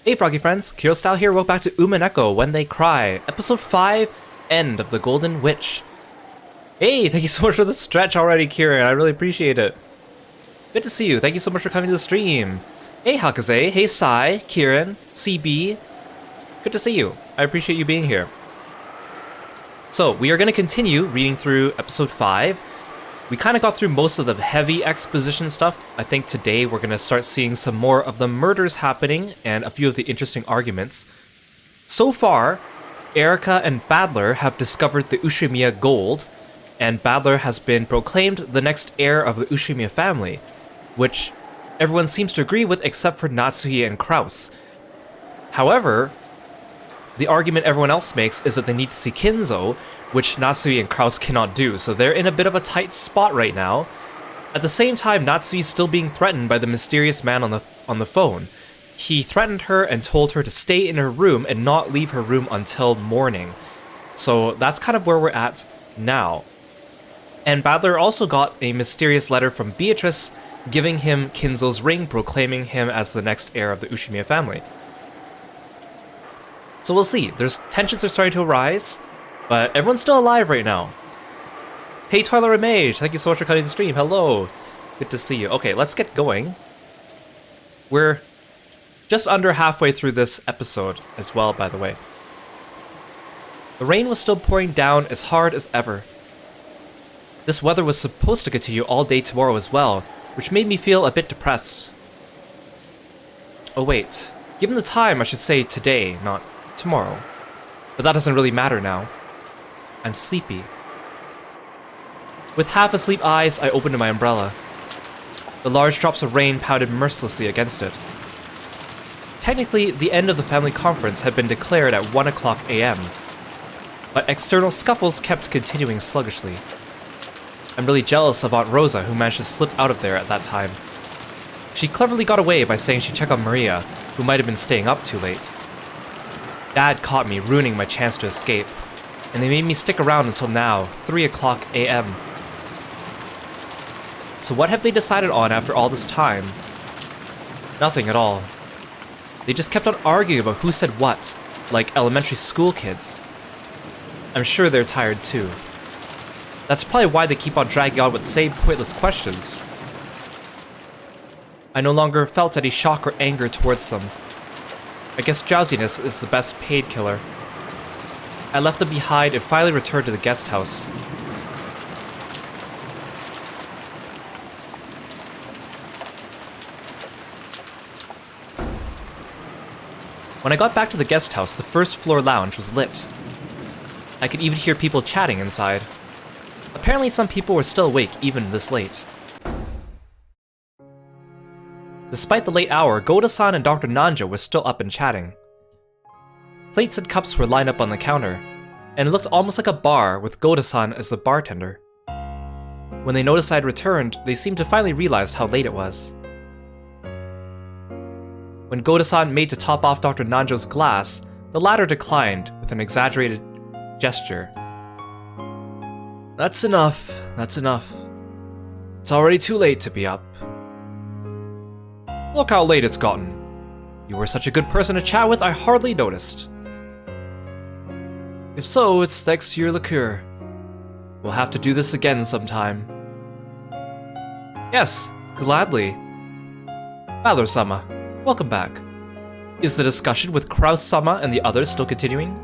Hey Froggy friends, Kirostyle here, welcome back to Umineko When They Cry, Episode 5, End of the Golden Witch. Hey, thank you so much for the stretch already, Kieran, I really appreciate it. Good to see you, thank you so much for coming to the stream. Hey Hakaze, hey Sai, Kieran, CB, good to see you, I appreciate you being here. So, we are going to continue reading through Episode 5. We kind of got through most of the heavy exposition stuff. I think today we're going to start seeing some more of the murders happening and a few of the interesting arguments. So far, Erika and Badler have discovered the Ushimiya gold, and Badler has been proclaimed the next heir of the Ushimiya family, which everyone seems to agree with except for Natsuhi and Kraus. However, the argument everyone else makes is that they need to see Kinzo, which Natsui and Kraus cannot do, so they're in a bit of a tight spot right now. At the same time, Natsui is still being threatened by the mysterious man on the phone. He threatened her and told her to stay in her room and not leave her room until morning. So that's kind of where we're at now. And Badler also got a mysterious letter from Beatrice giving him Kinzo's ring, proclaiming him as the next heir of the Ushimiya family. So we'll see. Tensions are starting to arise. But everyone's still alive right now. Hey Twilight Mage, thank you so much for coming to the stream. Hello. Good to see you. Okay, let's get going. We're just under halfway through this episode as well, by the way. The rain was still pouring down as hard as ever. This weather was supposed to continue all day tomorrow as well, which made me feel a bit depressed. Oh wait, given the time I should say today, not tomorrow. But that doesn't really matter now. I'm sleepy. With half-asleep eyes, I opened my umbrella. The large drops of rain pounded mercilessly against it. Technically, the end of the family conference had been declared at 1 o'clock a.m., but external scuffles kept continuing sluggishly. I'm really jealous of Aunt Rosa, who managed to slip out of there at that time. She cleverly got away by saying she'd check on Maria, who might have been staying up too late. Dad caught me ruining my chance to escape, and they made me stick around until now, 3 o'clock a.m. So what have they decided on after all this time? Nothing at all. They just kept on arguing about who said what, like elementary school kids. I'm sure they're tired too. That's probably why they keep on dragging on with the same pointless questions. I no longer felt any shock or anger towards them. I guess drowsiness is the best paid killer. I left them behind and finally returned to the guest house. When I got back to the guest house, the first floor lounge was lit. I could even hear people chatting inside. Apparently some people were still awake even this late. Despite the late hour, Goda-san and Dr. Nanja were still up and chatting. Plates and cups were lined up on the counter, and it looked almost like a bar with Goda-san as the bartender. When they noticed I had returned, they seemed to finally realize how late it was. When Goda-san made to top off Dr. Nanjo's glass, the latter declined with an exaggerated gesture. That's enough, that's enough. It's already too late to be up. Look how late it's gotten. You were such a good person to chat with, I hardly noticed. If so, it's thanks to your liqueur. We'll have to do this again sometime. Yes, gladly. Badler-sama, welcome back. Is the discussion with Kraus-sama and the others still continuing?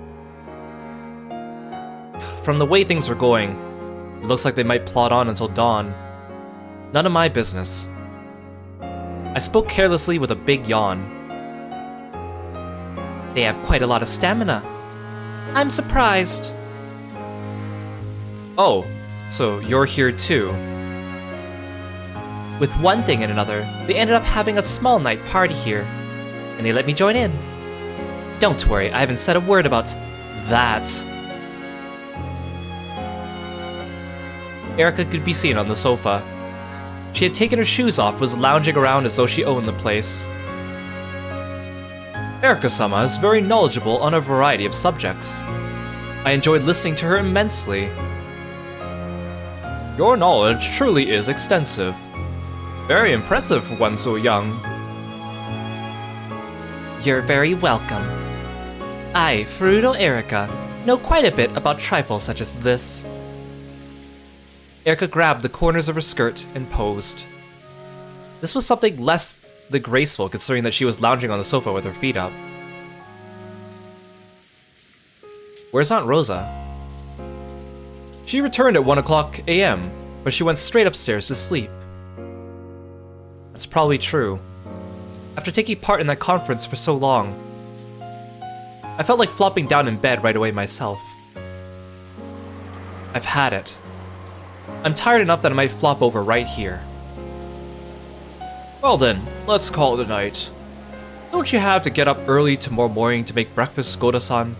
From the way things were going, it looks like they might plod on until dawn. None of my business. I spoke carelessly with a big yawn. They have quite a lot of stamina. I'm surprised. Oh, so you're here too. With one thing and another, they ended up having a small night party here, and they let me join in. Don't worry, I haven't said a word about that. Erika could be seen on the sofa. She had taken her shoes off and was lounging around as though she owned the place. Erika-sama is very knowledgeable on a variety of subjects. I enjoyed listening to her immensely. Your knowledge truly is extensive. Very impressive for one so young. You're very welcome. I, Furuto Erika, know quite a bit about trifles such as this. Erika grabbed the corners of her skirt and posed. This was something less than graceful considering that she was lounging on the sofa with her feet up. Where's Aunt Rosa? She returned at 1:00 a.m., but she went straight upstairs to sleep. That's probably true. After taking part in that conference for so long, I felt like flopping down in bed right away myself. I've had it. I'm tired enough that I might flop over right here. Well then, let's call it a night. Don't you have to get up early tomorrow morning to make breakfast, Goda-san?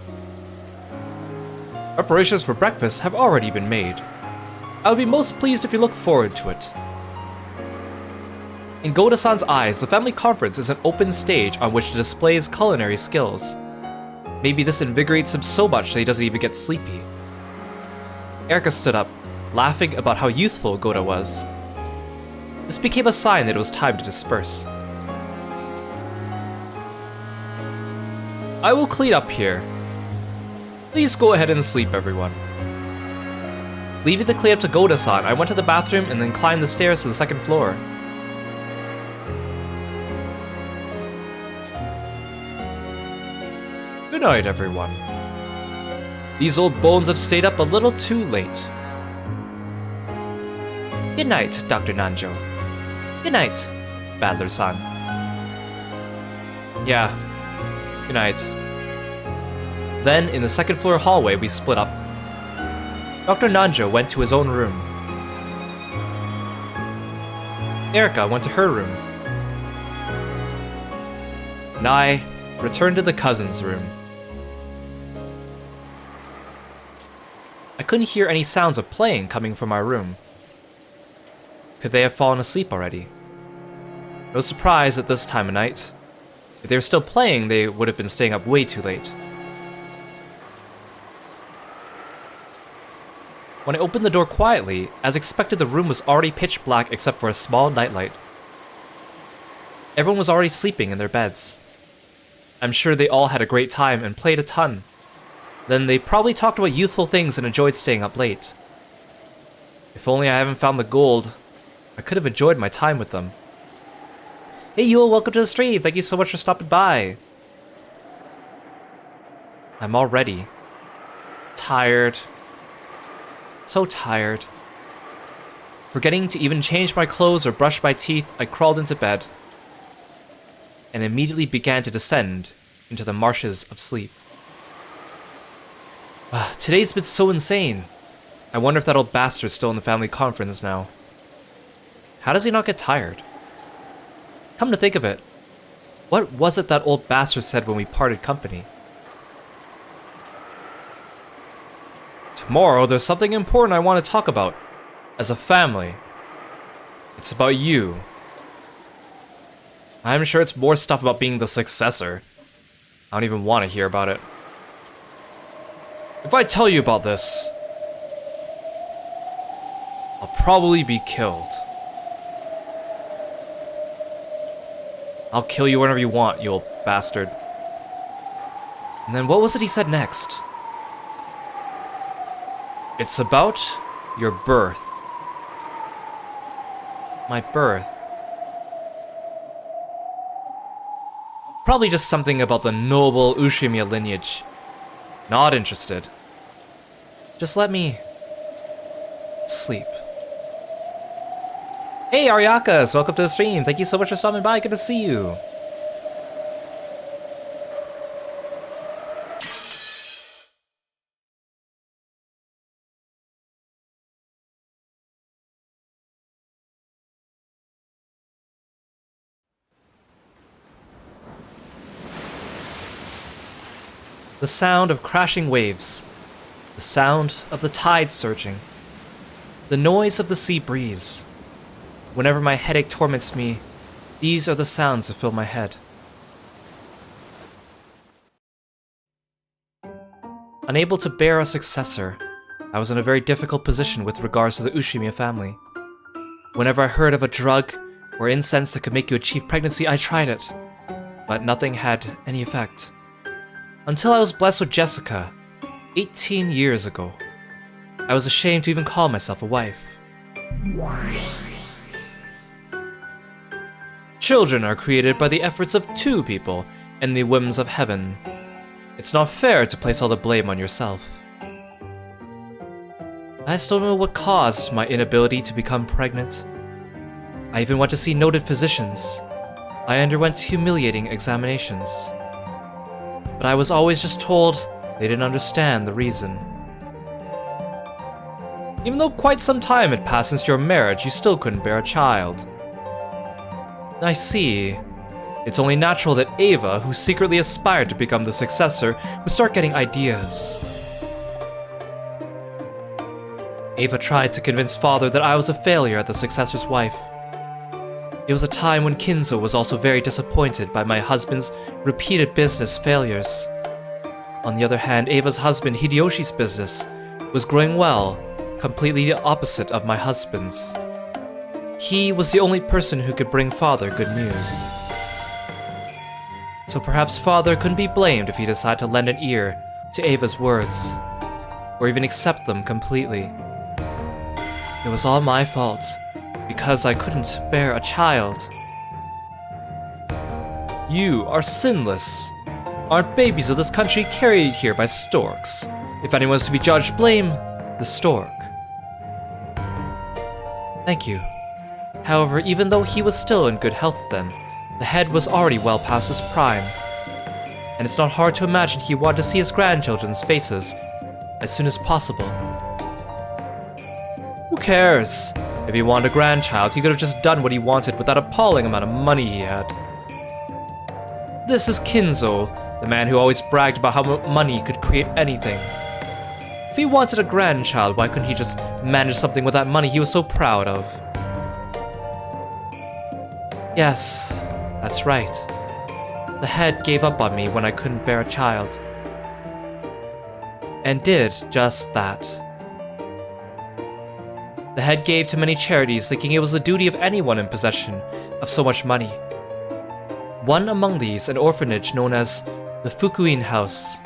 Preparations for breakfast have already been made. I would be most pleased if you look forward to it. In Goda-san's eyes, the family conference is an open stage on which to display his culinary skills. Maybe this invigorates him so much that he doesn't even get sleepy. Erika stood up, laughing about how youthful Goda was. This became a sign that it was time to disperse. I will clean up here. Please go ahead and sleep, everyone. Leaving the cleanup to Goda-san, I went to the bathroom and then climbed the stairs to the second floor. Good night, everyone. These old bones have stayed up a little too late. Good night, Dr. Nanjo. Good night, Badler-san. Yeah, good night. Then, in the second floor hallway, we split up. Dr. Nanjo went to his own room. Erika went to her room. And I returned to the cousin's room. I couldn't hear any sounds of playing coming from our room. Could they have fallen asleep already? No surprise at this time of night. If they were still playing, they would have been staying up way too late. When I opened the door quietly, as expected, the room was already pitch black except for a small nightlight. Everyone was already sleeping in their beds. I'm sure they all had a great time and played a ton. Then they probably talked about youthful things and enjoyed staying up late. If only I haven't found the gold, I could have enjoyed my time with them. Hey Yule, welcome to the stream. Thank you so much for stopping by. I'm already tired. So tired. Forgetting to even change my clothes or brush my teeth, I crawled into bed and immediately began to descend into the marshes of sleep. Today's been so insane. I wonder if that old bastard's still in the family conference now. How does he not get tired? Come to think of it, what was it that old bastard said when we parted company? Tomorrow, there's something important I want to talk about. As a family. It's about you. I'm sure it's more stuff about being the successor. I don't even want to hear about it. If I tell you about this, I'll probably be killed. I'll kill you whenever you want, you old bastard. And then what was it he said next? It's about your birth. My birth. Probably just something about the noble Ushimiya lineage. Not interested. Just let me sleep. Hey Ariakas, welcome to the stream. Thank you so much for stopping by. Good to see you. The sound of crashing waves, the sound of the tide surging, the noise of the sea breeze. Whenever my headache torments me, these are the sounds that fill my head. Unable to bear a successor, I was in a very difficult position with regards to the Ushimiya family. Whenever I heard of a drug or incense that could make you achieve pregnancy, I tried it. but nothing had any effect. Until I was blessed with Jessica, 18 years ago. I was ashamed to even call myself a wife. Children are created by the efforts of two people and the whims of heaven. It's not fair to place all the blame on yourself. I still don't know what caused my inability to become pregnant. I even went to see noted physicians. I underwent humiliating examinations. But I was always just told they didn't understand the reason. Even though quite some time had passed since your marriage, you still couldn't bear a child. I see. It's only natural that Ava, who secretly aspired to become the successor, would start getting ideas. Ava tried to convince father that I was a failure as the successor's wife. It was a time when Kinzo was also very disappointed by my husband's repeated business failures. On the other hand, Ava's husband Hideyoshi's business was growing well, completely the opposite of my husband's. He was the only person who could bring father good news. So perhaps father couldn't be blamed if he decided to lend an ear to Ava's words, or even accept them completely. It was all my fault, because I couldn't bear a child. You are sinless. Aren't babies of this country carried here by storks? If anyone is to be judged, blame the stork. Thank you. However, even though he was still in good health then, the head was already well past his prime. And it's not hard to imagine he wanted to see his grandchildren's faces as soon as possible. Who cares? If he wanted a grandchild, he could have just done what he wanted with that appalling amount of money he had. This is Kinzo, the man who always bragged about how money could create anything. If he wanted a grandchild, why couldn't he just manage something with that money he was so proud of? Yes, that's right. The head gave up on me when I couldn't bear a child. And did just that. The head gave to many charities, thinking it was the duty of anyone in possession of so much money. One among these, an orphanage known as the Fukuin House,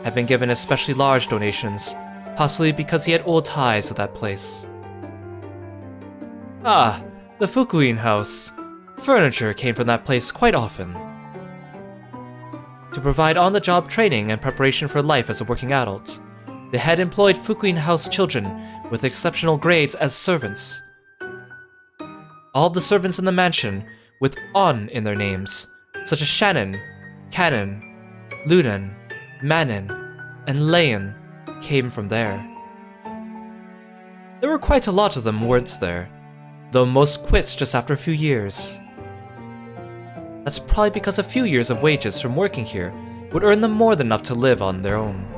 had been given especially large donations, possibly because he had old ties with that place. Ah, the Fukuin House. Furniture came from that place quite often. To provide on-the-job training and preparation for life as a working adult, the head employed Fukuin House children with exceptional grades as servants. All the servants in the mansion with On in their names, such as Shannon, Cannon, Lunan, Manon, and Leon, came from there. There were quite a lot of them words there, though most quit just after a few years. That's probably because a few years of wages from working here would earn them more than enough to live on their own.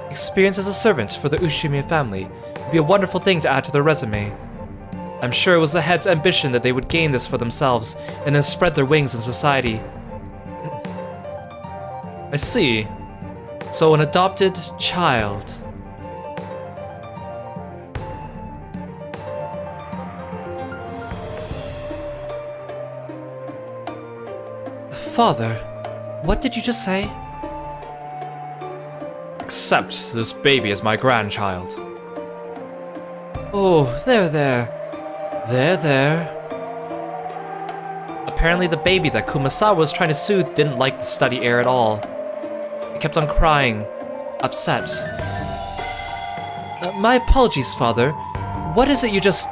Experience as a servant for the Ushimi family would be a wonderful thing to add to their resume. I'm sure it was the head's ambition that they would gain this for themselves and then spread their wings in society. I see. So an adopted child. Father, what did you just say? Accept this baby as my grandchild. Oh, there. Apparently the baby that Kumasawa was trying to soothe didn't like the study air at all. It kept on crying, upset. My apologies, Father. What is it you just...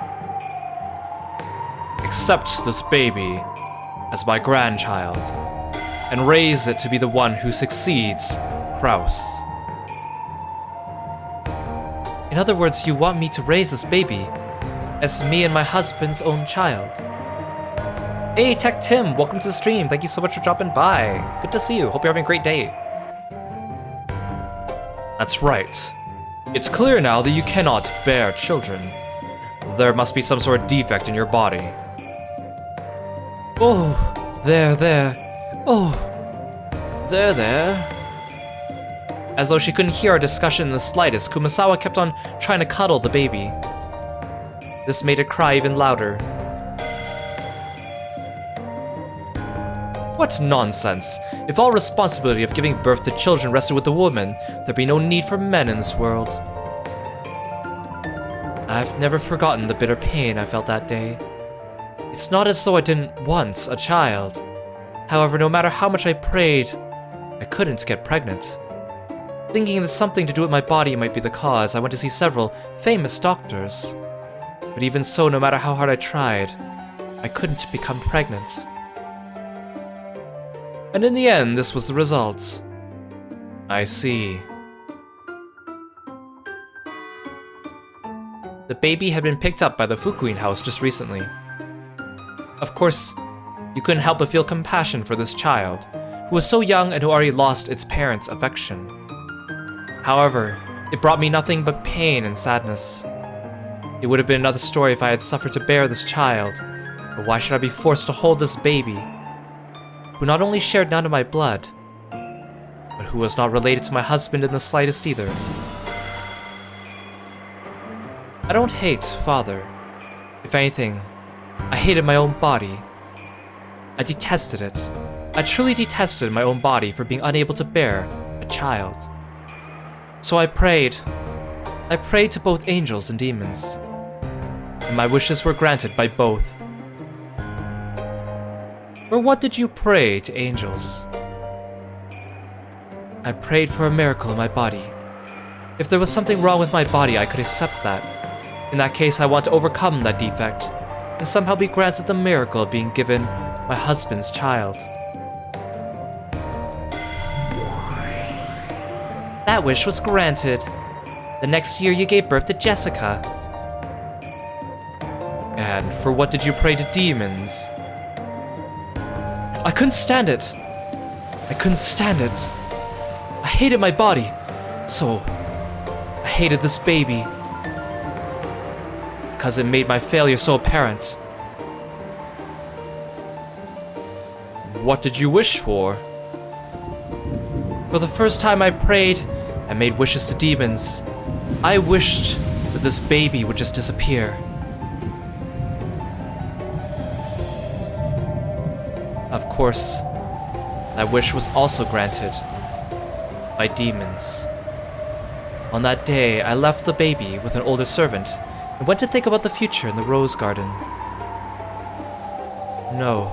Accept this baby as my grandchild, and raise it to be the one who succeeds Kraus. In other words, you want me to raise this baby as me and my husband's own child. Hey, Tech Tim, welcome to the stream. Thank you so much for dropping by. Good to see you. Hope you're having a great day. That's right. It's clear now that you cannot bear children. There must be some sort of defect in your body. Oh, there. Oh, there. As though she couldn't hear our discussion in the slightest, Kumasawa kept on trying to cuddle the baby. This made it cry even louder. What nonsense! If all responsibility of giving birth to children rested with the woman, there'd be no need for men in this world. I've never forgotten the bitter pain I felt that day. It's not as though I didn't want a child. However, no matter how much I prayed, I couldn't get pregnant. Thinking that something to do with my body might be the cause, I went to see several famous doctors. But even so, no matter how hard I tried, I couldn't become pregnant. And in the end, this was the result. I see. The baby had been picked up by the Fukuin house just recently. Of course, you couldn't help but feel compassion for this child, who was so young and who already lost its parents' affection. However, it brought me nothing but pain and sadness. It would have been another story if I had suffered to bear this child, but why should I be forced to hold this baby, who not only shared none of my blood, but who was not related to my husband in the slightest either? I don't hate father. If anything, I hated my own body. I detested it. I truly detested my own body for being unable to bear a child. So I prayed. I prayed to both angels and demons, and my wishes were granted by both. For what did you pray to angels? I prayed for a miracle in my body. If there was something wrong with my body, I could accept that. In that case, I want to overcome that defect, and somehow be granted the miracle of being given my husband's child. That wish was granted. The next year you gave birth to Jessica. And for what did you pray to demons? I couldn't stand it. I couldn't stand it. I hated my body. So, I hated this baby. Because it made my failure so apparent. What did you wish for? For the first time I prayed and made wishes to demons. I wished that this baby would just disappear. Of course, that wish was also granted by demons. On that day, I left the baby with an older servant and went to think about the future in the rose garden. No,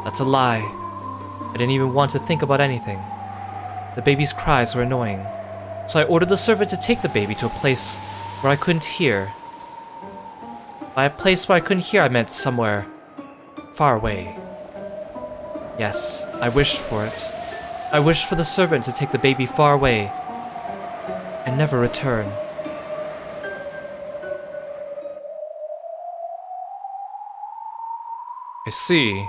that's a lie. I didn't even want to think about anything. The baby's cries were annoying, so I ordered the servant to take the baby to a place where I couldn't hear. By a place where I couldn't hear, I meant somewhere far away. Yes, I wished for it. I wished for the servant to take the baby far away and never return. I see.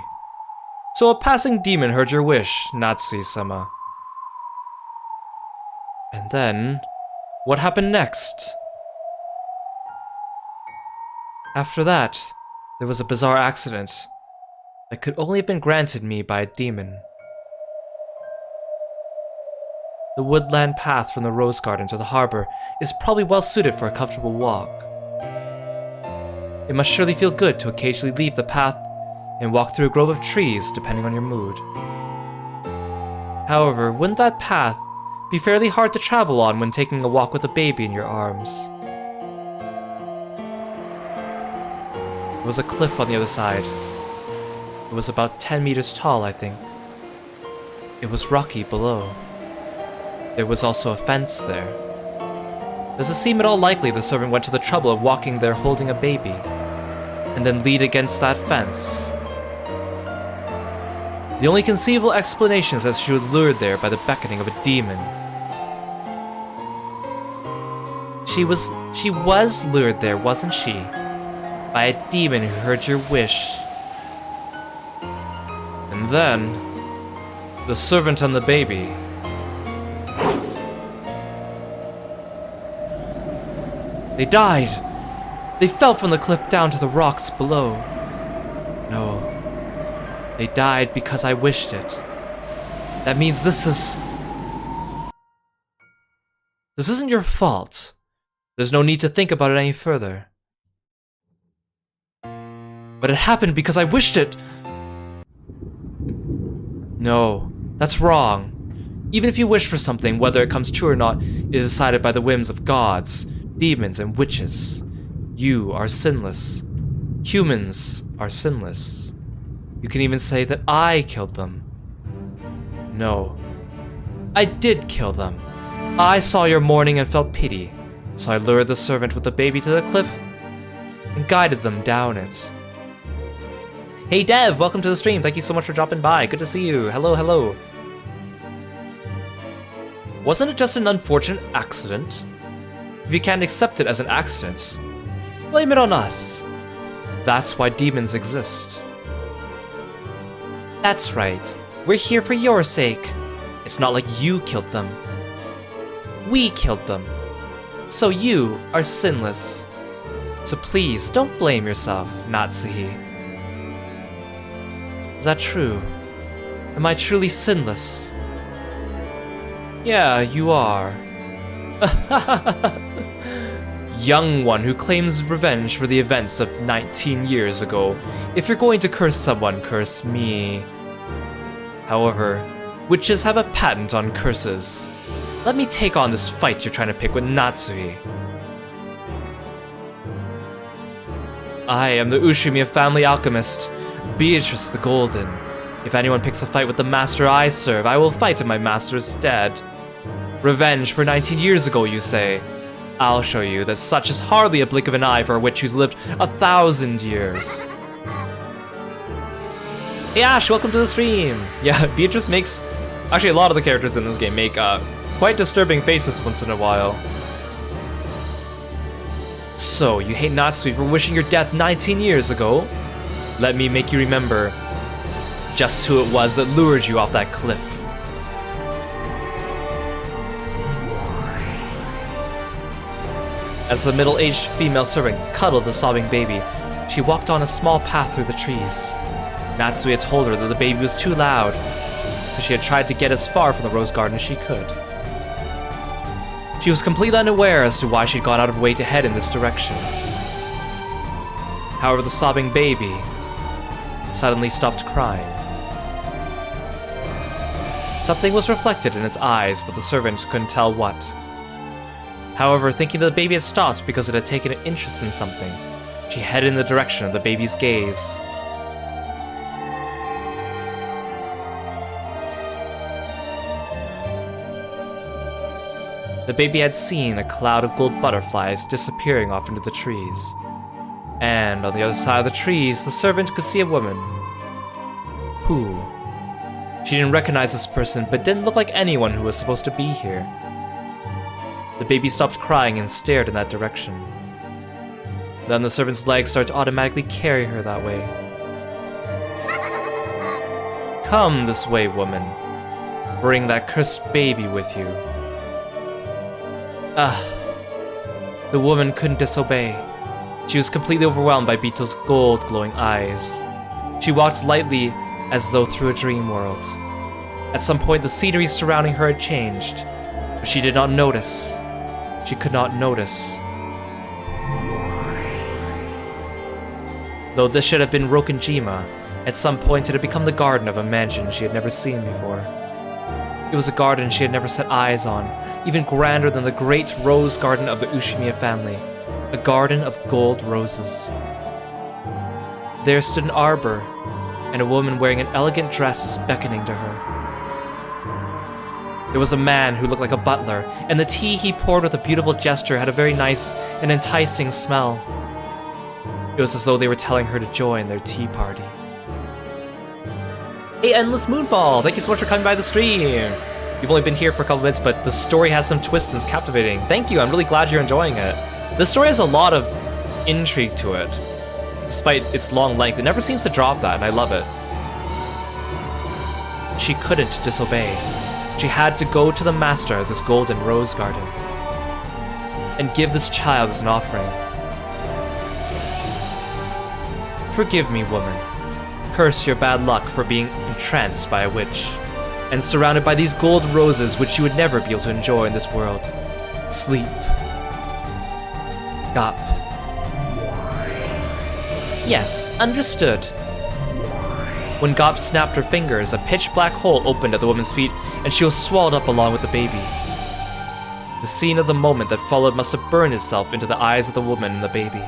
So a passing demon heard your wish, Natsui-sama. And then, what happened next? After that, there was a bizarre accident that could only have been granted me by a demon. The woodland path from the rose garden to the harbor is probably well suited for a comfortable walk. It must surely feel good to occasionally leave the path and walk through a grove of trees depending on your mood. However, wouldn't that path be fairly hard to travel on when taking a walk with a baby in your arms? There was a cliff on the other side. It was about 10 meters tall, I think. It was rocky below. There was also a fence there. Does it seem at all likely the servant went to the trouble of walking there holding a baby, and then leaned against that fence? The only conceivable explanation is that she was lured there by the beckoning of a demon. She was lured there, wasn't she? By a demon who heard your wish. And then, the servant and the baby. They died! They fell from the cliff down to the rocks below. No. They died because I wished it. That means this isn't your fault. There's no need to think about it any further. But it happened because I wished it. No, that's wrong. Even if you wish for something, whether it comes true or not, is decided by the whims of gods, demons, and witches. You are sinless. Humans are sinless. You can even say that I killed them. No. I did kill them. I saw your mourning and felt pity, so I lured the servant with the baby to the cliff and guided them down it. Hey Dev, welcome to the stream. Thank you so much for dropping by. Good to see you. Hello, hello. Wasn't it just an unfortunate accident? If you can't accept it as an accident, blame it on us. That's why demons exist. That's right. We're here for your sake. It's not like you killed them. We killed them. So you are sinless. So please, don't blame yourself, Natsuhi. Is that true? Am I truly sinless? Yeah, you are. Young one who claims revenge for the events of 19 years ago. If you're going to curse someone, curse me. However, witches have a patent on curses. Let me take on this fight you're trying to pick with Natsuhi. I am the Ushimiya family alchemist, Beatrice the Golden. If anyone picks a fight with the master I serve, I will fight in my master's stead. Revenge for 19 years ago, you say? I'll show you that such is hardly a blink of an eye for a witch who's lived 1,000 years. Hey Ash, welcome to the stream! Yeah, Beatrice makes... Actually, a lot of the characters in this game make quite disturbing faces once in a while. So, you hate Natsuhi for wishing your death 19 years ago? Let me make you remember just who it was that lured you off that cliff. As the middle-aged female servant cuddled the sobbing baby, she walked on a small path through the trees. Natsuhi had told her that the baby was too loud, so she had tried to get as far from the rose garden as she could. She was completely unaware as to why she'd gone out of her way to head in this direction. However, the sobbing baby suddenly stopped crying. Something was reflected in its eyes, but the servant couldn't tell what. However, thinking that the baby had stopped because it had taken an interest in something, she headed in the direction of the baby's gaze. The baby had seen a cloud of gold butterflies disappearing off into the trees. And on the other side of the trees, the servant could see a woman. Who? She didn't recognize this person, but didn't look like anyone who was supposed to be here. The baby stopped crying and stared in that direction. Then the servant's legs started to automatically carry her that way. Come this way, woman. Bring that cursed baby with you. The woman couldn't disobey. She was completely overwhelmed by Bito's gold glowing eyes. She walked lightly as though through a dream world. At some point the scenery surrounding her had changed, but she did not notice. She could not notice. Though this should have been Rokenjima, at some point it had become the garden of a mansion she had never seen before. It was a garden she had never set eyes on, even grander than the great rose garden of the Ushimiya family, a garden of gold roses. There stood an arbor, and a woman wearing an elegant dress beckoning to her. There was a man who looked like a butler, and the tea he poured with a beautiful gesture had a very nice and enticing smell. It was as though they were telling her to join their tea party. Hey, Endless Moonfall! Thank you so much for coming by the stream! You've only been here for a couple minutes, but the story has some twists and is captivating. Thank you, I'm really glad you're enjoying it. The story has a lot of intrigue to it. Despite its long length, it never seems to drop that, and I love it. She couldn't disobey. She had to go to the master of this golden rose garden and give this child as an offering. Forgive me, woman. Curse your bad luck for being entranced by a witch and surrounded by these gold roses which you would never be able to enjoy in this world. Sleep. Gop. Yes, understood. When Gop snapped her fingers, a pitch-black hole opened at the woman's feet, and she was swallowed up along with the baby. The scene of the moment that followed must have burned itself into the eyes of the woman and the baby.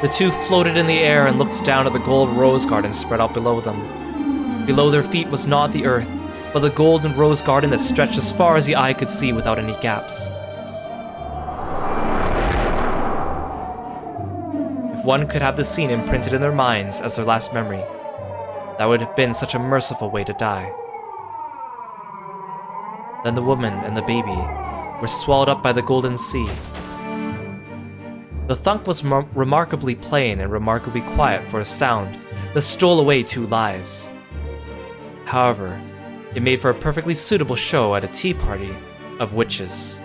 The two floated in the air and looked down at the gold rose garden spread out below them. Below their feet was not the earth, but the golden rose garden that stretched as far as the eye could see without any gaps. If one could have the scene imprinted in their minds as their last memory, that would have been such a merciful way to die. Then the woman and the baby were swallowed up by the golden sea. The thunk was remarkably plain and remarkably quiet for a sound that stole away 2 lives. However, it made for a perfectly suitable show at a tea party of witches.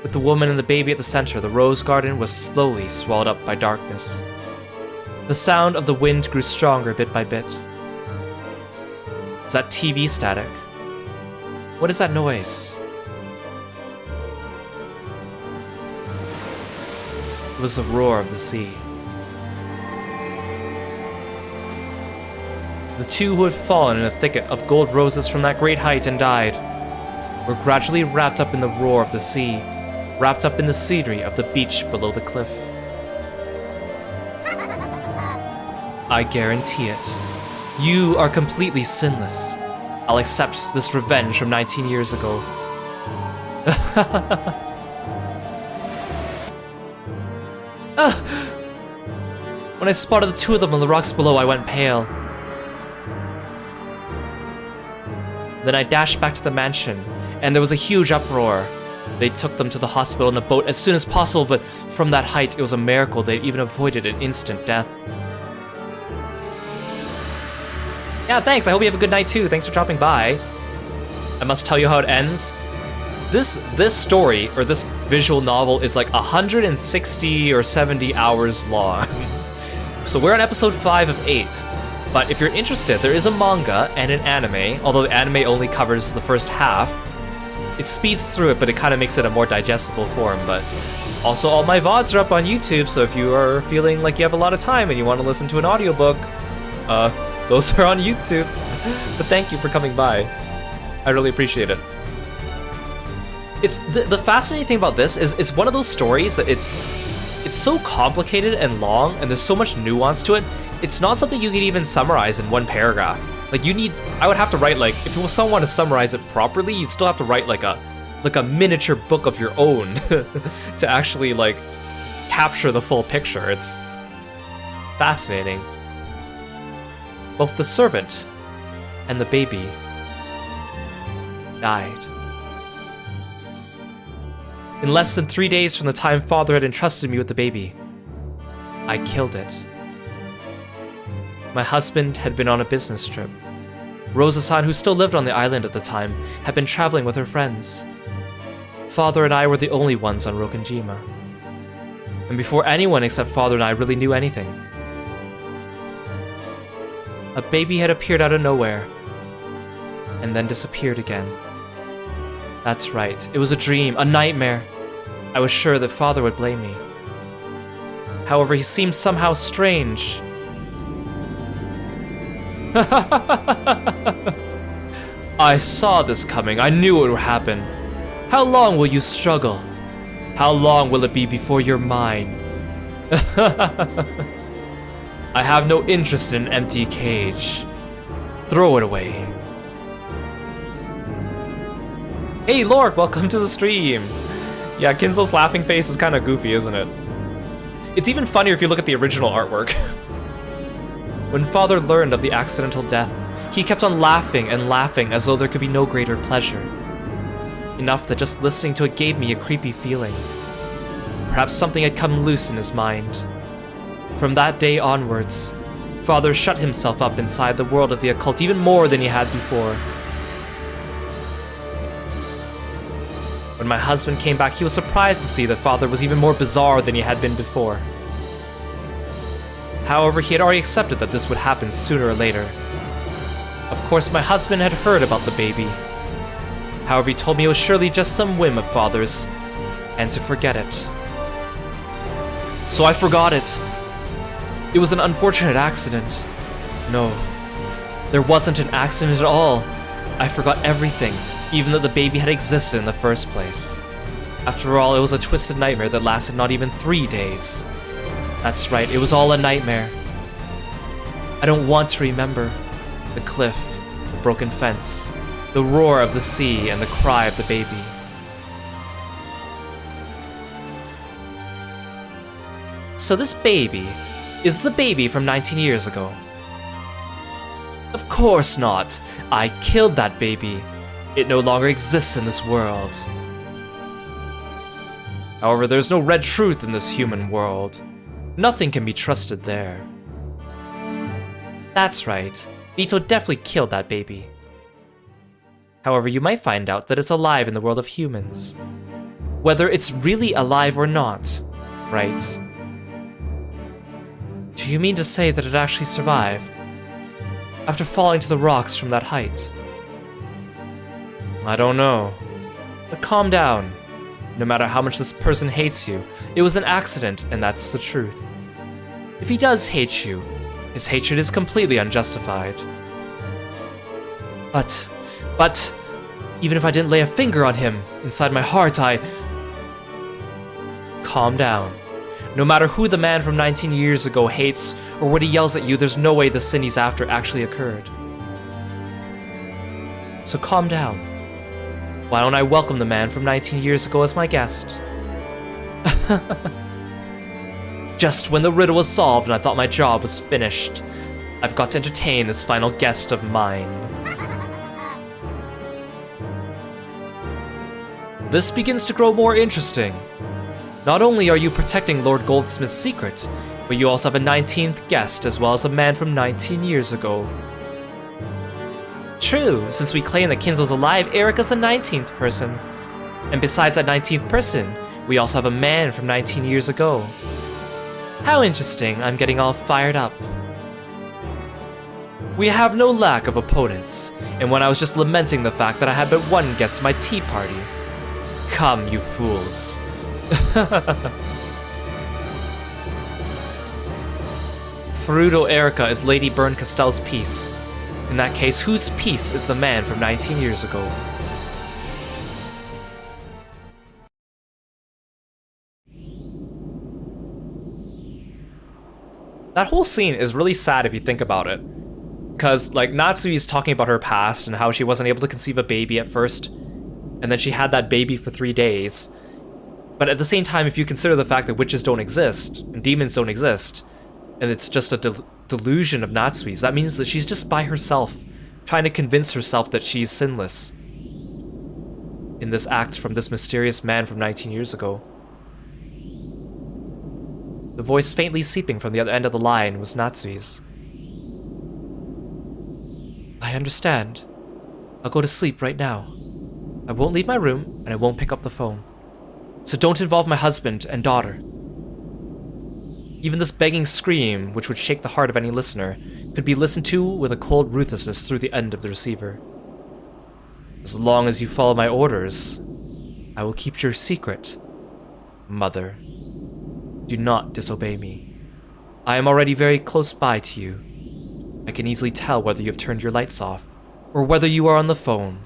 With the woman and the baby at the center, the rose garden was slowly swallowed up by darkness. The sound of the wind grew stronger bit by bit. Is that TV static? What is that noise? It was the roar of the sea. The two who had fallen in a thicket of gold roses from that great height and died were gradually wrapped up in the roar of the sea, wrapped up in the scenery of the beach below the cliff. I guarantee it. You are completely sinless. I'll accept this revenge from 19 years ago. When I spotted the 2 of them on the rocks below, I went pale. Then I dashed back to the mansion, and there was a huge uproar. They took them to the hospital in a boat as soon as possible, but from that height, it was a miracle they even avoided an instant death. Yeah, thanks. I hope you have a good night too. Thanks for dropping by. I must tell you how it ends. This story, or this visual novel, is like 160 or 70 hours long. So we're on episode 5 of 8. But if you're interested, there is a manga and an anime, although the anime only covers the first half. It speeds through it, but it kind of makes it a more digestible form. But also all my VODs are up on YouTube, so if you are feeling like you have a lot of time and you want to listen to an audiobook, those are on YouTube. But thank you for coming by. I really appreciate it. It's the fascinating thing about this is it's one of those stories that it's so complicated and long, and there's so much nuance to it. It's not something you can even summarize in one paragraph. Like I would have to write, like, if someone wanted to summarize it properly, you'd still have to write like a miniature book of your own to actually like capture the full picture. It's fascinating. Both the servant and the baby died. In less than 3 days from the time Father had entrusted me with the baby, I killed it. My husband had been on a business trip. Rosa-san, who still lived on the island at the time, had been traveling with her friends. Father and I were the only ones on Rokenjima. And before anyone except Father and I really knew anything, a baby had appeared out of nowhere, and then disappeared again. That's right, it was a dream, a nightmare. I was sure that Father would blame me. However, he seemed somehow strange. I saw this coming, I knew it would happen. How long will you struggle? How long will it be before you're mine? I have no interest in an empty cage. Throw it away. Hey Lord, welcome to the stream. Yeah, Kinzo's laughing face is kind of goofy, isn't it? It's even funnier if you look at the original artwork. When Father learned of the accidental death, he kept on laughing and laughing as though there could be no greater pleasure. Enough that just listening to it gave me a creepy feeling. Perhaps something had come loose in his mind. From that day onwards, Father shut himself up inside the world of the occult even more than he had before. When my husband came back, he was surprised to see that Father was even more bizarre than he had been before. However, he had already accepted that this would happen sooner or later. Of course, my husband had heard about the baby. However, he told me it was surely just some whim of Father's, and to forget it. So I forgot it. It was an unfortunate accident. No, there wasn't an accident at all. I forgot everything, even that the baby had existed in the first place. After all, it was a twisted nightmare that lasted not even 3 days. That's right, it was all a nightmare. I don't want to remember. The cliff, the broken fence, the roar of the sea, and the cry of the baby. So this baby is the baby from 19 years ago. Of course not. I killed that baby. It no longer exists in this world. However, there's no red truth in this human world. Nothing can be trusted there. That's right. Vito definitely killed that baby. However, you might find out that it's alive in the world of humans. Whether it's really alive or not, right? Do you mean to say that it actually survived? After falling to the rocks from that height? I don't know. But calm down. No matter how much this person hates you, it was an accident, and that's the truth. If he does hate you, his hatred is completely unjustified. But, even if I didn't lay a finger on him, inside my heart Calm down. No matter who the man from 19 years ago hates, or what he yells at you, there's no way the sin he's after actually occurred. So calm down. Why don't I welcome the man from 19 years ago as my guest? Just when the riddle was solved and I thought my job was finished, I've got to entertain this final guest of mine. This begins to grow more interesting. Not only are you protecting Lord Goldsmith's secret, but you also have a 19th guest as well as a man from 19 years ago. True, since we claim that Kinzo's alive, Erika's the 19th person. And besides that 19th person, we also have a man from 19 years ago. How interesting, I'm getting all fired up. We have no lack of opponents, and when I was just lamenting the fact that I had but one guest at my tea party. Come, you fools. Furudo Erika is Lady Byrne Castell's piece. In that case, whose piece is the man from 19 years ago? That whole scene is really sad if you think about it. Because, like, Natsui is talking about her past and how she wasn't able to conceive a baby at first, and then she had that baby for 3 days. But at the same time, if you consider the fact that witches don't exist, and demons don't exist, and it's just a delusion of Natsui's, that means that she's just by herself, trying to convince herself that she's sinless. In this act from this mysterious man from 19 years ago. The voice faintly seeping from the other end of the line was Natsui's. I understand. I'll go to sleep right now. I won't leave my room, and I won't pick up the phone. So don't involve my husband and daughter. Even this begging scream, which would shake the heart of any listener, could be listened to with a cold ruthlessness through the end of the receiver. As long as you follow my orders, I will keep your secret, Mother. Do not disobey me. I am already very close by to you. I can easily tell whether you have turned your lights off, or whether you are on the phone.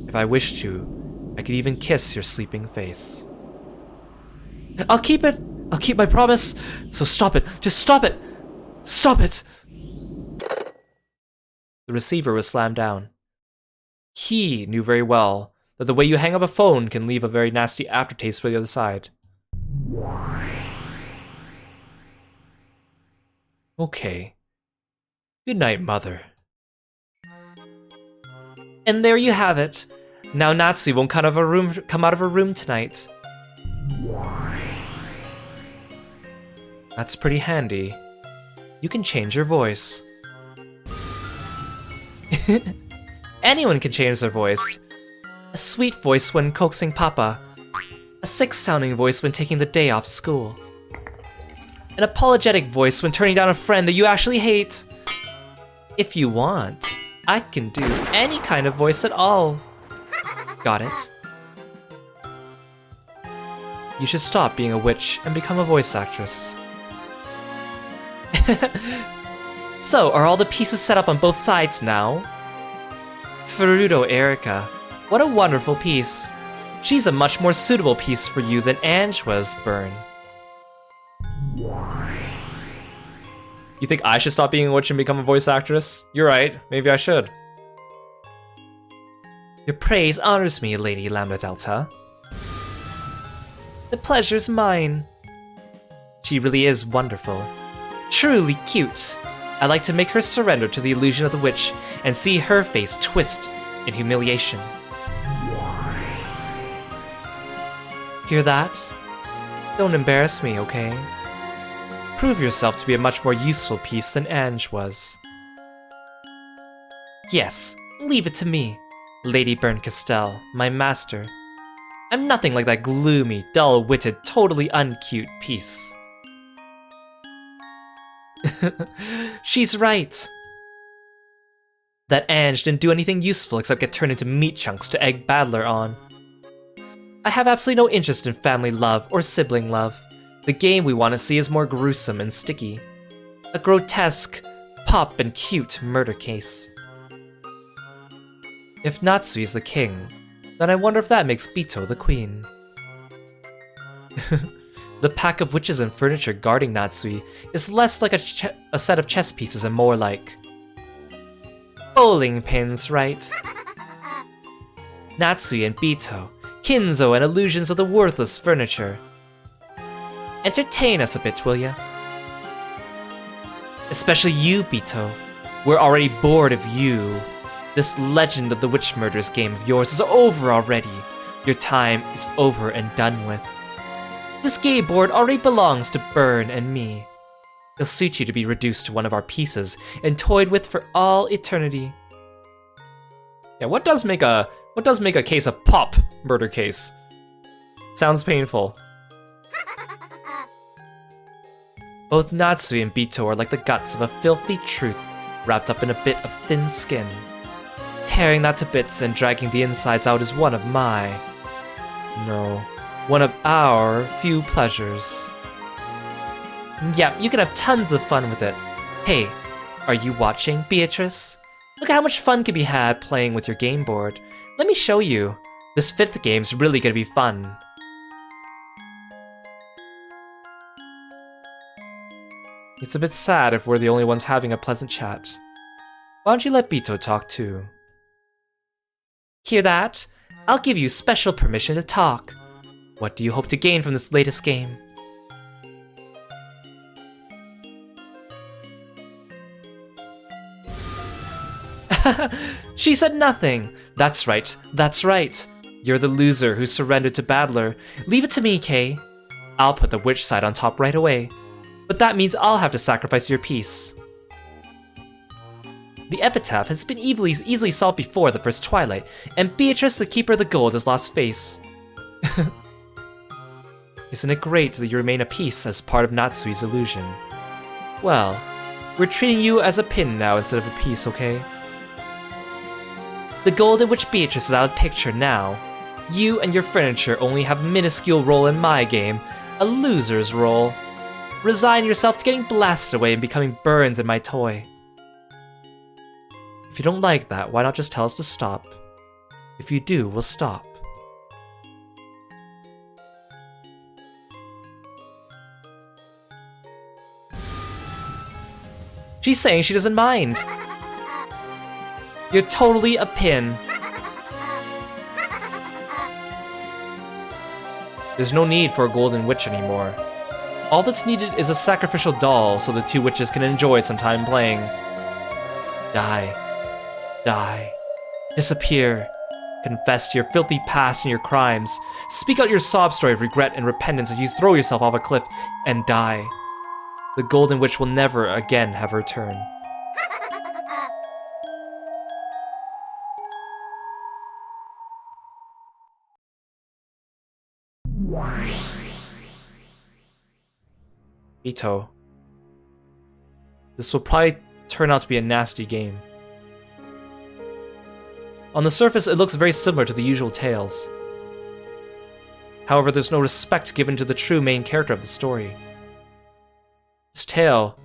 If I wish to, I could even kiss your sleeping face. I'll keep it! I'll keep my promise! So stop it! Just stop it! Stop it! The receiver was slammed down. He knew very well that the way you hang up a phone can leave a very nasty aftertaste for the other side. Okay. Good night, Mother. And there you have it. Now Natsui won't come out of her room tonight. That's pretty handy. You can change your voice. Anyone can change their voice. A sweet voice when coaxing Papa. A sick-sounding voice when taking the day off school. An apologetic voice when turning down a friend that you actually hate. If you want, I can do any kind of voice at all. Got it? You should stop being a witch and become a voice actress. So, are all the pieces set up on both sides now? Furuto Erika, what a wonderful piece. She's a much more suitable piece for you than Ange was, Burn. You think I should stop being a witch and become a voice actress? You're right, maybe I should. Your praise honors me, Lady Lambda Delta. The pleasure's mine. She really is wonderful. Truly cute. I like to make her surrender to the illusion of the witch and see her face twist in humiliation. Hear that? Don't embarrass me, okay? Prove yourself to be a much more useful piece than Ange was. Yes, leave it to me, Lady Burn Castell, my master. I'm nothing like that gloomy, dull-witted, totally uncute piece. She's right. That Ange didn't do anything useful except get turned into meat chunks to egg Battler on. I have absolutely no interest in family love or sibling love. The game we want to see is more gruesome and sticky. A grotesque, pop and cute murder case. If Natsui is the king, then I wonder if that makes Bito the queen. The pack of witches and furniture guarding Natsui is less like a set of chess pieces and more like bowling pins, right? Natsui and Bito, Kinzo and illusions of the worthless furniture. Entertain us a bit, will ya? Especially you, Bito. We're already bored of you. This legend of the witch murders game of yours is over already. Your time is over and done with. This game board already belongs to Burn and me. It'll suit you to be reduced to one of our pieces and toyed with for all eternity. Yeah, what does make a case a pop murder case? Sounds painful. Both Natsui and Bito are like the guts of a filthy truth wrapped up in a bit of thin skin. Tearing that to bits and dragging the insides out is one of one of our few pleasures. Yeah, you can have tons of fun with it. Hey, are you watching, Beatrice? Look at how much fun can be had playing with your game board. Let me show you. This 5th game's really gonna be fun. It's a bit sad if we're the only ones having a pleasant chat. Why don't you let Bito talk too? Hear that? I'll give you special permission to talk. What do you hope to gain from this latest game? She said nothing. That's right, that's right. You're the loser who surrendered to Battler. Leave it to me, Kay. I'll put the witch side on top right away. But that means I'll have to sacrifice your piece. The epitaph has been easily solved before the first Twilight, and Beatrice, the Keeper of the Gold, has lost face. Isn't it great that you remain a piece as part of Natsui's illusion? Well, we're treating you as a pin now instead of a piece, okay? The gold in which Beatrice is out of the picture now. You and your furniture only have a minuscule role in my game, a loser's role. Resign yourself to getting blasted away and becoming burns in my toy. If you don't like that, why not just tell us to stop? If you do, we'll stop. She's saying she doesn't mind. You're totally a pin. There's no need for a golden witch anymore. All that's needed is a sacrificial doll so the two witches can enjoy some time playing. Die. Die. Disappear. Confess to your filthy past and your crimes. Speak out your sob story of regret and repentance as you throw yourself off a cliff and die. The Golden Witch will never again have her turn. Ito. This will probably turn out to be a nasty game. On the surface, it looks very similar to the usual tales. However, there's no respect given to the true main character of the story. This tale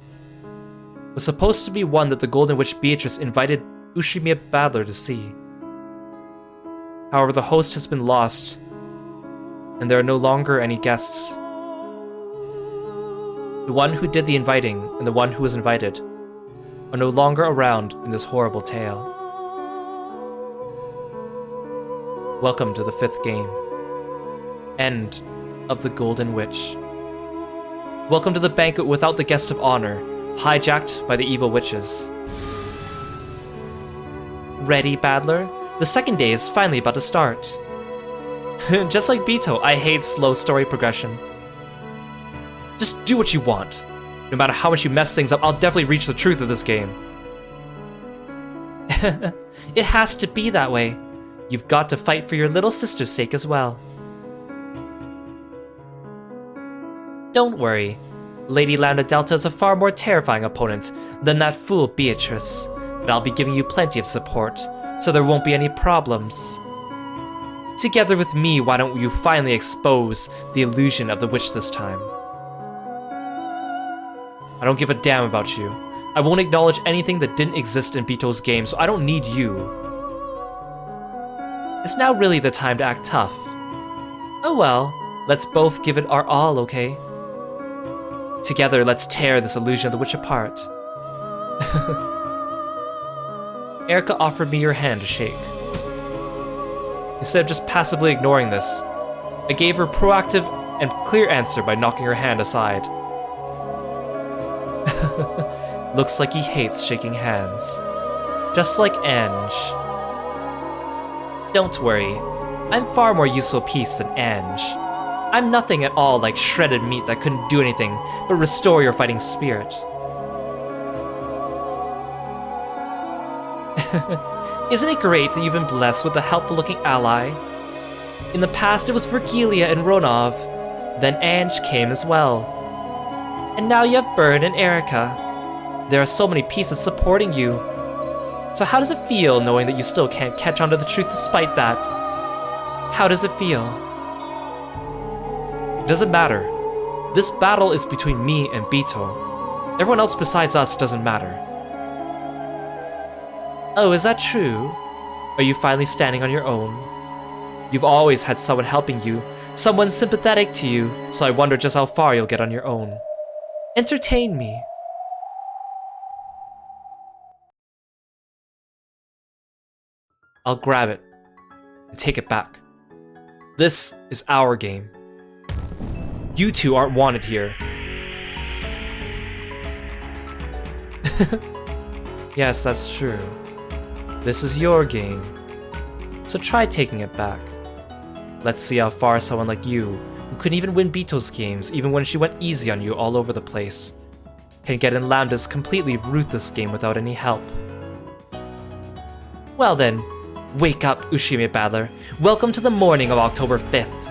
was supposed to be one that the Golden Witch Beatrice invited Ushimi Battler to see. However, the host has been lost, and there are no longer any guests. The one who did the inviting and the one who was invited are no longer around in this horrible tale. Welcome to the 5th game. End of the Golden Witch. Welcome to the banquet without the guest of honor, hijacked by the evil witches. Ready, Battler? The 2nd day is finally about to start. Just like Bito, I hate slow story progression. Just do what you want. No matter how much you mess things up, I'll definitely reach the truth of this game. It has to be that way. You've got to fight for your little sister's sake as well. Don't worry. Lady Lambda Delta is a far more terrifying opponent than that fool Beatrice, but I'll be giving you plenty of support, so there won't be any problems. Together with me, why don't you finally expose the illusion of the witch this time? I don't give a damn about you. I won't acknowledge anything that didn't exist in Bito's game, so I don't need you. Is now really the time to act tough? Oh well, let's both give it our all, okay? Together, let's tear this illusion of the witch apart. Erica offered me your hand to shake. Instead of just passively ignoring this, I gave her a proactive and clear answer by knocking her hand aside. Looks like he hates shaking hands. Just like Ange. Don't worry, I'm far more useful piece than Ange. I'm nothing at all like shredded meat that couldn't do anything but restore your fighting spirit. Isn't it great that you've been blessed with a helpful-looking ally? In the past it was Virgilia and Ronov, then Ange came as well. And now you have Bird and Erica. There are so many pieces supporting you. So how does it feel knowing that you still can't catch on to the truth despite that? How does it feel? It doesn't matter. This battle is between me and Bito. Everyone else besides us doesn't matter. Oh, is that true? Are you finally standing on your own? You've always had someone helping you, someone sympathetic to you, so I wonder just how far you'll get on your own. Entertain me. I'll grab it and take it back. This is our game. You two aren't wanted here. Yes, that's true. This is your game. So try taking it back. Let's see how far someone like you, who couldn't even win Bito's games even when she went easy on you all over the place, can get in Lambda's completely ruthless game without any help. Well then, wake up, Ushimi Battler. Welcome to the morning of October 5th.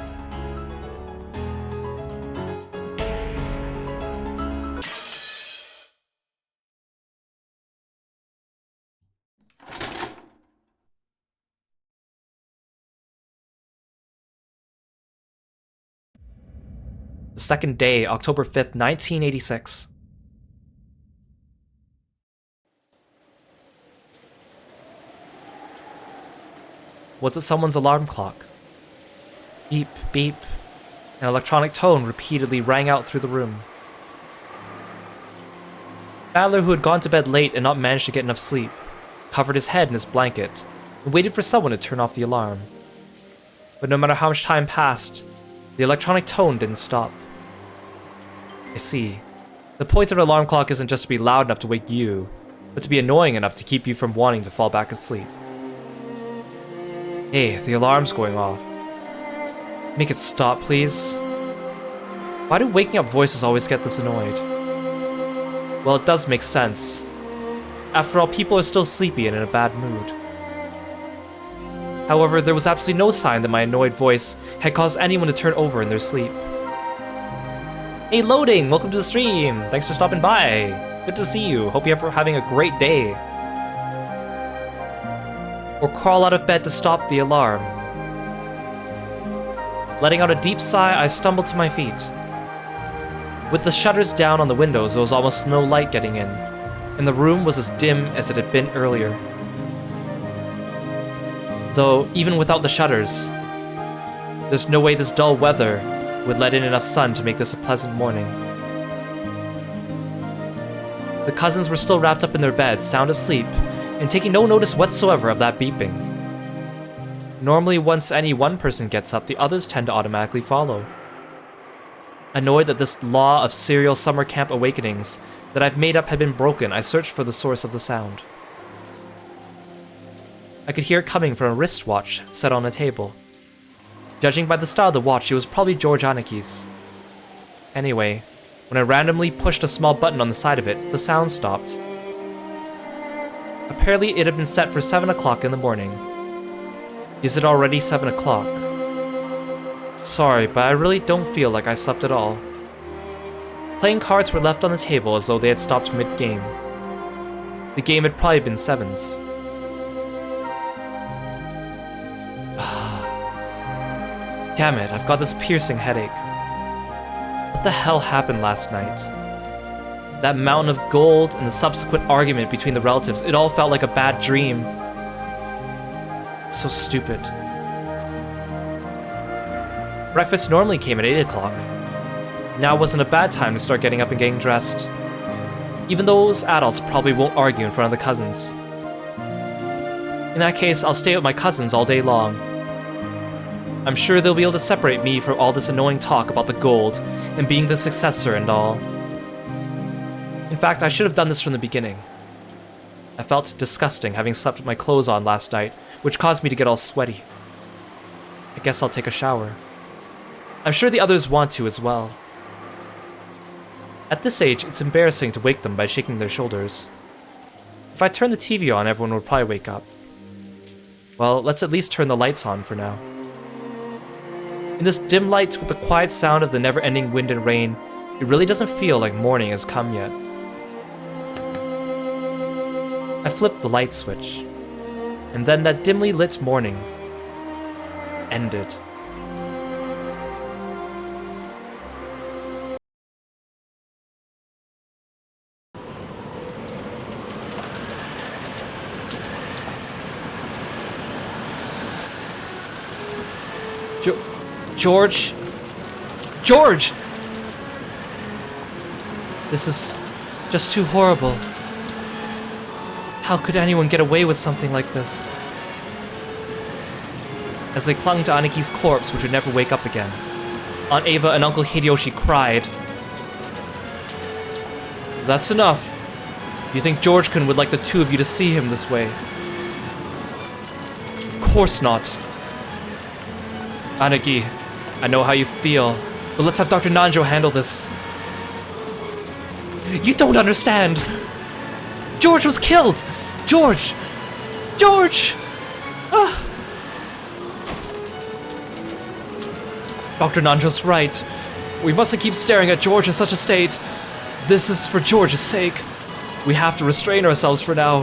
The 2nd day, October 5th, 1986. Was it someone's alarm clock? Beep, beep. An electronic tone repeatedly rang out through the room. Battler, who had gone to bed late and not managed to get enough sleep, covered his head in his blanket and waited for someone to turn off the alarm. But no matter how much time passed, the electronic tone didn't stop. I see. The point of an alarm clock isn't just to be loud enough to wake you, but to be annoying enough to keep you from wanting to fall back asleep. Hey, the alarm's going off. Make it stop, please. Why do waking up voices always get this annoyed? Well, it does make sense. After all, people are still sleepy and in a bad mood. However, there was absolutely no sign that my annoyed voice had caused anyone to turn over in their sleep. Hey, Loading! Welcome to the stream! Thanks for stopping by! Good to see you. Hope you're having a great day. Or crawl out of bed to stop the alarm. Letting out a deep sigh, I stumbled to my feet. With the shutters down on the windows, there was almost no light getting in, and the room was as dim as it had been earlier. Though, even without the shutters, there's no way this dull weather would let in enough sun to make this a pleasant morning. The cousins were still wrapped up in their beds, sound asleep, and taking no notice whatsoever of that beeping. Normally, once any one person gets up, the others tend to automatically follow. Annoyed that this law of serial summer camp awakenings that I've made up had been broken, I searched for the source of the sound. I could hear it coming from a wristwatch set on a table. Judging by the style of the watch, it was probably George Anaki's. Anyway, when I randomly pushed a small button on the side of it, the sound stopped. Apparently it had been set for 7 o'clock in the morning. Is it already 7 o'clock? Sorry, but I really don't feel like I slept at all. Playing cards were left on the table as though they had stopped mid-game. The game had probably been sevens. Damn it, I've got this piercing headache. What the hell happened last night? That mountain of gold and the subsequent argument between the relatives, it all felt like a bad dream. So stupid. Breakfast normally came at 8 o'clock. Now wasn't a bad time to start getting up and getting dressed. Even those adults probably won't argue in front of the cousins. In that case, I'll stay with my cousins all day long. I'm sure they'll be able to separate me from all this annoying talk about the gold and being the successor and all. In fact, I should have done this from the beginning. I felt disgusting having slept with my clothes on last night, which caused me to get all sweaty. I guess I'll take a shower. I'm sure the others want to as well. At this age, it's embarrassing to wake them by shaking their shoulders. If I turn the TV on, everyone would probably wake up. Well, let's at least turn the lights on for now. In this dim light with the quiet sound of the never-ending wind and rain, it really doesn't feel like morning has come yet. I flipped the light switch, and then that dimly lit morning ended. George? George! This is just too horrible. How could anyone get away with something like this? As they clung to Anaki's corpse, which would never wake up again, Aunt Ava and Uncle Hideyoshi cried. That's enough. You think George-kun would like the two of you to see him this way? Of course not. Anaki, I know how you feel, but let's have Dr. Nanjo handle this. You don't understand! George was killed! George! George! Ah! Dr. Nanjo's right. We mustn't keep staring at George in such a state. This is for George's sake. We have to restrain ourselves for now.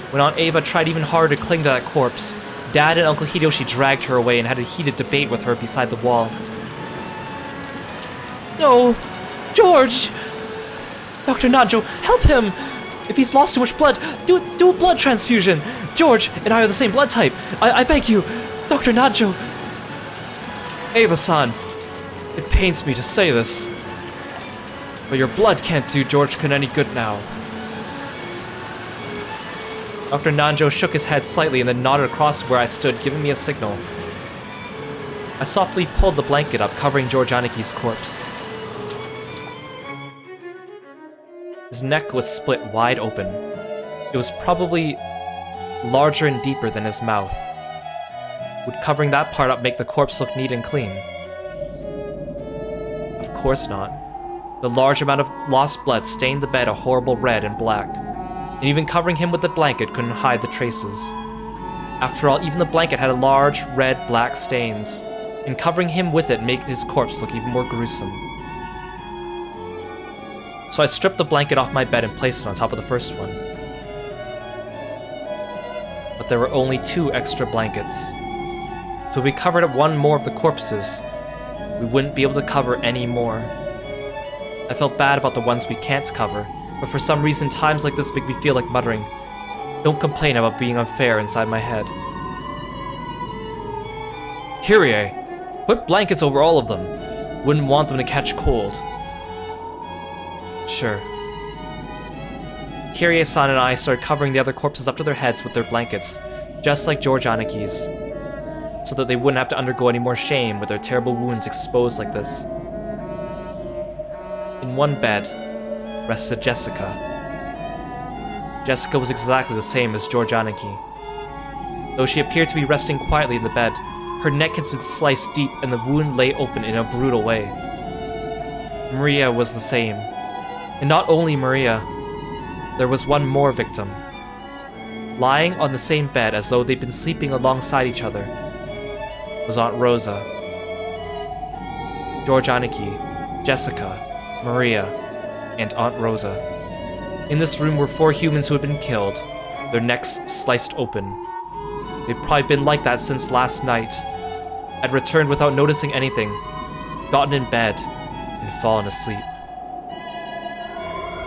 When Aunt Ava tried even harder to cling to that corpse, Dad and Uncle Hideyoshi dragged her away and had a heated debate with her beside the wall. No! George! Dr. Nanjo, help him! If he's lost too much blood, do a blood transfusion! George and I are the same blood type! I beg you! Dr. Nanjo! Ava-san, it pains me to say this, but your blood can't do George-kun any good now. Dr. Nanjo shook his head slightly and then nodded across where I stood, giving me a signal. I softly pulled the blanket up, covering George Anaki's corpse. His neck was split wide open. It was probably larger and deeper than his mouth. Would covering that part up make the corpse look neat and clean? Of course not. The large amount of lost blood stained the bed a horrible red and black. And even covering him with the blanket couldn't hide the traces. After all, even the blanket had large, red, black stains, and covering him with it made his corpse look even more gruesome. So I stripped the blanket off my bed and placed it on top of the first one. But there were only 2 extra blankets. So if we covered up one more of the corpses, we wouldn't be able to cover any more. I felt bad about the ones we can't cover, but for some reason times like this make me feel like muttering, "Don't complain about being unfair," inside my head. "Kyrie, put blankets over all of them. Wouldn't want them to catch cold." Sure. Kyrie-san and I started covering the other corpses up to their heads with their blankets, just like George Anaki's, so that they wouldn't have to undergo any more shame with their terrible wounds exposed like this. In one bed rested Jessica. Jessica was exactly the same as George Anaki. Though she appeared to be resting quietly in the bed, her neck had been sliced deep and the wound lay open in a brutal way. Maria was the same. And not only Maria, there was one more victim. Lying on the same bed as though they'd been sleeping alongside each other was Aunt Rosa. George Anaki, Jessica, Maria, and Aunt Rosa. In this room were 4 humans who had been killed, their necks sliced open. They'd probably been like that since last night. Had returned without noticing anything, gotten in bed, and fallen asleep.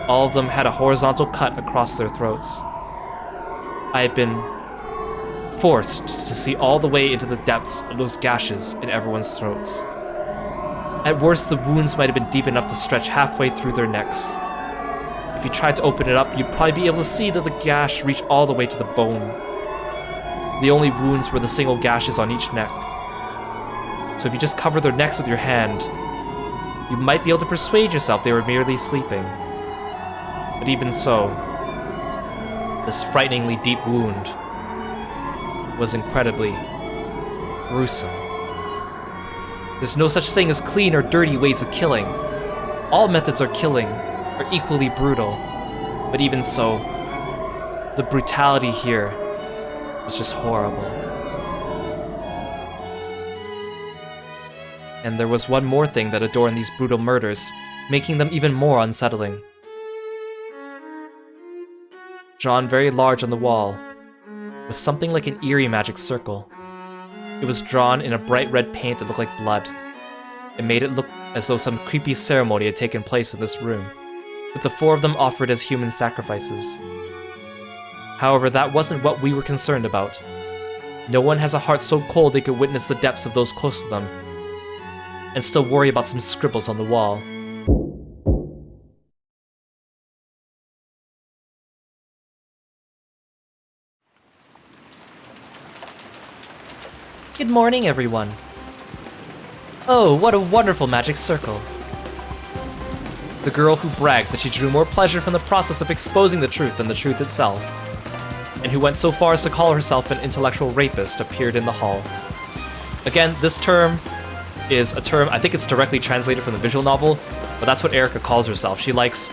All of them had a horizontal cut across their throats. I had been forced to see all the way into the depths of those gashes in everyone's throats. At worst, the wounds might have been deep enough to stretch halfway through their necks. If you tried to open it up, you'd probably be able to see that the gash reached all the way to the bone. The only wounds were the single gashes on each neck. So if you just covered their necks with your hand, you might be able to persuade yourself they were merely sleeping. But even so, this frighteningly deep wound was incredibly gruesome. There's no such thing as clean or dirty ways of killing. All methods of killing are equally brutal, but even so, the brutality here was just horrible. And there was one more thing that adorned these brutal murders, making them even more unsettling. Drawn very large on the wall was something like an eerie magic circle. It was drawn in a bright red paint that looked like blood. It made it look as though some creepy ceremony had taken place in this room, with the 4 of them offered as human sacrifices. However, that wasn't what we were concerned about. No one has a heart so cold they could witness the depths of those close to them, and still worry about some scribbles on the wall. Good morning, everyone. Oh, what a wonderful magic circle. The girl who bragged that she drew more pleasure from the process of exposing the truth than the truth itself, and who went so far as to call herself an intellectual rapist, appeared in the hall. Again, this term is a term, I think it's directly translated from the visual novel, but that's what Erica calls herself. She likes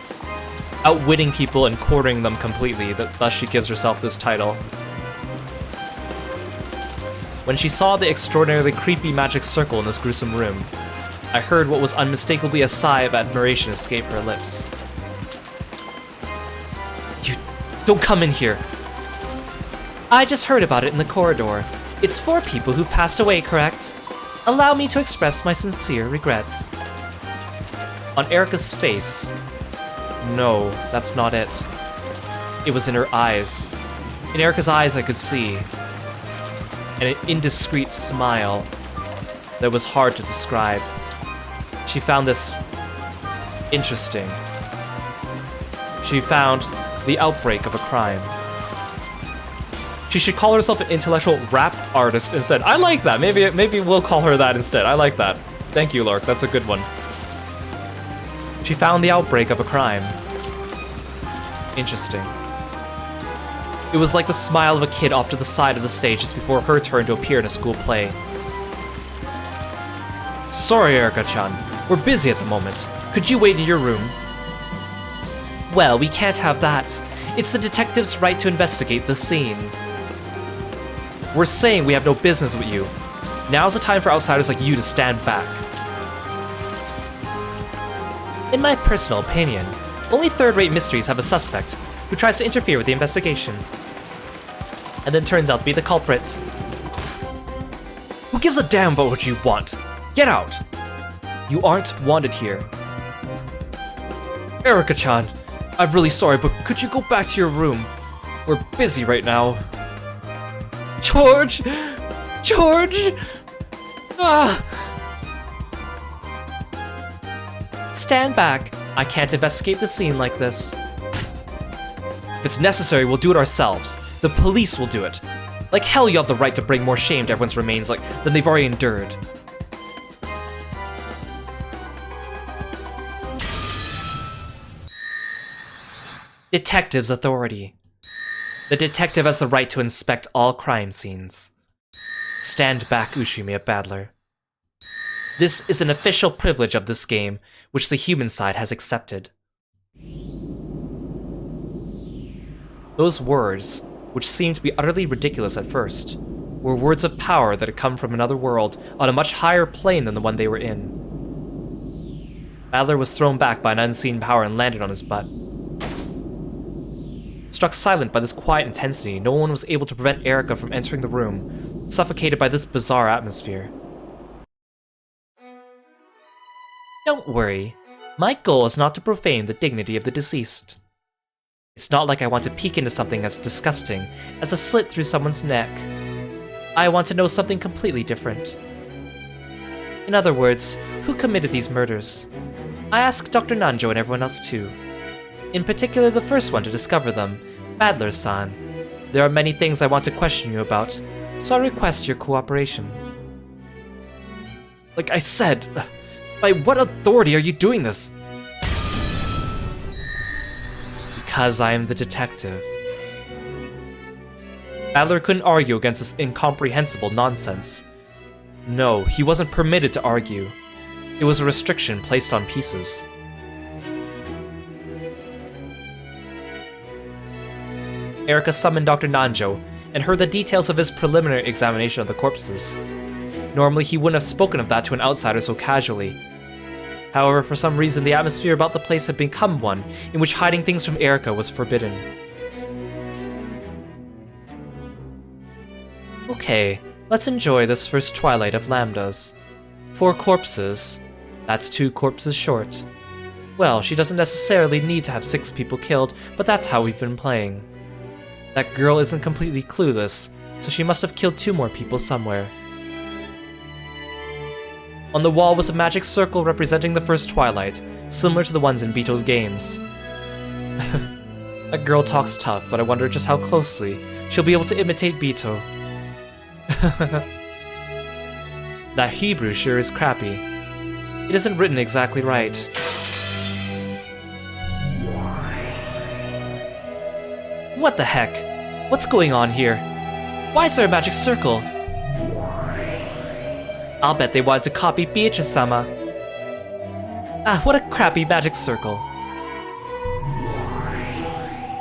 outwitting people and cornering them completely, thus she gives herself this title. When she saw the extraordinarily creepy magic circle in this gruesome room, I heard what was unmistakably a sigh of admiration escape her lips. You don't come in here. I just heard about it in the corridor. It's 4 people who've passed away, correct? Allow me to express my sincere regrets. On Erica's face, no, that's not it. It was in her eyes. In Erica's eyes I could see an indiscreet smile that was hard to describe. She found this interesting. She found the outbreak of a crime. She should call herself an intellectual rap artist instead. I like that. Maybe we'll call her that instead. I like that. Thank you, Lark. That's a good one. She found the outbreak of a crime. Interesting. It was like the smile of a kid off to the side of the stage just before her turn to appear in a school play. Sorry, Erica-chan. We're busy at the moment. Could you wait in your room? Well, we can't have that. It's the detective's right to investigate the scene. We're saying we have no business with you. Now's the time for outsiders like you to stand back. In my personal opinion, only third-rate mysteries have a suspect who tries to interfere with the investigation, and then turns out to be the culprit. Who gives a damn about what you want? Get out! You aren't wanted here. Erika-chan, I'm really sorry, but could you go back to your room? We're busy right now. George! George! Ah! Stand back. I can't investigate the scene like this. If it's necessary, we'll do it ourselves. The police will do it. Like hell you have the right to bring more shame to everyone's remains than they've already endured. Detective's authority. The detective has the right to inspect all crime scenes. Stand back, Ushimi Battler. This is an official privilege of this game, which the human side has accepted. Those words, which seemed to be utterly ridiculous at first, were words of power that had come from another world on a much higher plane than the one they were in. Battler was thrown back by an unseen power and landed on his butt. Struck silent by this quiet intensity, no one was able to prevent Erika from entering the room, suffocated by this bizarre atmosphere. Don't worry. My goal is not to profane the dignity of the deceased. It's not like I want to peek into something as disgusting as a slit through someone's neck. I want to know something completely different. In other words, who committed these murders? I asked Dr. Nanjo and everyone else too. In particular, the first one to discover them, Battler-san. There are many things I want to question you about, so I request your cooperation. Like I said, by what authority are you doing this? Because I am the detective. Battler couldn't argue against this incomprehensible nonsense. No, he wasn't permitted to argue. It was a restriction placed on pieces. Erika summoned Dr. Nanjo and heard the details of his preliminary examination of the corpses. Normally, he wouldn't have spoken of that to an outsider so casually. However, for some reason, the atmosphere about the place had become one in which hiding things from Erika was forbidden. Okay, let's enjoy this first twilight of Lambdas. 4 corpses. That's 2 corpses short. Well, she doesn't necessarily need to have 6 people killed, but that's how we've been playing. That girl isn't completely clueless, so she must have killed 2 more people somewhere. On the wall was a magic circle representing the first twilight, similar to the ones in Bito's games. That girl talks tough, but I wonder just how closely she'll be able to imitate Bito. That Hebrew sure is crappy. It isn't written exactly right. What the heck? What's going on here? Why is there a magic circle? I'll bet they wanted to copy Beatrice-sama. Ah, what a crappy magic circle.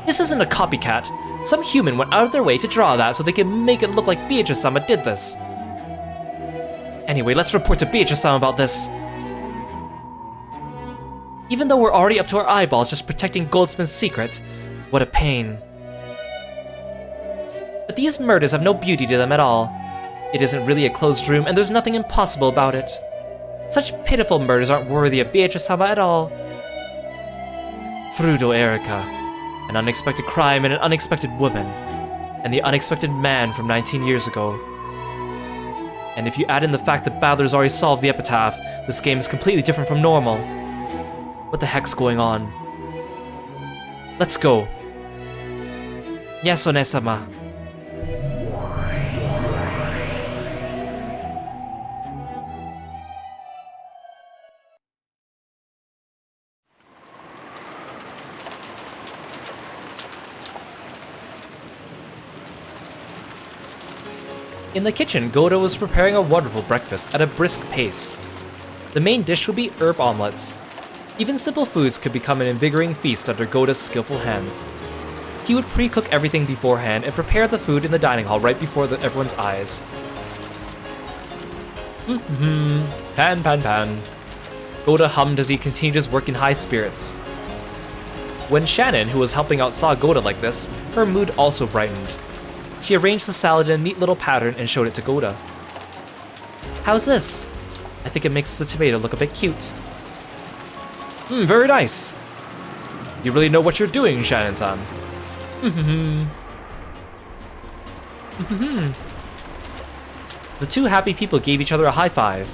This isn't a copycat. Some human went out of their way to draw that so they could make it look like Beatrice-sama did this. Anyway, let's report to Beatrice-sama about this. Even though we're already up to our eyeballs just protecting Goldsmith's secret, what a pain. But these murders have no beauty to them at all. It isn't really a closed room, and there's nothing impossible about it. Such pitiful murders aren't worthy of Beatrice-sama at all. Frudo Erika, an unexpected crime and an unexpected woman, and the unexpected man from 19 years ago. And if you add in the fact that Battler's already solved the epitaph, this game is completely different from normal. What the heck's going on? Let's go. Yes, One-sama. In the kitchen, Goda was preparing a wonderful breakfast at a brisk pace. The main dish would be herb omelets. Even simple foods could become an invigorating feast under Goda's skillful hands. He would pre-cook everything beforehand and prepare the food in the dining hall right before everyone's eyes. Pan, pan, pan. Goda hummed as he continued his work in high spirits. When Shannon, who was helping out, saw Goda like this, her mood also brightened. She arranged the salad in a neat little pattern and showed it to Goda. How's this? I think it makes the tomato look a bit cute. Very nice. You really know what you're doing, Shannon-san. The two happy people gave each other a high five.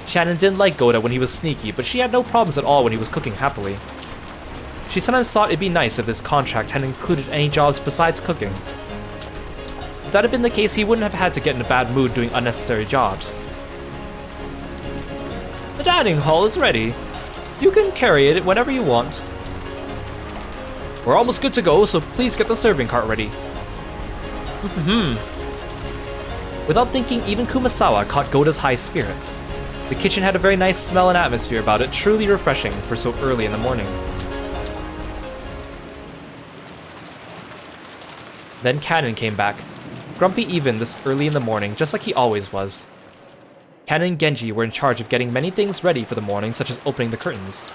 Shannon didn't like Goda when he was sneaky, but she had no problems at all when he was cooking happily. She sometimes thought it'd be nice if this contract hadn't included any jobs besides cooking. If that had been the case, he wouldn't have had to get in a bad mood doing unnecessary jobs. The dining hall is ready. You can carry it whenever you want. We're almost good to go, so please get the serving cart ready. Without thinking, even Kumasawa caught Goda's high spirits. The kitchen had a very nice smell and atmosphere about it, truly refreshing for so early in the morning. Then Cannon came back, grumpy even this early in the morning, just like he always was. Cannon and Genji were in charge of getting many things ready for the morning, such as opening the curtains.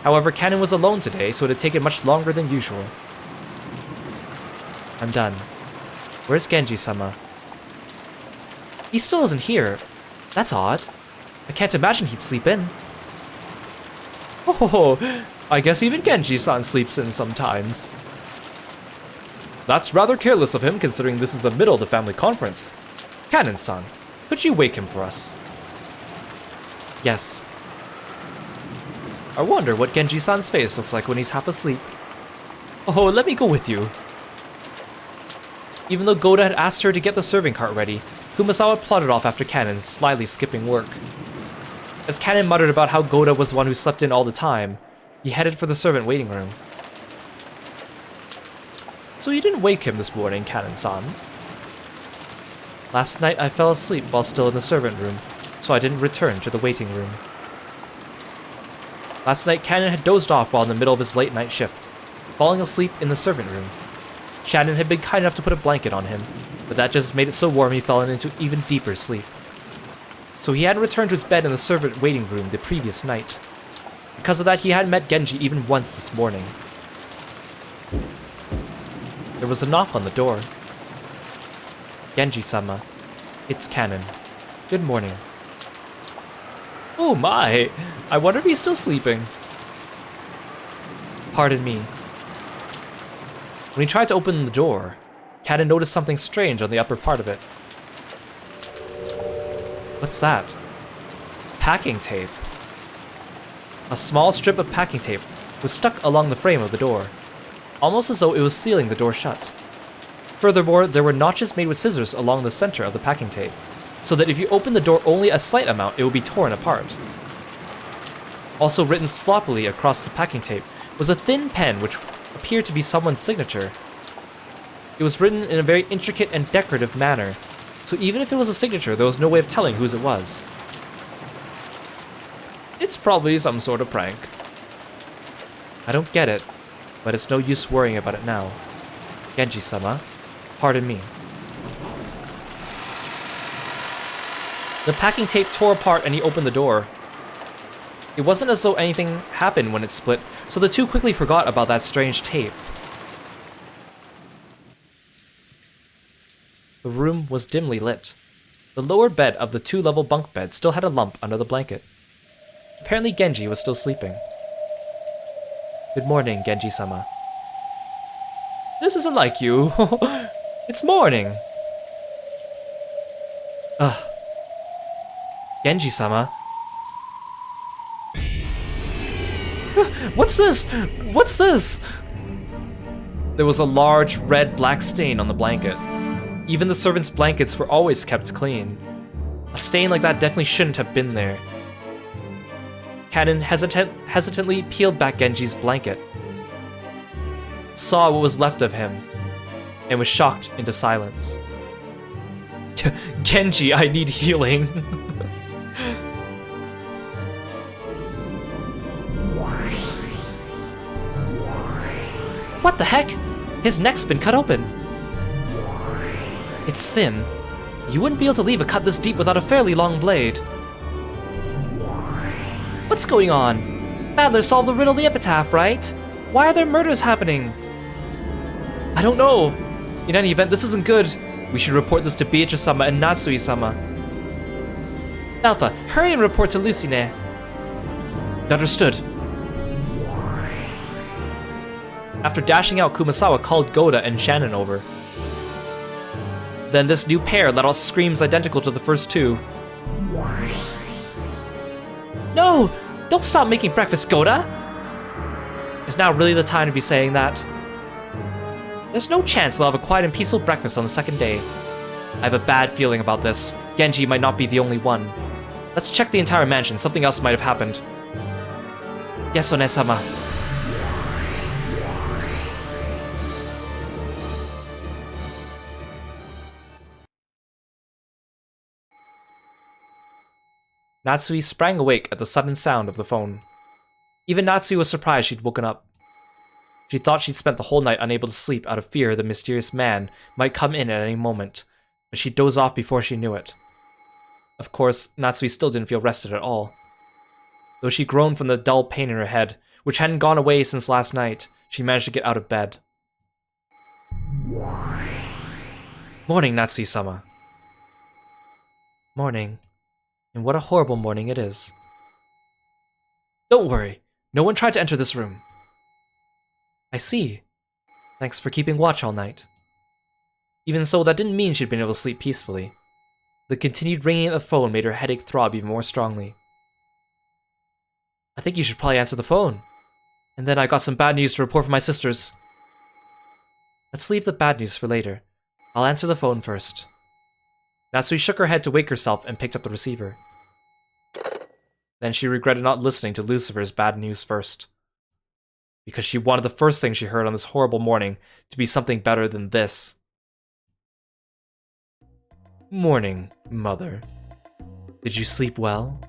However, Cannon was alone today, so it had taken much longer than usual. I'm done. Where's Genji-sama? He still isn't here. That's odd. I can't imagine he'd sleep in. Oh, I guess even Genji-san sleeps in sometimes. That's rather careless of him, considering this is the middle of the family conference. Cannon-san, could you wake him for us? Yes. I wonder what Genji-san's face looks like when he's half asleep. Oh, let me go with you. Even though Goda had asked her to get the serving cart ready, Kumasawa plodded off after Cannon, slyly skipping work. As Cannon muttered about how Goda was the one who slept in all the time, he headed for the servant waiting room. So you didn't wake him this morning, Cannon-san? Last night I fell asleep while still in the servant room, so I didn't return to the waiting room. Last night Cannon had dozed off while in the middle of his late night shift, falling asleep in the servant room. Shannon had been kind enough to put a blanket on him, but that just made it so warm he fell into even deeper sleep. So he hadn't returned to his bed in the servant waiting room the previous night. Because of that, he hadn't met Genji even once this morning. There was a knock on the door. Genji-sama, it's Cannon. Good morning. Oh my, I wonder if he's still sleeping. Pardon me. When he tried to open the door, Cannon noticed something strange on the upper part of it. What's that? Packing tape. A small strip of packing tape was stuck along the frame of the door, almost as though it was sealing the door shut. Furthermore, there were notches made with scissors along the center of the packing tape, so that if you opened the door only a slight amount, it would be torn apart. Also written sloppily across the packing tape was a thin pen which appeared to be someone's signature. It was written in a very intricate and decorative manner, so even if it was a signature, there was no way of telling whose it was. It's probably some sort of prank. I don't get it, but it's no use worrying about it now. Genji-sama, pardon me. The packing tape tore apart and he opened the door. It wasn't as though anything happened when it split, so the two quickly forgot about that strange tape. The room was dimly lit. The lower bed of the two-level bunk bed still had a lump under the blanket. Apparently Genji was still sleeping. Good morning, Genji-sama. This isn't like you. It's morning. Ugh. Genji-sama. What's this? What's this? There was a large red-black stain on the blanket. Even the servants' blankets were always kept clean. A stain like that definitely shouldn't have been there. Cannon hesitantly peeled back Genji's blanket, saw what was left of him, and was shocked into silence. Genji, I need healing. What the heck? His neck's been cut open. It's thin. You wouldn't be able to leave a cut this deep without a fairly long blade. What's going on? Badler solved the riddle of the epitaph, right? Why are there murders happening? I don't know. In any event, this isn't good. We should report this to Beatrice-sama and Natsui-sama. Alpha, hurry and report to Lucine. Understood. After dashing out, Kumasawa called Goda and Shannon over. Then this new pair let out screams identical to the first two. No! Don't stop making breakfast, Goda! Is now really the time to be saying that? There's no chance they'll have a quiet and peaceful breakfast on the second day. I have a bad feeling about this. Genji might not be the only one. Let's check the entire mansion. Something else might have happened. Yes, One-sama. Natsui sprang awake at the sudden sound of the phone. Even Natsui was surprised she'd woken up. She thought she'd spent the whole night unable to sleep out of fear the mysterious man might come in at any moment, but she'd doze off before she knew it. Of course, Natsui still didn't feel rested at all. Though she groaned from the dull pain in her head, which hadn't gone away since last night, she managed to get out of bed. Morning, Natsui-sama. Morning. And what a horrible morning it is. Don't worry, no one tried to enter this room. I see. Thanks for keeping watch all night. Even so, that didn't mean she'd been able to sleep peacefully. The continued ringing of the phone made her headache throb even more strongly. I think you should probably answer the phone. And then I got some bad news to report from my sisters. Let's leave the bad news for later. I'll answer the phone first. Natsui shook her head to wake herself and picked up the receiver. Then she regretted not listening to Lucifer's bad news first. Because she wanted the first thing she heard on this horrible morning to be something better than this. Morning, Mother. Did you sleep well?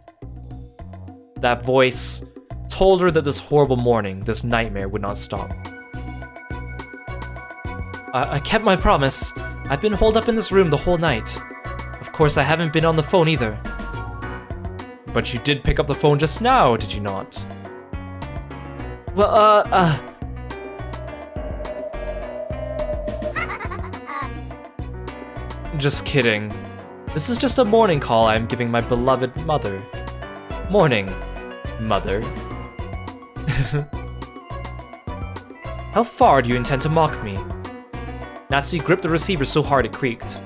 That voice told her that this horrible morning, this nightmare, would not stop. I kept my promise. I've been holed up in this room the whole night. Of course, I haven't been on the phone either. But you did pick up the phone just now, did you not? Well, Just kidding. This is just a morning call I'm giving my beloved mother. Morning, Mother. How far do you intend to mock me? Natsui gripped the receiver so hard it creaked.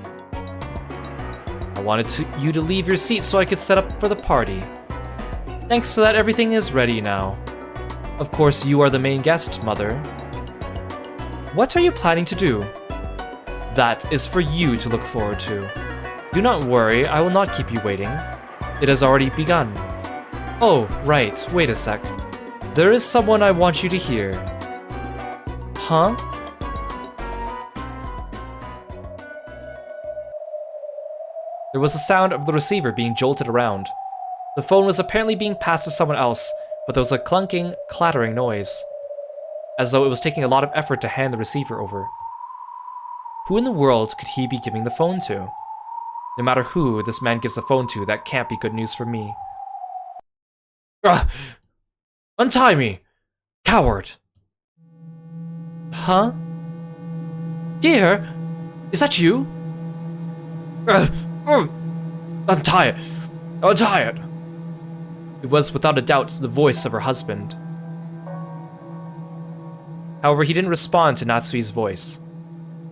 I wanted you to leave your seat so I could set up for the party. Thanks to that, everything is ready now. Of course, you are the main guest, Mother. What are you planning to do? That is for you to look forward to. Do not worry, I will not keep you waiting. It has already begun. Oh, right, wait a sec. There is someone I want you to hear. Huh? There was the sound of the receiver being jolted around. The phone was apparently being passed to someone else, but there was a clunking, clattering noise, as though it was taking a lot of effort to hand the receiver over. Who in the world could he be giving the phone to? No matter who this man gives the phone to, that can't be good news for me. Untie me! Coward! Huh? Dear? Is that you? Untie it! Untie it! It was without a doubt the voice of her husband. However, he didn't respond to Natsui's voice.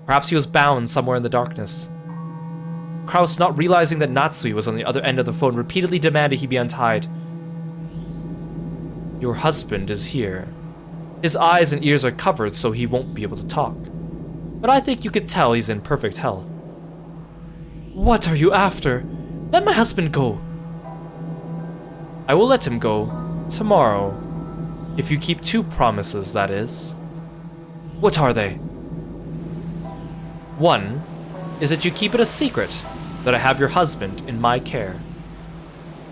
Perhaps he was bound somewhere in the darkness. Kraus, not realizing that Natsui was on the other end of the phone, repeatedly demanded he be untied. Your husband is here. His eyes and ears are covered so he won't be able to talk. But I think you could tell he's in perfect health. What are you after? Let my husband go. I will let him go tomorrow. If you keep two promises, that is. What are they? One is that you keep it a secret that I have your husband in my care.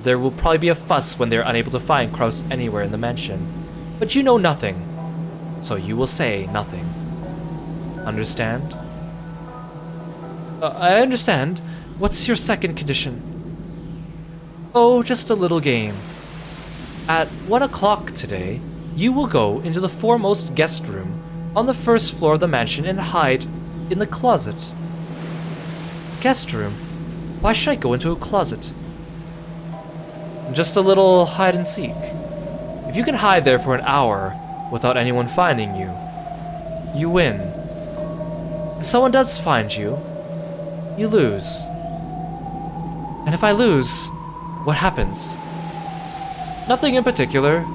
There will probably be a fuss when they are unable to find Kraus anywhere in the mansion, but you know nothing, so you will say nothing. Understand? I understand. What's your second condition? Oh, just a little game. At 1 o'clock today, you will go into the foremost guest room on the first floor of the mansion and hide in the closet. Guest room? Why should I go into a closet? Just a little hide and seek. If you can hide there for an hour without anyone finding you, you win. If someone does find you, you lose. And if I lose, what happens? Nothing in particular.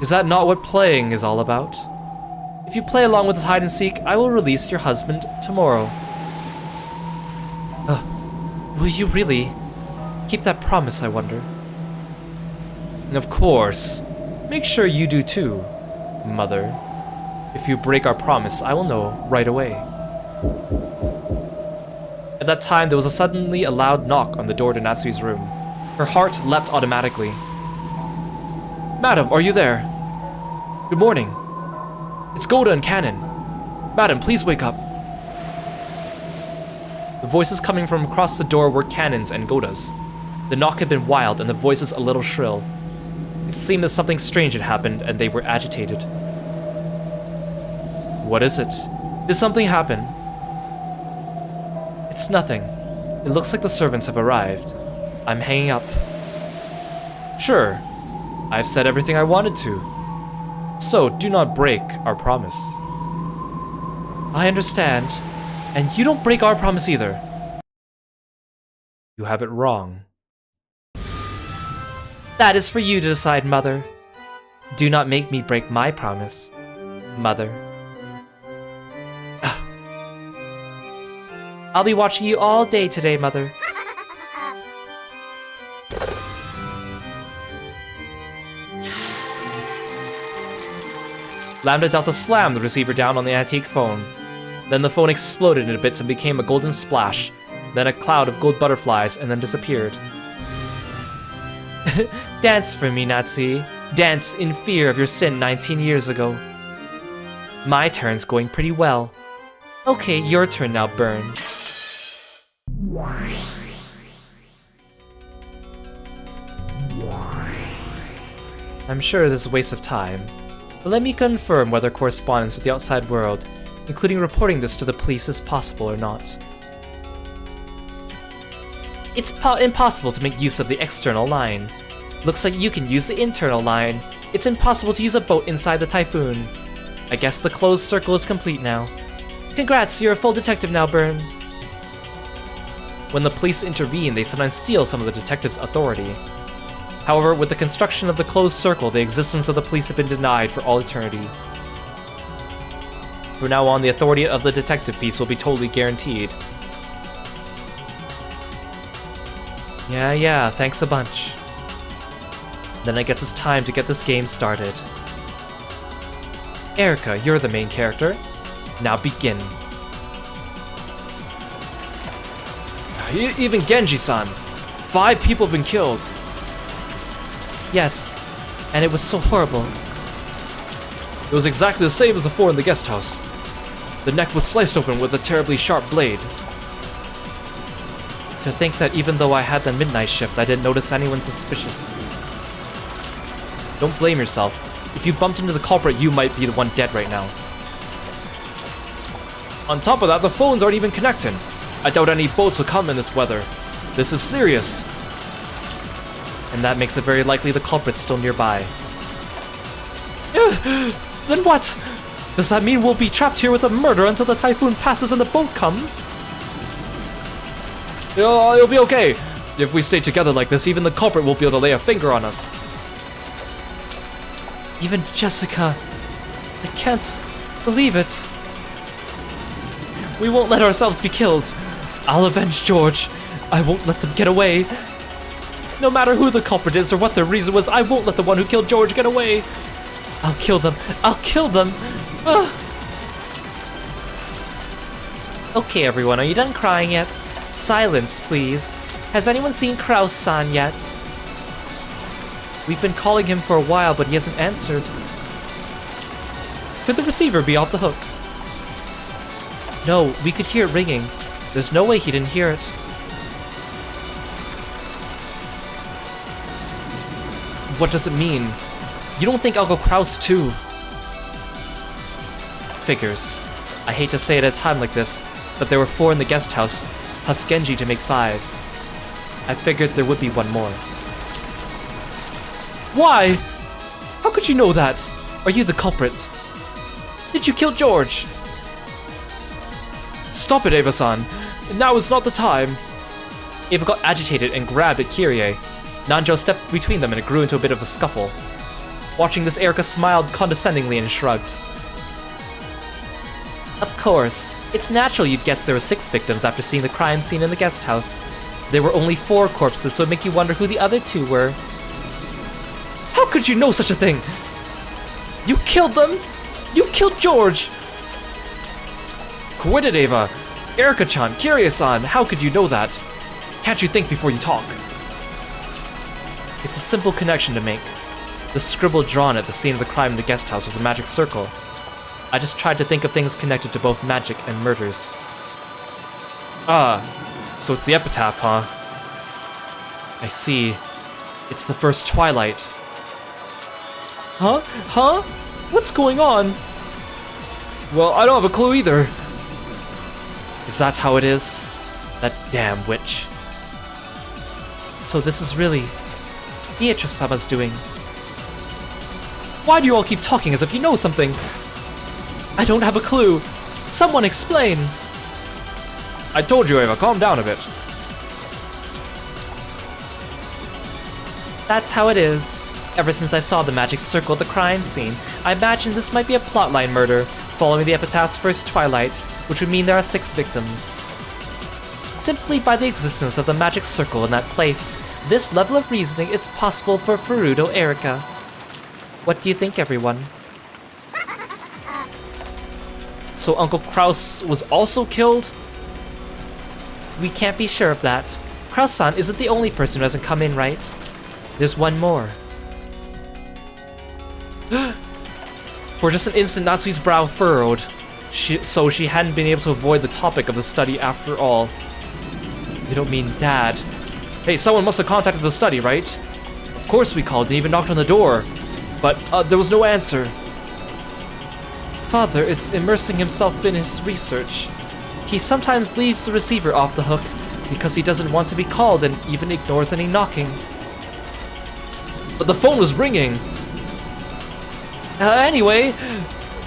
Is that not what playing is all about? If you play along with this hide and seek, I will release your husband tomorrow. Will you really keep that promise, I wonder? And of course, make sure you do too, Mother. If you break our promise, I will know right away. At that time, there was suddenly a loud knock on the door to Natsui's room. Her heart leapt automatically. Madam, are you there? Good morning. It's Goda and Cannon. Madam, please wake up. The voices coming from across the door were Cannon's and Goda's. The knock had been wild and the voices a little shrill. It seemed that something strange had happened and they were agitated. What is it? Did something happen? It's nothing. It looks like the servants have arrived. I'm hanging up. Sure. I've said everything I wanted to. So, do not break our promise. I understand. And you don't break our promise either. You have it wrong. That is for you to decide, Mother. Do not make me break my promise, Mother. I'll be watching you all day today, Mother. Lambda Delta slammed the receiver down on the antique phone. Then the phone exploded into bits and became a golden splash, then a cloud of gold butterflies, and then disappeared. Dance for me, Natsui. Dance in fear of your sin 19 years ago. My turn's going pretty well. Okay, your turn now, Burn. I'm sure this is a waste of time, but let me confirm whether correspondence with the outside world, including reporting this to the police, is possible or not. It's impossible to make use of the external line. Looks like you can use the internal line. It's impossible to use a boat inside the typhoon. I guess the closed circle is complete now. Congrats, you're a full detective now, Burn. When the police intervene, they sometimes steal some of the detective's authority. However, with the construction of the closed circle, the existence of the police have been denied for all eternity. From now on, the authority of the detective piece will be totally guaranteed. Yeah, thanks a bunch. Then I guess it's time to get this game started. Erica, you're the main character. Now begin. Even Genji-san! 5 people have been killed! Yes, and it was so horrible. It was exactly the same as before in the guest house. The neck was sliced open with a terribly sharp blade. To think that even though I had the midnight shift, I didn't notice anyone suspicious. Don't blame yourself. If you bumped into the culprit, you might be the one dead right now. On top of that, the phones aren't even connecting. I doubt any boats will come in this weather. This is serious. And that makes it very likely the culprit's still nearby. Then what? Does that mean we'll be trapped here with a murder until the typhoon passes and the boat comes? It'll be okay. If we stay together like this, even the culprit won't be able to lay a finger on us. Even Jessica. I can't believe it. We won't let ourselves be killed. I'll avenge George. I won't let them get away. No matter who the culprit is or what their reason was, I won't let the one who killed George get away. I'll kill them. I'll kill them. Okay, everyone, are you done crying yet? Silence, please. Has anyone seen Kraus-san yet? We've been calling him for a while, but he hasn't answered. Could the receiver be off the hook? No, we could hear it ringing. There's no way he didn't hear it. What does it mean? You don't think I'll go Kraus too? Figures. I hate to say it at a time like this, but there were 4 in the guest house, plus Genji to make 5. I figured there would be one more. Why? How could you know that? Are you the culprit? Did you kill George? Stop it, Eva-san. Now is not the time. Eva got agitated and grabbed at Kirie. Nanjo stepped between them and it grew into a bit of a scuffle. Watching this, Erika smiled condescendingly and shrugged. Of course. It's natural you'd guess there were 6 victims after seeing the crime scene in the guest house. There were only 4 corpses, so it'd make you wonder who the other 2 were. How could you know such a thing? You killed them? You killed George! Quit it, Eva! Erika-chan, Kirie-san, how could you know that? Can't you think before you talk? It's a simple connection to make. The scribble drawn at the scene of the crime in the guest house was a magic circle. I just tried to think of things connected to both magic and murders. Ah, so it's the epitaph, huh? I see. It's the first twilight. Huh? Huh? What's going on? Well, I don't have a clue either. Is that how it is? That damn witch. So this is really Beatrice-sama's doing. Why do you all keep talking as if you know something? I don't have a clue. Someone explain. I told you, Eva, calm down a bit. That's how it is. Ever since I saw the magic circle at the crime scene, I imagined this might be a plotline murder, following the epitaph's first twilight, which would mean there are 6 victims. Simply by the existence of the magic circle in that place, this level of reasoning is possible for Furuto Erika. What do you think, everyone? So Uncle Kraus was also killed? We can't be sure of that. Kraus-san isn't the only person who hasn't come in, right? There's one more. For just an instant, Natsui's brow furrowed. So she hadn't been able to avoid the topic of the study after all. You don't mean Dad. Hey, someone must have contacted the study, right? Of course we called and even knocked on the door. But there was no answer. Father is immersing himself in his research. He sometimes leaves the receiver off the hook because he doesn't want to be called and even ignores any knocking. But the phone was ringing. Anyway,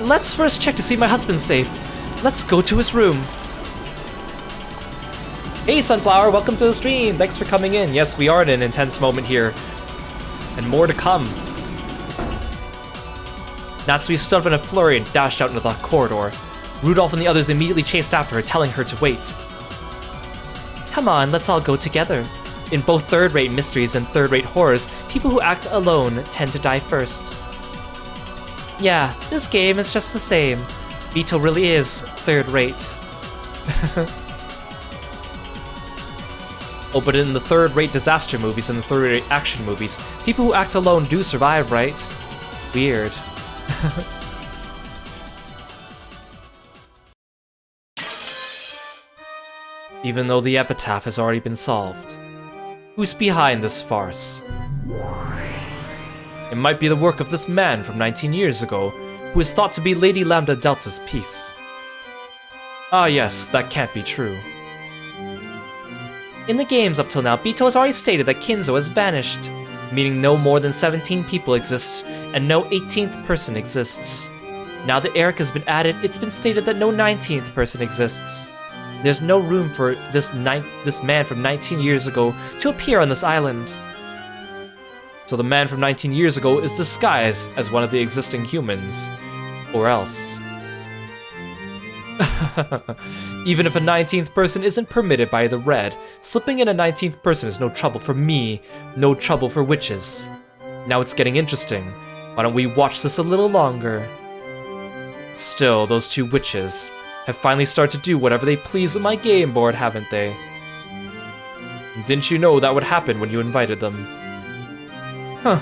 let's first check to see my husband's safe. Let's go to his room. Hey Sunflower, welcome to the stream. Thanks for coming in. Yes, we are in an intense moment here. And more to come. Natsui stood up in a flurry and dashed out into the corridor. Rudolph and the others immediately chased after her, telling her to wait. Come on, let's all go together. In both third-rate mysteries and third-rate horrors, people who act alone tend to die first. Yeah, this game is just the same. Vito really is third-rate. Oh, but in the third-rate disaster movies and the third-rate action movies, people who act alone do survive, right? Weird. Even though the epitaph has already been solved. Who's behind this farce? It might be the work of this man from 19 years ago, who is thought to be Lady Lambda Delta's piece. Ah yes, that can't be true. In the games up till now, Bito has already stated that Kinzo has vanished, meaning no more than 17 people exist, and no 18th person exists. Now that Eric has been added, it's been stated that no 19th person exists. There's no room for this man from 19 years ago to appear on this island. So the man from 19 years ago is disguised as one of the existing humans. Or else. Even if a 19th person isn't permitted by the Red, slipping in a 19th person is no trouble for me, no trouble for witches. Now it's getting interesting. Why don't we watch this a little longer? Still, those 2 witches have finally started to do whatever they please with my game board, haven't they? Didn't you know that would happen when you invited them? Huh.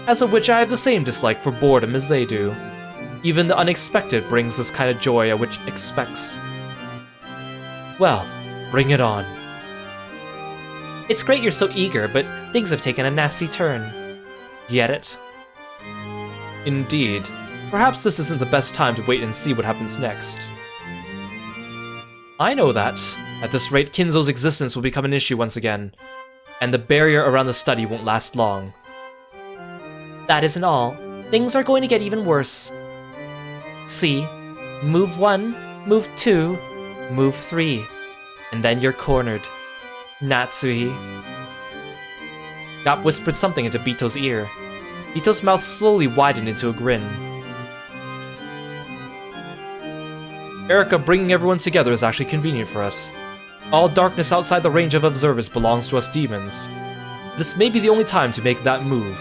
As a witch, I have the same dislike for boredom as they do. Even the unexpected brings this kind of joy a witch expects. Well, bring it on. It's great you're so eager, but things have taken a nasty turn. Get it? Indeed. Perhaps this isn't the best time to wait and see what happens next. I know that. At this rate, Kinzo's existence will become an issue once again, and the barrier around the study won't last long. That isn't all. Things are going to get even worse. See? Move 1, move 2, move 3. And then you're cornered. Natsui. Gop whispered something into Bito's ear. Bito's mouth slowly widened into a grin. Erika bringing everyone together is actually convenient for us. All darkness outside the range of observers belongs to us demons. This may be the only time to make that move.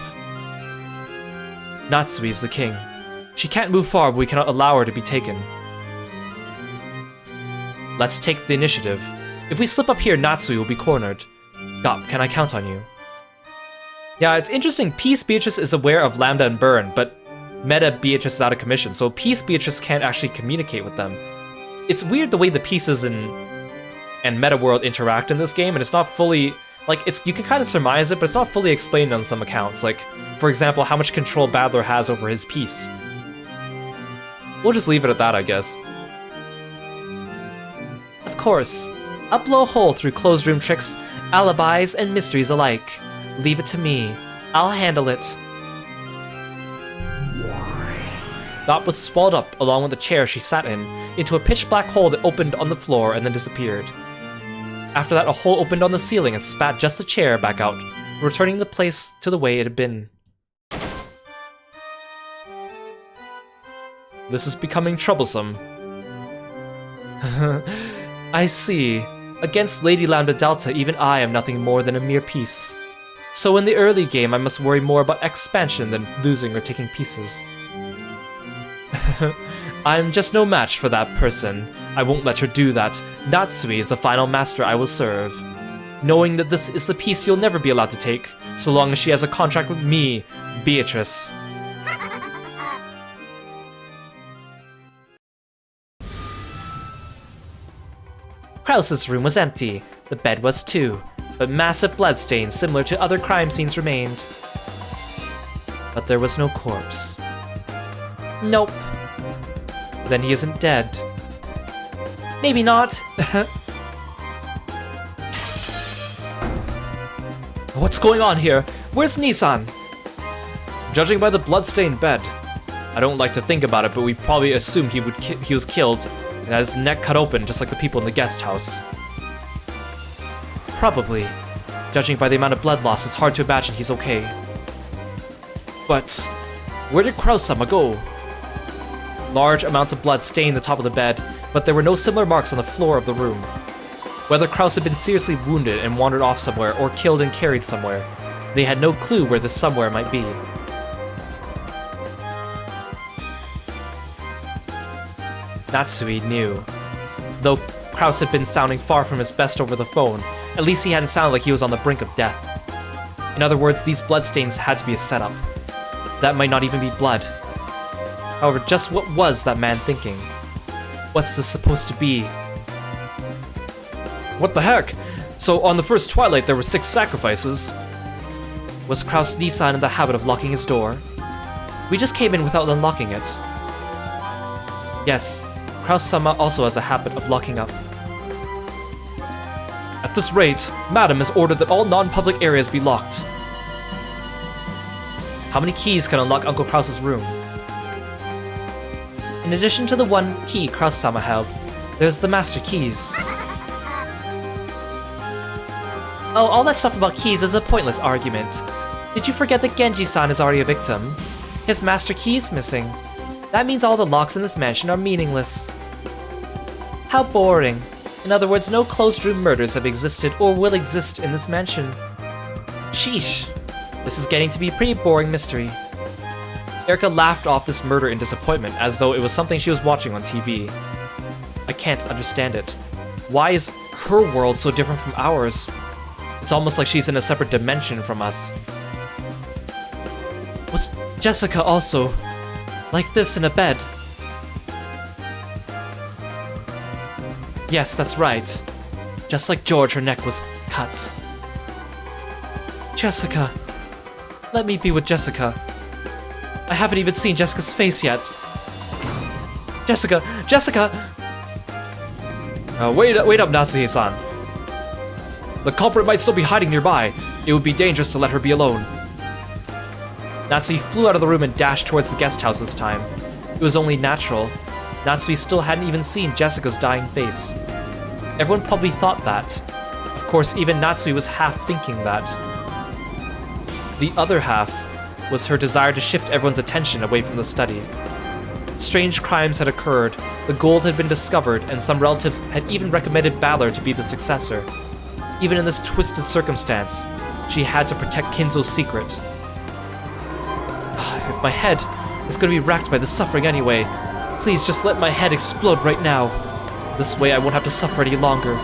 Natsui is the king. She can't move far, but we cannot allow her to be taken. Let's take the initiative. If we slip up here, Natsui will be cornered. Gop, can I count on you? Yeah, it's interesting. Peace Beatrice is aware of Lambda and Burn, but Meta Beatrice is out of commission, so Peace Beatrice can't actually communicate with them. It's weird the way the pieces and Meta World interact in this game, and it's not fully... Like, you can kind of surmise it, but it's not fully explained on some accounts. Like, for example, how much control Battler has over his piece. We'll just leave it at that, I guess. Of course. Up blow hole through closed room tricks, alibis, and mysteries alike. Leave it to me. I'll handle it. Dot was spalled up, along with the chair she sat in, into a pitch-black hole that opened on the floor and then disappeared. After that, a hole opened on the ceiling and spat just the chair back out, returning the place to the way it had been. This is becoming troublesome. I see. Against Lady Lambda Delta, even I am nothing more than a mere piece. So in the early game, I must worry more about expansion than losing or taking pieces. I'm just no match for that person. I won't let her do that. Natsui is the final master I will serve. Knowing that this is the piece you'll never be allowed to take, so long as she has a contract with me, Beatrice. Krause's room was empty. The bed was too, but massive bloodstains similar to other crime scenes remained. But there was no corpse. Nope. Then he isn't dead. Maybe not. What's going on here? Where's Nissan? Judging by the bloodstained bed, I don't like to think about it, but we probably assumed he was killed and had his neck cut open just like the people in the guest house. Probably. Judging by the amount of blood loss, it's hard to imagine he's okay. But where did Kraus-sama go? Large amounts of blood stained the top of the bed, but there were no similar marks on the floor of the room. Whether Kraus had been seriously wounded and wandered off somewhere, or killed and carried somewhere, they had no clue where this somewhere might be. Natsui knew. Though Kraus had been sounding far from his best over the phone, at least he hadn't sounded like he was on the brink of death. In other words, these bloodstains had to be a setup. That might not even be blood. However, just what was that man thinking? What's this supposed to be? What the heck? So on the first Twilight there were 6 sacrifices. Was Kraus Nissan in the habit of locking his door? We just came in without unlocking it. Yes, Kraus-sama also has a habit of locking up. At this rate, Madam has ordered that all non-public areas be locked. How many keys can unlock Uncle Kraus's room? In addition to the one key Kraus-sama held, there's the master keys. Oh, all that stuff about keys is a pointless argument. Did you forget that Genji-san is already a victim? His master key's missing. That means all the locks in this mansion are meaningless. How boring. In other words, no closed room murders have existed or will exist in this mansion. Sheesh. This is getting to be a pretty boring mystery. Erika laughed off this murder in disappointment, as though it was something she was watching on TV. I can't understand it. Why is her world so different from ours? It's almost like she's in a separate dimension from us. Was Jessica also like this in a bed? Yes, that's right. Just like George, her neck was cut. Jessica. Let me be with Jessica. I haven't even seen Jessica's face yet. Jessica! Jessica! Wait up, Natsuhi-san. The culprit might still be hiding nearby. It would be dangerous to let her be alone. Natsui flew out of the room and dashed towards the guest house this time. It was only natural. Natsui still hadn't even seen Jessica's dying face. Everyone probably thought that. Of course, even Natsui was half thinking that. The other half was her desire to shift everyone's attention away from the study. Strange crimes had occurred, the gold had been discovered, and some relatives had even recommended Balor to be the successor. Even in this twisted circumstance, she had to protect Kinzo's secret. If my head is going to be racked by the suffering anyway, please just let my head explode right now. This way I won't have to suffer any longer.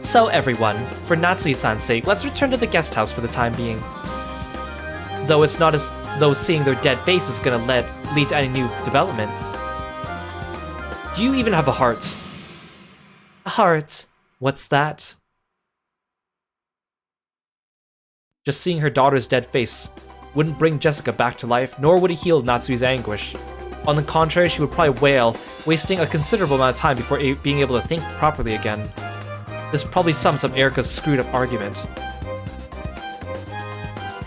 So everyone, for Natsui-san's sake, let's return to the guest house for the time being. Though it's not as though seeing their dead face is gonna lead to any new developments. Do you even have a heart? A heart? What's that? Just seeing her daughter's dead face wouldn't bring Jessica back to life, nor would it heal Natsui's anguish. On the contrary, she would probably wail, wasting a considerable amount of time before being able to think properly again. This probably sums up Erika's screwed up argument.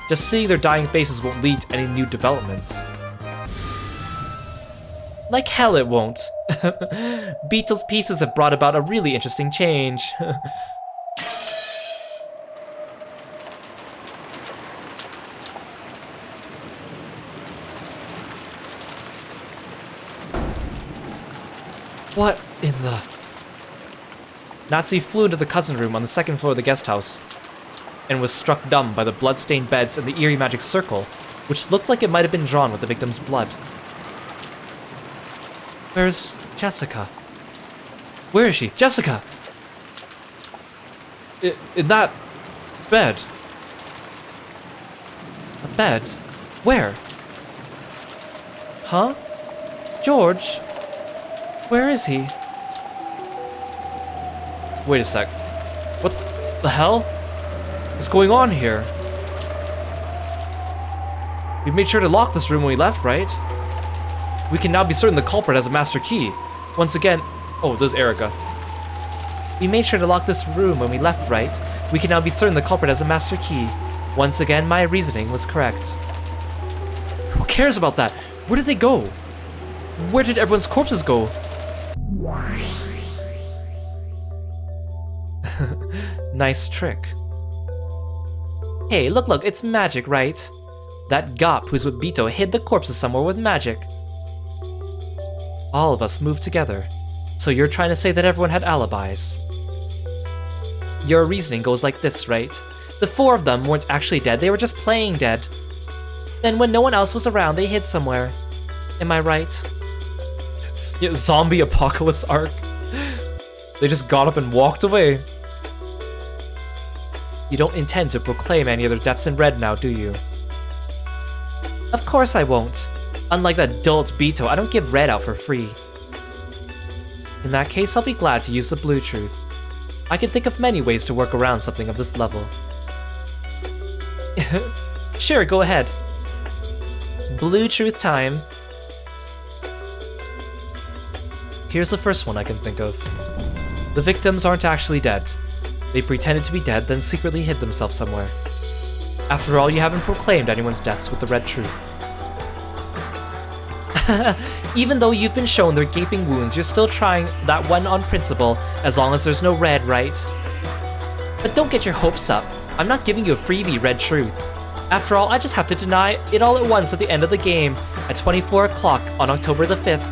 Just seeing their dying faces won't lead to any new developments. Like hell it won't. Beetle's pieces have brought about a really interesting change. What in the... Natsui flew into the cousin room on the second floor of the guest house, and was struck dumb by the blood-stained beds and the eerie magic circle, which looked like it might have been drawn with the victim's blood. Where's Jessica? Where is she? Jessica! In that... bed. A bed? Where? Huh? George? Where is he? Wait a sec. What the hell is going on here? We made sure to lock this room when we left, right? We can now be certain the culprit has a master key. Once again... Oh, there's Erika. We made sure to lock this room when we left, right? We can now be certain the culprit has a master key. Once again, my reasoning was correct. Who cares about that? Where did they go? Where did everyone's corpses go? Nice trick. Hey, look, it's magic, right? That Gop who's with Bito hid the corpses somewhere with magic. All of us moved together. So you're trying to say that everyone had alibis? Your reasoning goes like this, right? The four of them weren't actually dead, they were just playing dead. Then when no one else was around, they hid somewhere. Am I right? Yeah, zombie apocalypse arc. They just got up and walked away. You don't intend to proclaim any other deaths in red now, do you? Of course I won't. Unlike that dolt Bito, I don't give red out for free. In that case, I'll be glad to use the blue truth. I can think of many ways to work around something of this level. Sure, go ahead. Blue truth time. Here's the first one I can think of. The victims aren't actually dead. They pretended to be dead, then secretly hid themselves somewhere. After all, you haven't proclaimed anyone's deaths with the red truth. Even though you've been shown their gaping wounds, you're still trying that one on principle, as long as there's no red, right? But don't get your hopes up. I'm not giving you a freebie red truth. After all, I just have to deny it all at once at the end of the game, at 24 o'clock on October the 5th.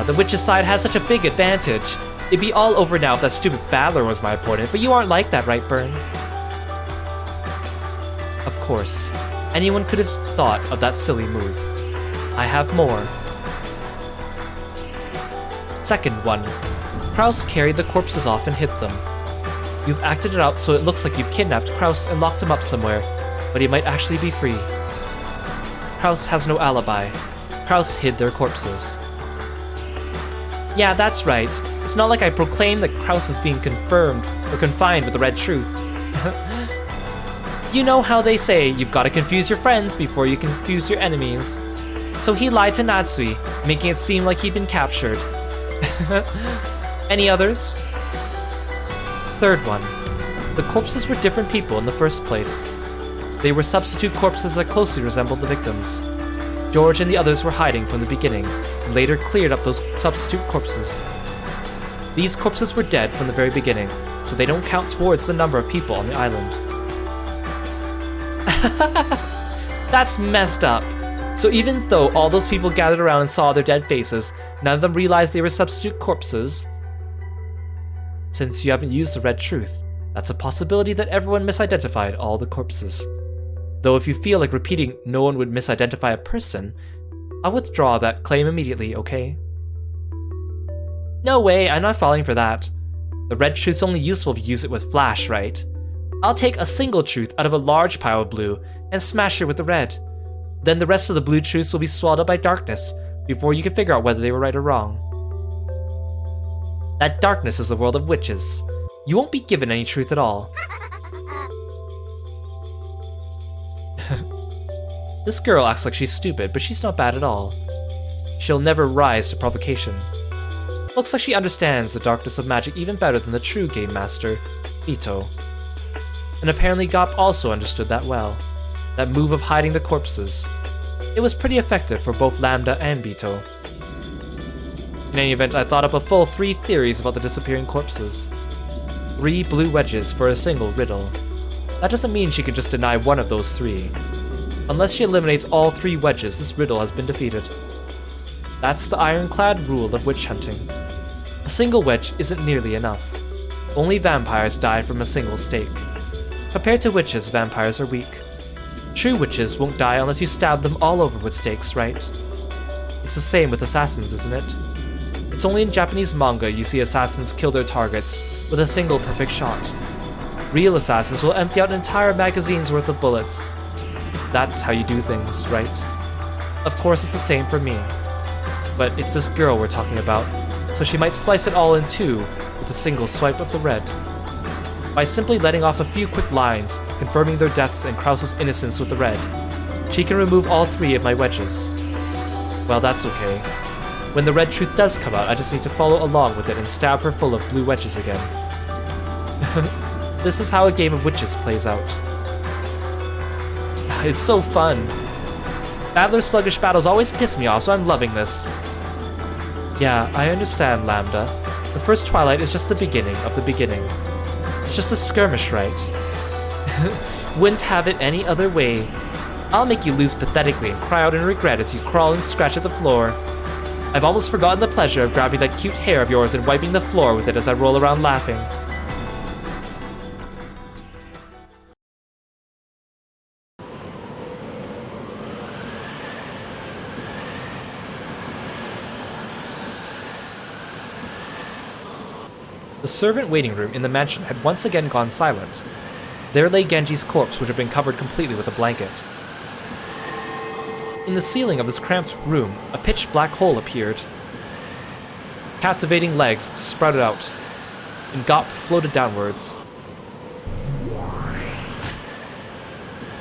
The witch's side has such a big advantage. It'd be all over now if that stupid Battler was my opponent, but you aren't like that, right, Burn? Of course. Anyone could have thought of that silly move. I have more. Second one. Kraus carried the corpses off and hid them. You've acted it out so it looks like you've kidnapped Kraus and locked him up somewhere, but he might actually be free. Kraus has no alibi. Kraus hid their corpses. Yeah, that's right. It's not like I proclaimed that Kraus is being confirmed or confined with the red truth. You know how they say you've got to confuse your friends before you confuse your enemies. So he lied to Natsui, making it seem like he'd been captured. Any others? Third one. The corpses were different people in the first place. They were substitute corpses that closely resembled the victims. George and the others were hiding from the beginning, and later cleared up those substitute corpses. These corpses were dead from the very beginning, so they don't count towards the number of people on the island. That's messed up. So even though all those people gathered around and saw their dead faces, none of them realized they were substitute corpses? Since you haven't used the red truth, that's a possibility that everyone misidentified all the corpses. Though if you feel like repeating no one would misidentify a person, I'll withdraw that claim immediately, okay? No way, I'm not falling for that. The red truth's only useful if you use it with flash, right? I'll take a single truth out of a large pile of blue and smash it with the red. Then the rest of the blue truths will be swallowed up by darkness before you can figure out whether they were right or wrong. That darkness is the world of witches. You won't be given any truth at all. This girl acts like she's stupid, but she's not bad at all. She'll never rise to provocation. Looks like she understands the darkness of magic even better than the true game master, Ito. And apparently Gop also understood that well. That move of hiding the corpses. It was pretty effective for both Lambda and Bito. In any event, I thought up a full 3 theories about the disappearing corpses. 3 blue wedges for a single riddle. That doesn't mean she could just deny one of those 3. Unless she eliminates all 3 wedges, this riddle has been defeated. That's the ironclad rule of witch hunting. A single wedge isn't nearly enough. Only vampires die from a single stake. Compared to witches, vampires are weak. True witches won't die unless you stab them all over with stakes, right? It's the same with assassins, isn't it? It's only in Japanese manga you see assassins kill their targets with a single perfect shot. Real assassins will empty out an entire magazine's worth of bullets. That's how you do things, right? Of course it's the same for me. But it's this girl we're talking about, so she might slice it all in 2 with a single swipe of the red. By simply letting off a few quick lines, confirming their deaths and Krause's innocence with the red, she can remove all 3 of my wedges. Well, that's okay. When the red truth does come out, I just need to follow along with it and stab her full of blue wedges again. This is how a game of witches plays out. It's so fun. Battler's sluggish battles always piss me off, so I'm loving this. Yeah, I understand, Lambda. The first Twilight is just the beginning of the beginning. It's just a skirmish, right? Wouldn't have it any other way. I'll make you lose pathetically and cry out in regret as you crawl and scratch at the floor. I've almost forgotten the pleasure of grabbing that cute hair of yours and wiping the floor with it as I roll around laughing. The servant waiting room in the mansion had once again gone silent. There lay Genji's corpse, which had been covered completely with a blanket. In the ceiling of this cramped room, a pitch black hole appeared. Captivating legs sprouted out, and Gop floated downwards.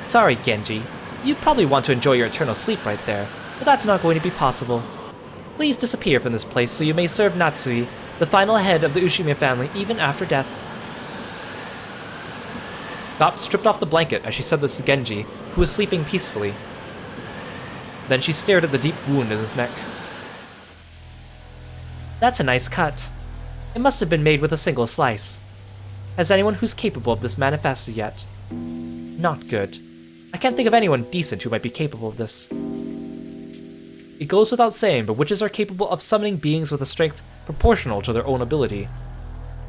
Sorry, Genji. You probably want to enjoy your eternal sleep right there, but that's not going to be possible. Please disappear from this place so you may serve Natsui, the final head of the Ushime family, even after death. Gop stripped off the blanket as she said this to Genji, who was sleeping peacefully. Then she stared at the deep wound in his neck. That's a nice cut. It must have been made with a single slice. Has anyone who's capable of this manifested yet? Not good. I can't think of anyone decent who might be capable of this. It goes without saying, but witches are capable of summoning beings with a strength proportional to their own ability.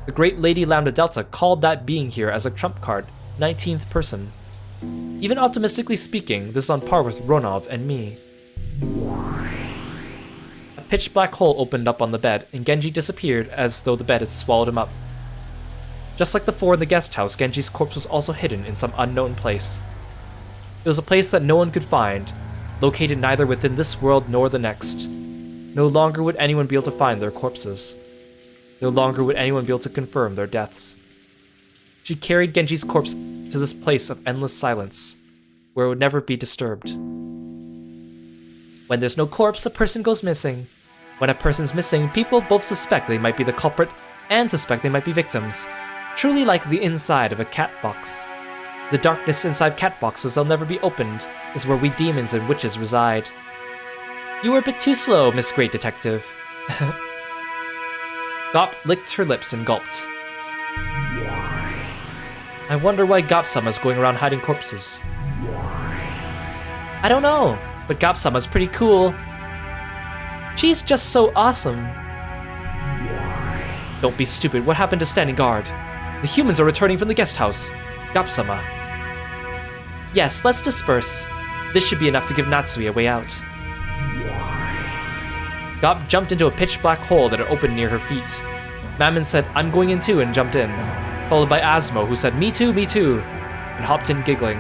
The great Lady Lambda Delta called that being here as a trump card, 19th person. Even optimistically speaking, this is on par with Ronov and me. A pitch black hole opened up on the bed, and Genji disappeared as though the bed had swallowed him up. Just like the 4 in the guest house, Genji's corpse was also hidden in some unknown place. It was a place that no one could find, located neither within this world nor the next. No longer would anyone be able to find their corpses. No longer would anyone be able to confirm their deaths. She carried Genji's corpse to this place of endless silence, where it would never be disturbed. When there's no corpse, a person goes missing. When a person's missing, people both suspect they might be the culprit and suspect they might be victims. truly like the inside of a cat box. The darkness inside cat boxes that'll never be opened is where we demons and witches reside. You were a bit too slow, Miss Great Detective. Gop licked her lips and gulped. I wonder why Gop-sama's going around hiding corpses. I don't know, but Gop-sama's pretty cool. She's just so awesome. Don't be stupid, what happened to standing guard? The humans are returning from the guest house. Gop-sama. Yes, let's disperse. This should be enough to give Natsui a way out. Gop jumped into a pitch black hole that had opened near her feet. Mammon said, I'm going in too, and jumped in, followed by Asmo, who said, me too, and hopped in giggling.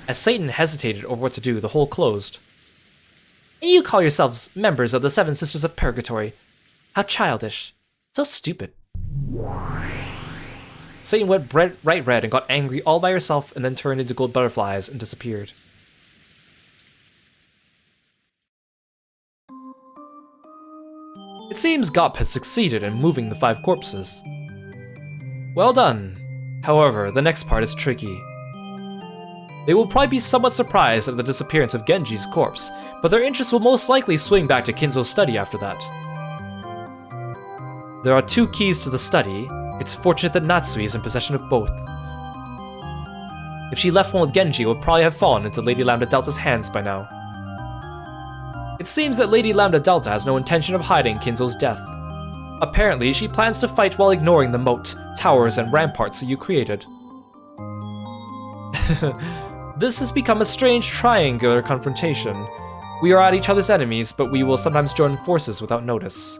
As Satan hesitated over what to do, the hole closed. And you call yourselves members of the Seven Sisters of Purgatory. How childish. So stupid. Satan went bright red and got angry all by herself and then turned into gold butterflies and disappeared. It seems Gop has succeeded in moving the 5 corpses. Well done. However, the next part is tricky. They will probably be somewhat surprised at the disappearance of Genji's corpse, but their interest will most likely swing back to Kinzo's study after that. There are 2 keys to the study. It's fortunate that Natsui is in possession of both. If she left one with Genji, it would probably have fallen into Lady Lambda Delta's hands by now. It seems that Lady Lambda Delta has no intention of hiding Kinzo's death. Apparently, she plans to fight while ignoring the moat, towers, and ramparts that you created. This has become a strange triangular confrontation. We are at each other's enemies, but we will sometimes join forces without notice.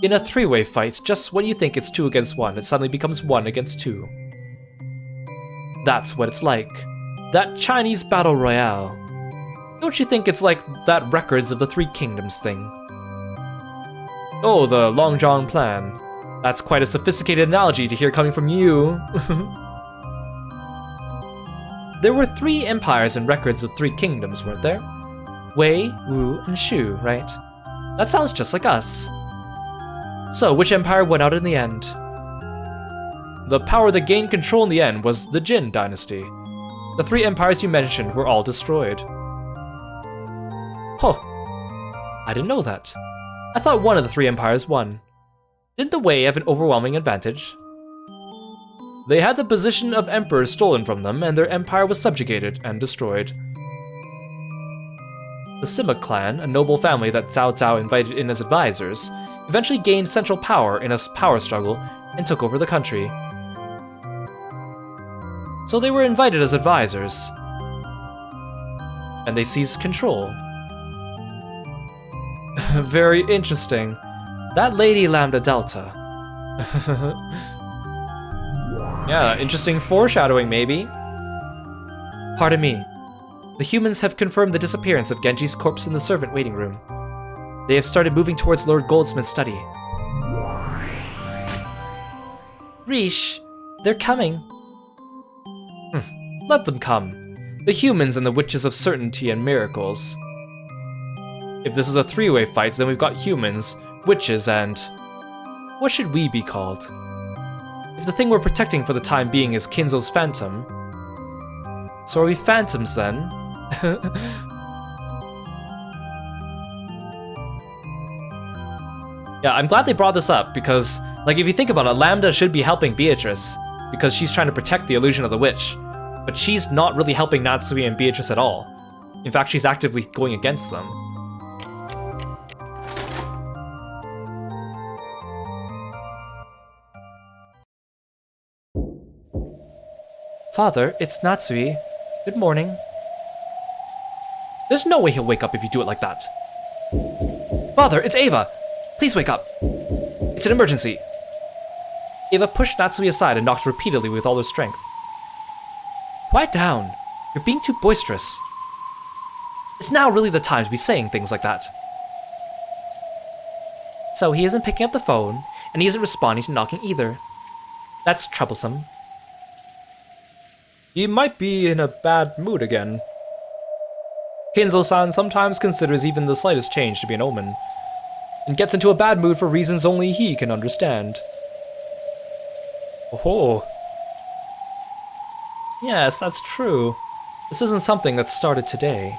In a 3-way fight, just when you think it's 2 against 1, it suddenly becomes 1 against 2. That's what it's like. That Chinese battle royale. Don't you think it's like that Records of the 3 Kingdoms thing? Oh, the Long John plan. That's quite a sophisticated analogy to hear coming from you. There were 3 empires in Records of 3 Kingdoms, weren't there? Wei, Wu, and Shu, right? That sounds just like us. So, which empire won out in the end? The power that gained control in the end was the Jin dynasty. The 3 empires you mentioned were all destroyed. Huh. I didn't know that. I thought one of the 3 empires won. Didn't the Wei have an overwhelming advantage? They had the position of emperors stolen from them, and their empire was subjugated and destroyed. The Sima clan, a noble family that Cao Cao invited in as advisors, eventually gained central power in a power struggle and took over the country. So they were invited as advisors, and they seized control. Very interesting. That Lady Lambda Delta. Yeah, interesting foreshadowing, maybe. Pardon me. The humans have confirmed the disappearance of Genji's corpse in the servant waiting room. They have started moving towards Lord Goldsmith's study. Rish, they're coming. Let them come. The humans and the witches of certainty and miracles. If this is a 3-way fight, then we've got humans, witches, and... what should we be called? If the thing we're protecting for the time being is Kinzo's phantom, so are we phantoms then? Yeah, I'm glad they brought this up, because, like, if you think about it, Lambda should be helping Beatrice, because she's trying to protect the illusion of the witch, but she's not really helping Natsui and Beatrice at all. In fact, she's actively going against them. Father, it's Natsui. Good morning. There's no way he'll wake up if you do it like that. Father, it's Ava! Please wake up. It's an emergency. Ava pushed Natsui aside and knocked repeatedly with all her strength. Quiet down. You're being too boisterous. It's now really the time to be saying things like that. So he isn't picking up the phone, and he isn't responding to knocking either. That's troublesome. He might be in a bad mood again. Kinzo-san sometimes considers even the slightest change to be an omen. and gets into a bad mood for reasons only he can understand. Oh. Yes, that's true. This isn't something that started today.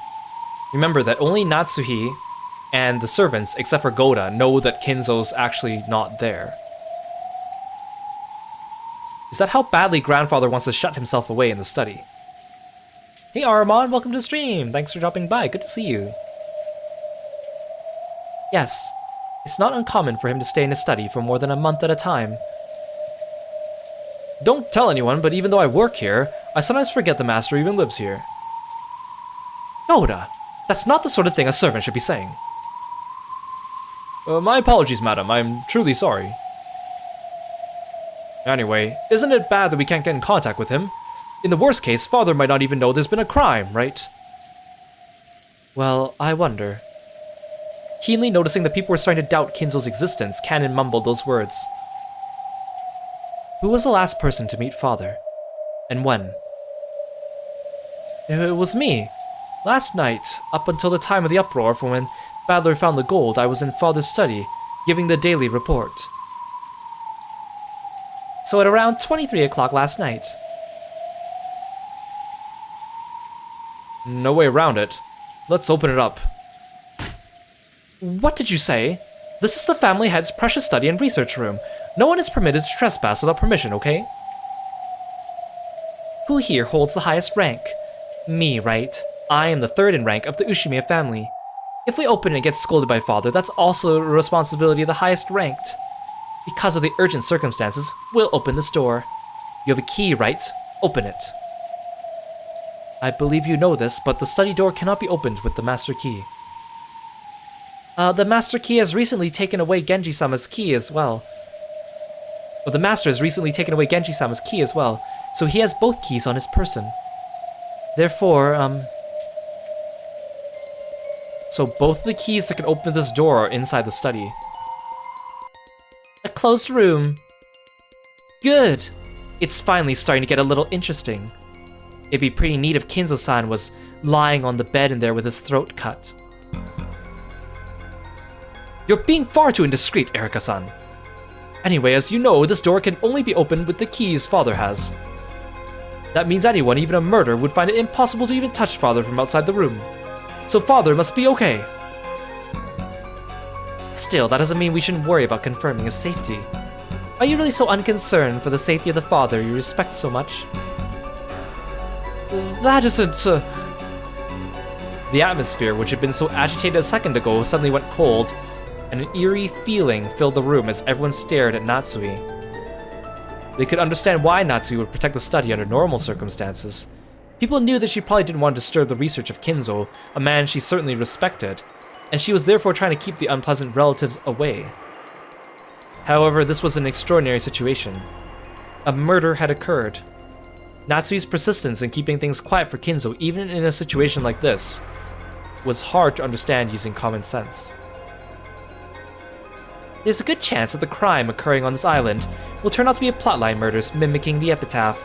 Remember that only Natsuhi and the servants, except for Goda, know that Kinzo's actually not there. Is that how badly Grandfather wants to shut himself away in the study? Hey Aramon, welcome to the stream! Thanks for dropping by, good to see you. Yes, it's not uncommon for him to stay in his study for more than a month at a time. Don't tell anyone, but even though I work here, I sometimes forget the master even lives here. Goda, that's not the sort of thing a servant should be saying. My apologies, madam. I'm truly sorry. Anyway, isn't it bad that we can't get in contact with him? In the worst case, Father might not even know there's been a crime, right? Well, I wonder. Keenly noticing that people were starting to doubt Kinzo's existence, Kanon mumbled those words. Who was the last person to meet Father? And when? It was me. Last night, up until the time of the uproar from when Badler found the gold, I was in Father's study, giving the daily report. So at around 23 o'clock last night. No way around it. Let's open it up. What did you say? This is the family head's precious study and research room. No one is permitted to trespass without permission, okay? Who here holds the highest rank? Me, right? I am the third in rank of the Ushimiya family. If we open and get scolded by Father, that's also a responsibility of the highest ranked. Because of the urgent circumstances, we'll open this door. You have a key, right? Open it. I believe you know this, but the study door cannot be opened with the master key. The master key has recently taken away Genji-sama's key as well. Well, the master has recently taken away Genji-sama's key as well, so he has both keys on his person. Therefore, so both of the keys that can open this door are inside the study. A closed room. Good. It's finally starting to get a little interesting. It'd be pretty neat if Kinzo-san was lying on the bed in there with his throat cut. You're being far too indiscreet, Erika-san. Anyway, as you know, this door can only be opened with the keys Father has. That means anyone, even a murderer, would find it impossible to even touch Father from outside the room. So Father must be okay. Still, that doesn't mean we shouldn't worry about confirming his safety. Are you really so unconcerned for the safety of the Father you respect so much? That isn't... The atmosphere, which had been so agitated a second ago, suddenly went cold, and an eerie feeling filled the room as everyone stared at Natsui. They could understand why Natsui would protect the study under normal circumstances. People knew that she probably didn't want to disturb the research of Kinzo, a man she certainly respected, and she was therefore trying to keep the unpleasant relatives away. However, this was an extraordinary situation. A murder had occurred. Natsui's persistence in keeping things quiet for Kinzo, even in a situation like this, was hard to understand using common sense. There's a good chance that the crime occurring on this island will turn out to be a plotline murders mimicking the epitaph.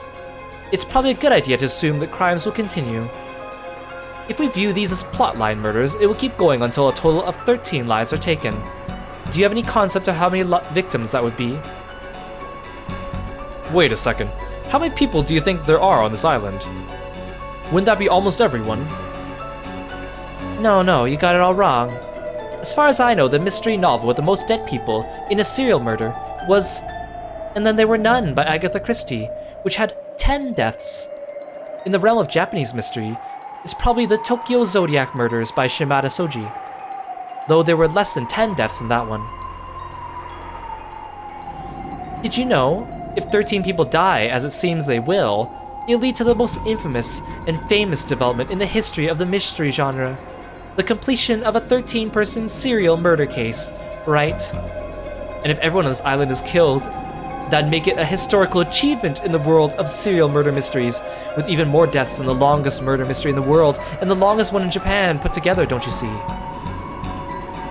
It's probably a good idea to assume that crimes will continue. If we view these as plotline murders, it will keep going until a total of 13 lives are taken. Do you have any concept of how many victims that would be? Wait a second. How many people do you think there are on this island? Wouldn't that be almost everyone? No, you got it all wrong. As far as I know, the mystery novel with the most dead people in a serial murder was... And then there were none by Agatha Christie, which had 10 deaths. In the realm of Japanese mystery, is probably the Tokyo Zodiac murders by Shimada Soji, though there were less than 10 deaths in that one. Did you know, if 13 people die, as it seems they will, it'll lead to the most infamous and famous development in the history of the mystery genre. The completion of a 13-person serial murder case, right? And if everyone on this island is killed, that'd make it a historical achievement in the world of serial murder mysteries, with even more deaths than the longest murder mystery in the world, and the longest one in Japan put together, don't you see?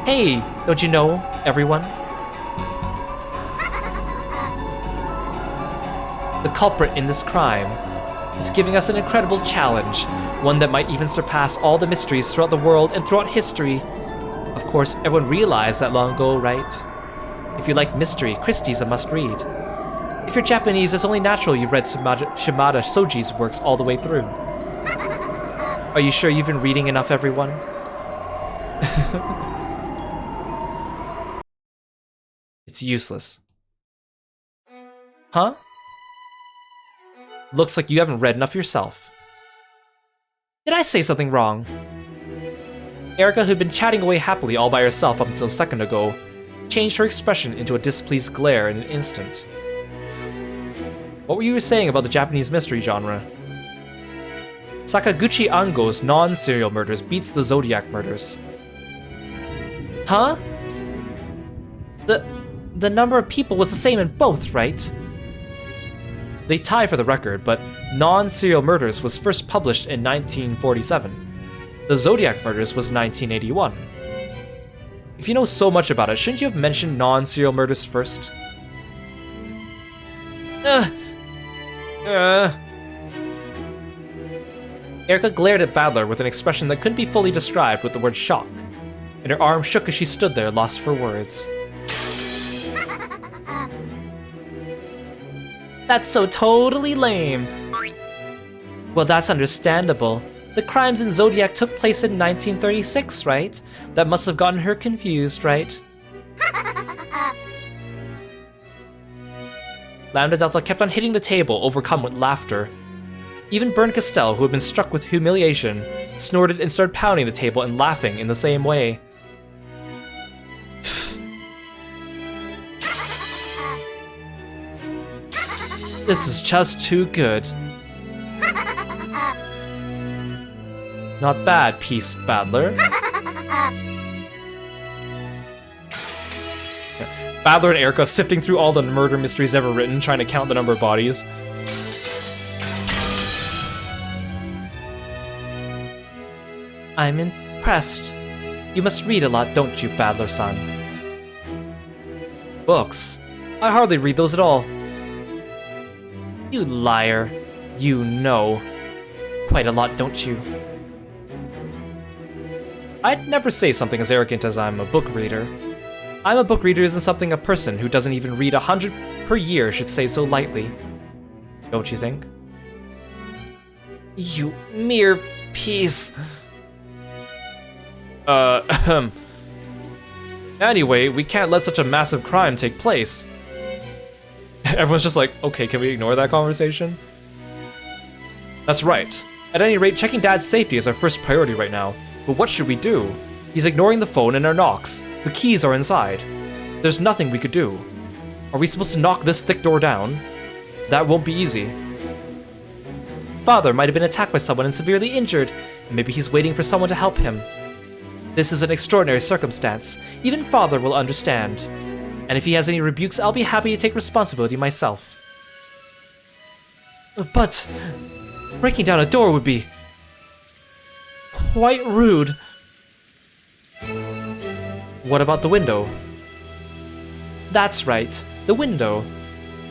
Hey, don't you know, everyone? The culprit in this crime is giving us an incredible challenge, one that might even surpass all the mysteries throughout the world and throughout history. Of course, everyone realized that long ago, right? If you like mystery, Christie's a must-read. If you're Japanese, it's only natural you've read Shimada Soji's works all the way through. Are you sure you've been reading enough, everyone? It's useless. Huh? Looks like you haven't read enough yourself. Did I say something wrong? Erica, who'd been chatting away happily all by herself up until a second ago, changed her expression into a displeased glare in an instant. What were you saying about the Japanese mystery genre? Sakaguchi Ango's non-serial murders beats the Zodiac murders. Huh? The number of people was the same in both, right? They tie for the record, but non-serial murders was first published in 1947. The Zodiac murders was 1981. If you know so much about it, shouldn't you have mentioned non-serial murders first? Erica glared at Badler with an expression that couldn't be fully described with the word shock, and her arm shook as she stood there, lost for words. That's so totally lame. Well, that's understandable. The crimes in Zodiac took place in 1936, right? That must have gotten her confused, right? Lambda Delta kept on hitting the table, overcome with laughter. Even Bern Castell, who had been struck with humiliation, snorted and started pounding the table and laughing in the same way. This is just too good. Not bad, Peace Badler. Badler and Erica sifting through all the murder mysteries ever written, trying to count the number of bodies. I'm impressed. You must read a lot, don't you, Badler-san? Books? I hardly read those at all. You liar. You know. Quite a lot, don't you? I'd never say something as arrogant as I'm a book reader. I'm a book reader isn't something a person who doesn't even read 100 per year should say so lightly. Don't you think? You mere piece. Anyway, we can't let such a massive crime take place. Everyone's just like, okay, can we ignore that conversation? That's right. At any rate, checking Dad's safety is our first priority right now. But what should we do? He's ignoring the phone and our knocks. The keys are inside. There's nothing we could do. Are we supposed to knock this thick door down? That won't be easy. Father might have been attacked by someone and severely injured, and maybe he's waiting for someone to help him. This is an extraordinary circumstance. Even Father will understand. And if he has any rebukes, I'll be happy to take responsibility myself. But breaking down a door would be quite rude. What about the window? That's right, the window.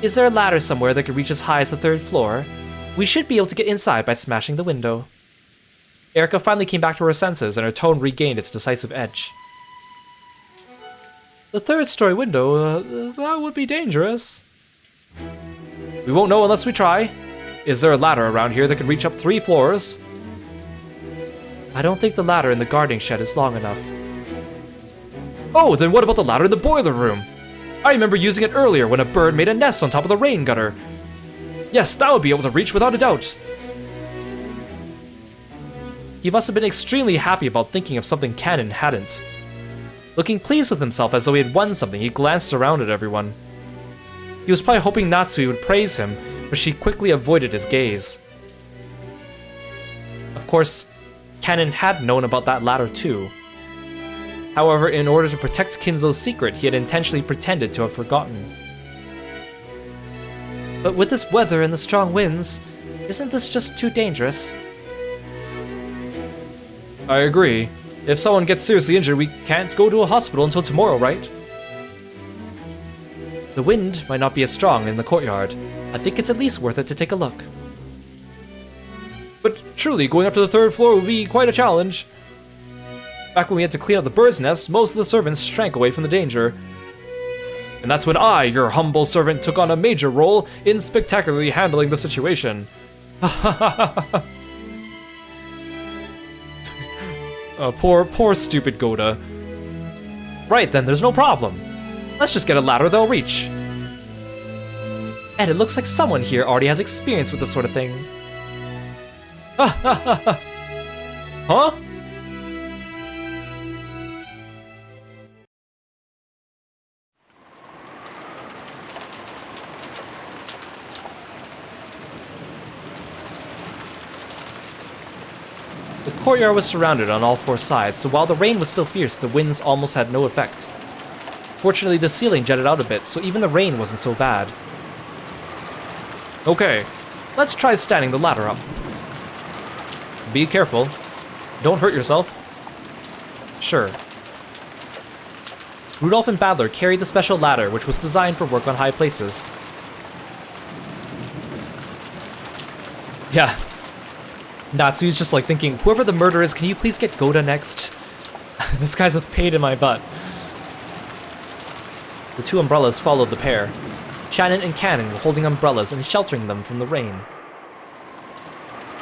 Is there a ladder somewhere that could reach as high as the 3rd floor? We should be able to get inside by smashing the window. Erica finally came back to her senses and her tone regained its decisive edge. The 3rd-story window, that would be dangerous. We won't know unless we try. Is there a ladder around here that can reach up 3 floors? I don't think the ladder in the guarding shed is long enough. Oh, then what about the ladder in the boiler room? I remember using it earlier when a bird made a nest on top of the rain gutter. Yes, that would be able to reach without a doubt. He must have been extremely happy about thinking of something Cannon hadn't. Looking pleased with himself as though he had won something, he glanced around at everyone. He was probably hoping Natsui would praise him, but she quickly avoided his gaze. Of course, Cannon had known about that ladder too. However, in order to protect Kinzo's secret, he had intentionally pretended to have forgotten. But with this weather and the strong winds, isn't this just too dangerous? I agree. If someone gets seriously injured, we can't go to a hospital until tomorrow, right? The wind might not be as strong in the courtyard. I think it's at least worth it to take a look. But truly, going up to the 3rd floor would be quite a challenge. Back when we had to clean up the bird's nest, most of the servants shrank away from the danger. And that's when I, your humble servant, took on a major role in spectacularly handling the situation. Poor stupid Goda. Right then, there's no problem. Let's just get a ladder they'll reach. And it looks like someone here already has experience with this sort of thing. Huh? The courtyard was surrounded on all four sides, so while the rain was still fierce, the winds almost had no effect. Fortunately, the ceiling jutted out a bit, so even the rain wasn't so bad. Okay, let's try standing the ladder up. Be careful. Don't hurt yourself. Sure. Rudolph and Badler carried the special ladder, which was designed for work on high places. Yeah. Natsu's just like thinking, whoever the murderer is, can you please get Goda next? This guy's a pain in my butt. The two umbrellas followed the pair. Shannon and Cannon were holding umbrellas and sheltering them from the rain.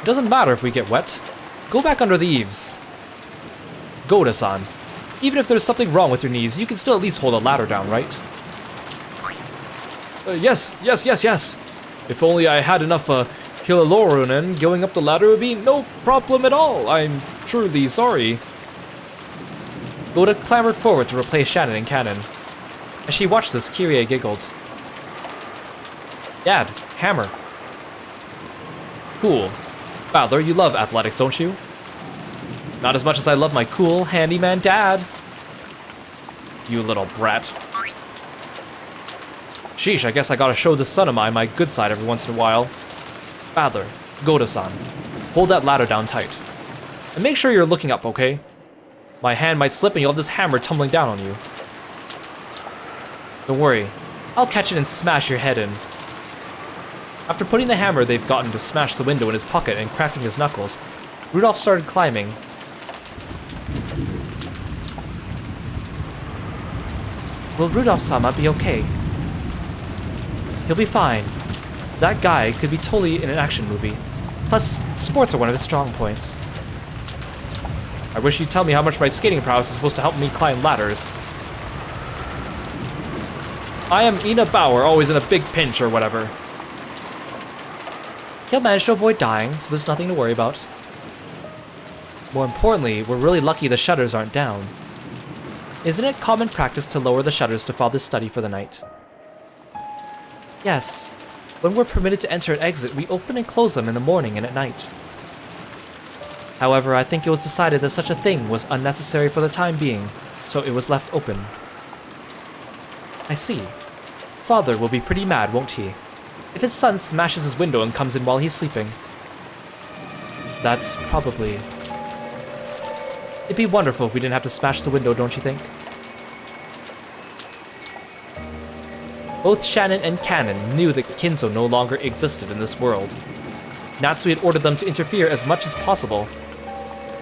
It doesn't matter if we get wet. Go back under the eaves. Goda-san, even if there's something wrong with your knees, you can still at least hold a ladder down, right? Yes. If only I had enough Hyaluronan, going up the ladder would be no problem at all. I'm truly sorry. Goda clambered forward to replace Shannon and Cannon. As she watched this, Kirie giggled. Dad, hammer. Cool. Badler, you love athletics, don't you? Not as much as I love my cool, handyman dad. You little brat. Sheesh, I guess I gotta show this son of mine my good side every once in a while. Badler, Goda-san, hold that ladder down tight. And make sure you're looking up, okay? My hand might slip and you'll have this hammer tumbling down on you. Don't worry, I'll catch it and smash your head in. After putting the hammer they've gotten to smash the window in his pocket and cracking his knuckles, Rudolph started climbing. Will Rudolph-sama be okay? He'll be fine. That guy could be totally in an action movie. Plus, sports are one of his strong points. I wish you'd tell me how much my skating prowess is supposed to help me climb ladders. I am Ina Bauer, always in a big pinch or whatever. He'll manage to avoid dying, so there's nothing to worry about. More importantly, we're really lucky the shutters aren't down. Isn't it common practice to lower the shutters to Father's study for the night? Yes. When we're permitted to enter and exit, we open and close them in the morning and at night. However, I think it was decided that such a thing was unnecessary for the time being, so it was left open. I see. Father will be pretty mad, won't he? If his son smashes his window and comes in while he's sleeping. That's probably... It'd be wonderful if we didn't have to smash the window, don't you think? Both Shannon and Cannon knew that Kinzo no longer existed in this world. Natsu had ordered them to interfere as much as possible.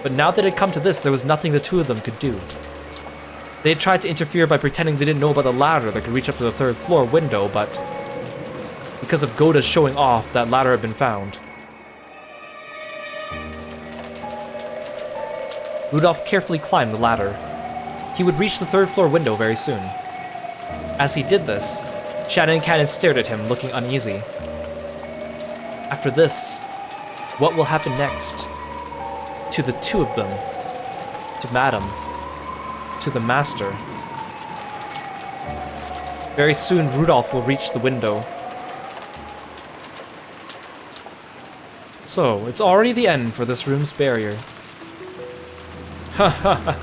But now that it had come to this, there was nothing the two of them could do. They had tried to interfere by pretending they didn't know about the ladder that could reach up to the third floor window, but... because of Goda's showing off, that ladder had been found. Rudolph carefully climbed the ladder. He would reach the third floor window very soon. As he did this, Shannon and Cannon stared at him, looking uneasy. After this, what will happen next? To the two of them. To Madame. To the Master. Very soon, Rudolph will reach the window. So, it's already the end for this room's barrier. Ha ha ha.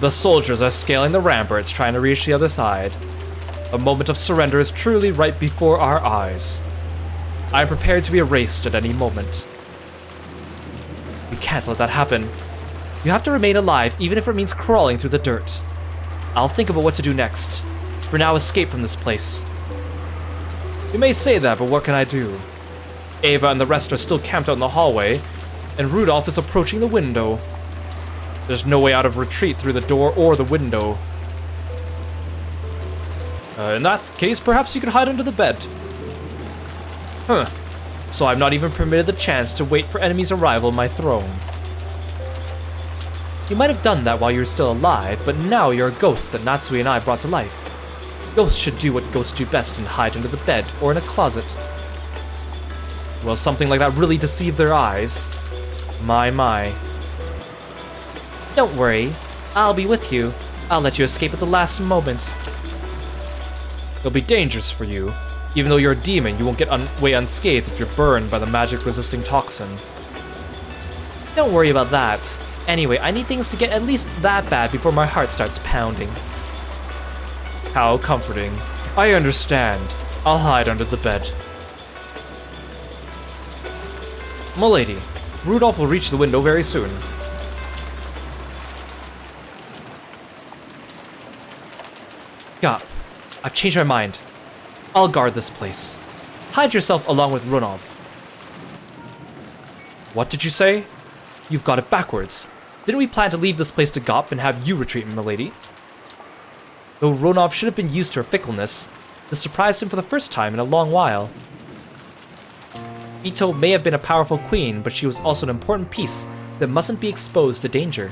The soldiers are scaling the ramparts, trying to reach the other side. A moment of surrender is truly right before our eyes. I am prepared to be erased at any moment. We can't let that happen. You have to remain alive, even if it means crawling through the dirt. I'll think about what to do next. For now, escape from this place. You may say that, but what can I do? Ava and the rest are still camped out in the hallway, and Rudolph is approaching the window. There's no way out of retreat through the door or the window. In that case, perhaps you could hide under the bed. Huh. So I'm not even permitted the chance to wait for enemies' arrival on my throne. You might have done that while you were still alive, but now you're a ghost that Natsui and I brought to life. Ghosts should do what ghosts do best and hide under the bed or in a closet. Well, something like that really deceived their eyes. My. Don't worry. I'll be with you. I'll let you escape at the last moment. It'll be dangerous for you. Even though you're a demon, you won't get away unscathed if you're burned by the magic-resisting toxin. Don't worry about that. Anyway, I need things to get at least that bad before my heart starts pounding. How comforting. I understand. I'll hide under the bed. Milady, Rudolph will reach the window very soon. Gop, I've changed my mind. I'll guard this place. Hide yourself along with Runov. What did you say? You've got it backwards. Didn't we plan to leave this place to Gop and have you retreat, milady? Though Runov should have been used to her fickleness, this surprised him for the first time in a long while. Ito may have been a powerful queen, but she was also an important piece that mustn't be exposed to danger.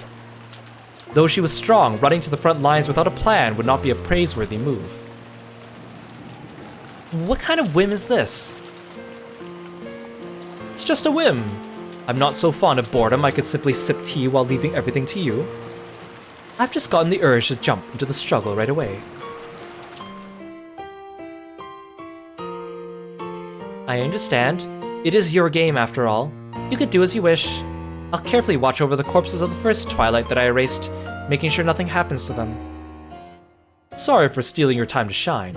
Though she was strong, running to the front lines without a plan would not be a praiseworthy move. What kind of whim is this? It's just a whim. I'm not so fond of boredom I could simply sip tea while leaving everything to you. I've just gotten the urge to jump into the struggle right away. I understand. It is your game after all. You could do as you wish. I'll carefully watch over the corpses of the first Twilight that I erased, making sure nothing happens to them. Sorry for stealing your time to shine.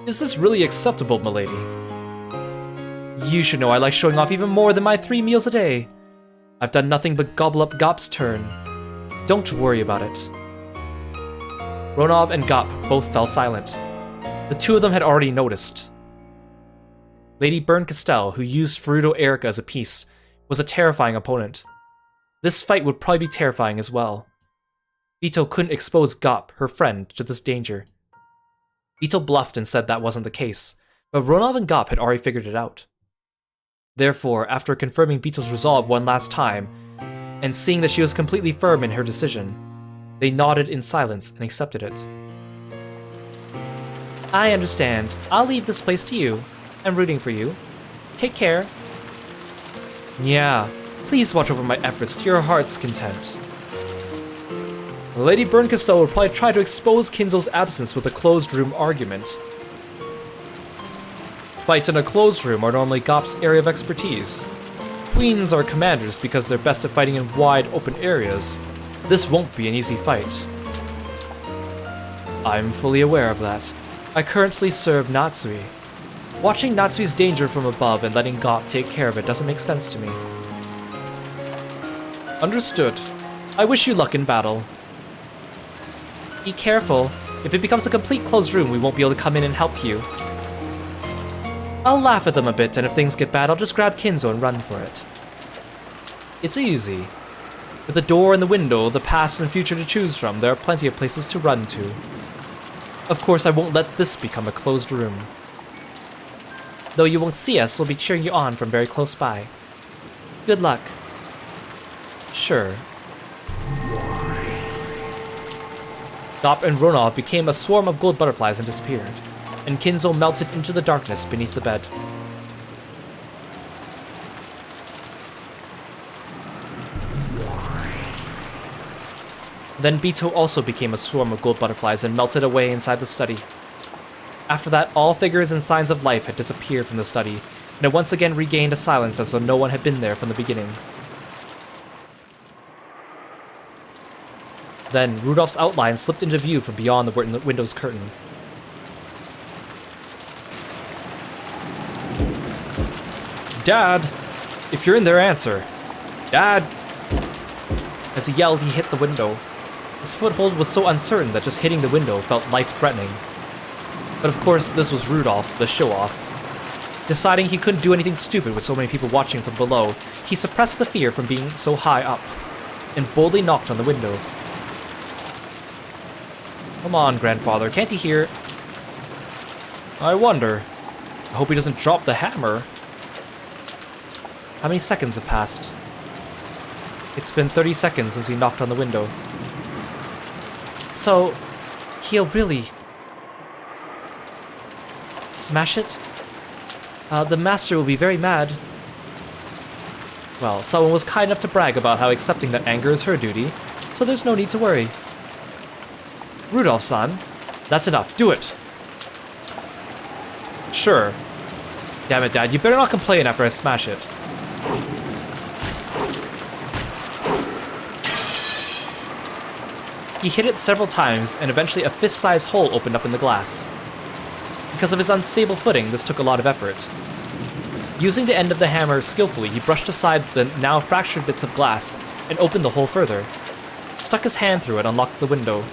Is this really acceptable, milady? You should know I like showing off even more than my 3 meals a day. I've done nothing but gobble up Gop's turn. Don't worry about it. Runov and Gop both fell silent. The two of them had already noticed. Lady Byrne Castell, who used Furuto Erica as a piece, was a terrifying opponent. This fight would probably be terrifying as well. Ito couldn't expose Gop, her friend, to this danger. Ito bluffed and said that wasn't the case, but Runov and Gop had already figured it out. Therefore, after confirming Bito's resolve one last time, and seeing that she was completely firm in her decision, they nodded in silence and accepted it. I understand. I'll leave this place to you. I'm rooting for you. Take care. Yeah, please watch over my efforts to your heart's content. Lady Byrne Castell would probably try to expose Kinzo's absence with a closed room argument. Fights in a closed room are normally Gop's area of expertise. Queens are commanders because they're best at fighting in wide open areas. This won't be an easy fight. I'm fully aware of that. I currently serve Natsui. Watching Natsui's danger from above and letting Gop take care of it doesn't make sense to me. Understood. I wish you luck in battle. Be careful. If it becomes a complete closed room, we won't be able to come in and help you. I'll laugh at them a bit, and if things get bad, I'll just grab Kinzo and run for it. It's easy. With the door and the window, the past and future to choose from, there are plenty of places to run to. Of course, I won't let this become a closed room. Though you won't see us, we'll be cheering you on from very close by. Good luck. Sure. Gop and Runov became a swarm of gold butterflies and disappeared, and Kinzo melted into the darkness beneath the bed. Then Bito also became a swarm of gold butterflies and melted away inside the study. After that, all figures and signs of life had disappeared from the study, and it once again regained a silence as though no one had been there from the beginning. Then, Rudolph's outline slipped into view from beyond the window's curtain. Dad! If you're in there, answer. Dad! As he yelled, he hit the window. His foothold was so uncertain that just hitting the window felt life-threatening. But of course, this was Rudolph, the show-off. Deciding he couldn't do anything stupid with so many people watching from below, he suppressed the fear from being so high up, and boldly knocked on the window. Come on, grandfather, can't he hear? I wonder. I hope he doesn't drop the hammer. How many seconds have passed? It's been 30 seconds since he knocked on the window. So, he'll really... smash it? The master will be very mad. Well, someone was kind enough to brag about how accepting that anger is her duty, so there's no need to worry. Rudolph-san, that's enough, do it! Sure. Damn it, Dad, you better not complain after I smash it. He hit it several times, and eventually a fist-sized hole opened up in the glass. Because of his unstable footing, this took a lot of effort. Using the end of the hammer skillfully, he brushed aside the now fractured bits of glass and opened the hole further. Stuck his hand through it, unlocked the window.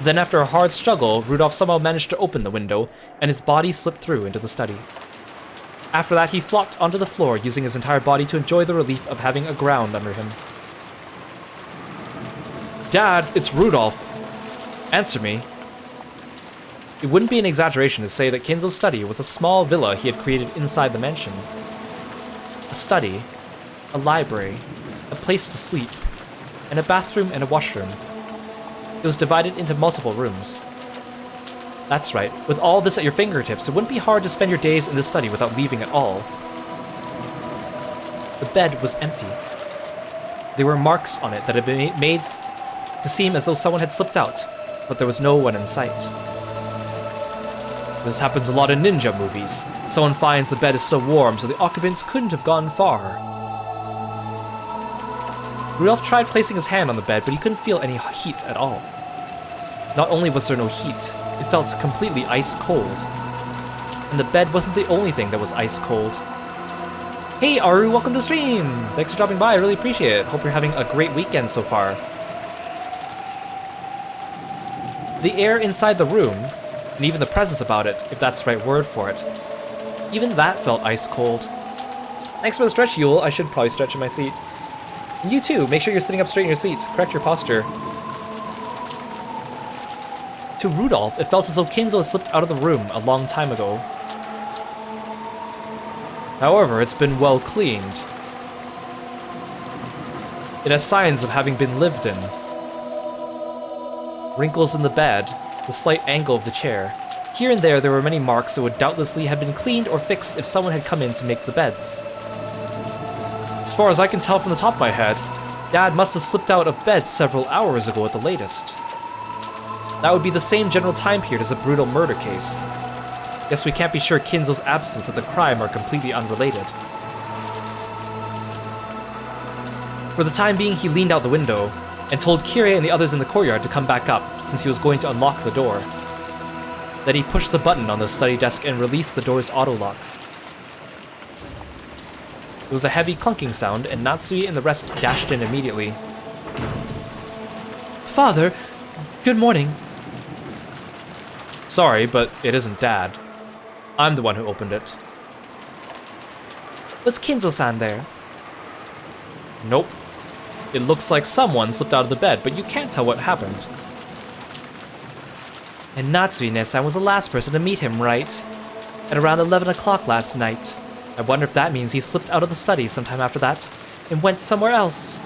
Then after a hard struggle, Rudolph somehow managed to open the window, and his body slipped through into the study. After that, he flopped onto the floor, using his entire body to enjoy the relief of having a ground under him. Dad, it's Rudolph. Answer me. It wouldn't be an exaggeration to say that Kinzo's study was a small villa he had created inside the mansion. A study, a library, a place to sleep, and a bathroom and a washroom. It was divided into multiple rooms. That's right, with all this at your fingertips, it wouldn't be hard to spend your days in this study without leaving at all. The bed was empty. There were marks on it that had been made to seem as though someone had slipped out, but there was no one in sight. This happens a lot in ninja movies. Someone finds the bed is so warm, so the occupants couldn't have gone far. Rudolph tried placing his hand on the bed, but he couldn't feel any heat at all. Not only was there no heat, it felt completely ice cold. And the bed wasn't the only thing that was ice cold. Hey Aru, welcome to the stream! Thanks for dropping by, I really appreciate it. Hope you're having a great weekend so far. The air inside the room, and even the presence about it, if that's the right word for it, even that felt ice cold. Thanks for the stretch, Yule. I should probably stretch in my seat. And you too, make sure you're sitting up straight in your seat. Correct your posture. To Rudolph, it felt as though Kinzo had slipped out of the room a long time ago. However, it's been well cleaned. It has signs of having been lived in. Wrinkles in the bed, the slight angle of the chair. Here and there were many marks that would doubtlessly have been cleaned or fixed if someone had come in to make the beds. As far as I can tell from the top of my head, Dad must have slipped out of bed several hours ago at the latest. That would be the same general time period as a brutal murder case. Guess we can't be sure Kinzo's absence and the crime are completely unrelated. For the time being, he leaned out the window and told Kirei and the others in the courtyard to come back up, since he was going to unlock the door. Then he pushed the button on the study desk and released the door's auto-lock. It was a heavy clunking sound, and Natsui and the rest dashed in immediately. Father, good morning. Sorry, but it isn't Dad. I'm the one who opened it. Was Kinzo-san there? Nope. It looks like someone slipped out of the bed, but you can't tell what happened. And Natsui-ne-san was the last person to meet him, right? At around 11 o'clock last night. I wonder if that means he slipped out of the study sometime after that and went somewhere else.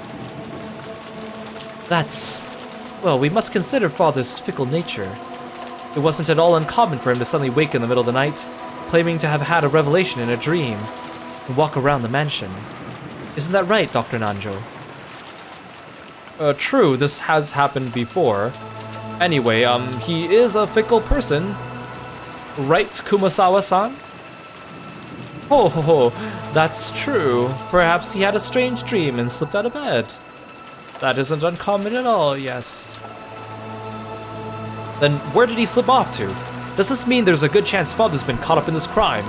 That's... well, we must consider Father's fickle nature. It wasn't at all uncommon for him to suddenly wake in the middle of the night, claiming to have had a revelation in a dream, and walk around the mansion. Isn't that right, Dr. Nanjo? True, this has happened before. Anyway, he is a fickle person. Right, Kumasawa-san? Ho ho ho, that's true. Perhaps he had a strange dream and slipped out of bed. That isn't uncommon at all, yes. Then where did he slip off to? Does this mean there's a good chance Father's been caught up in this crime?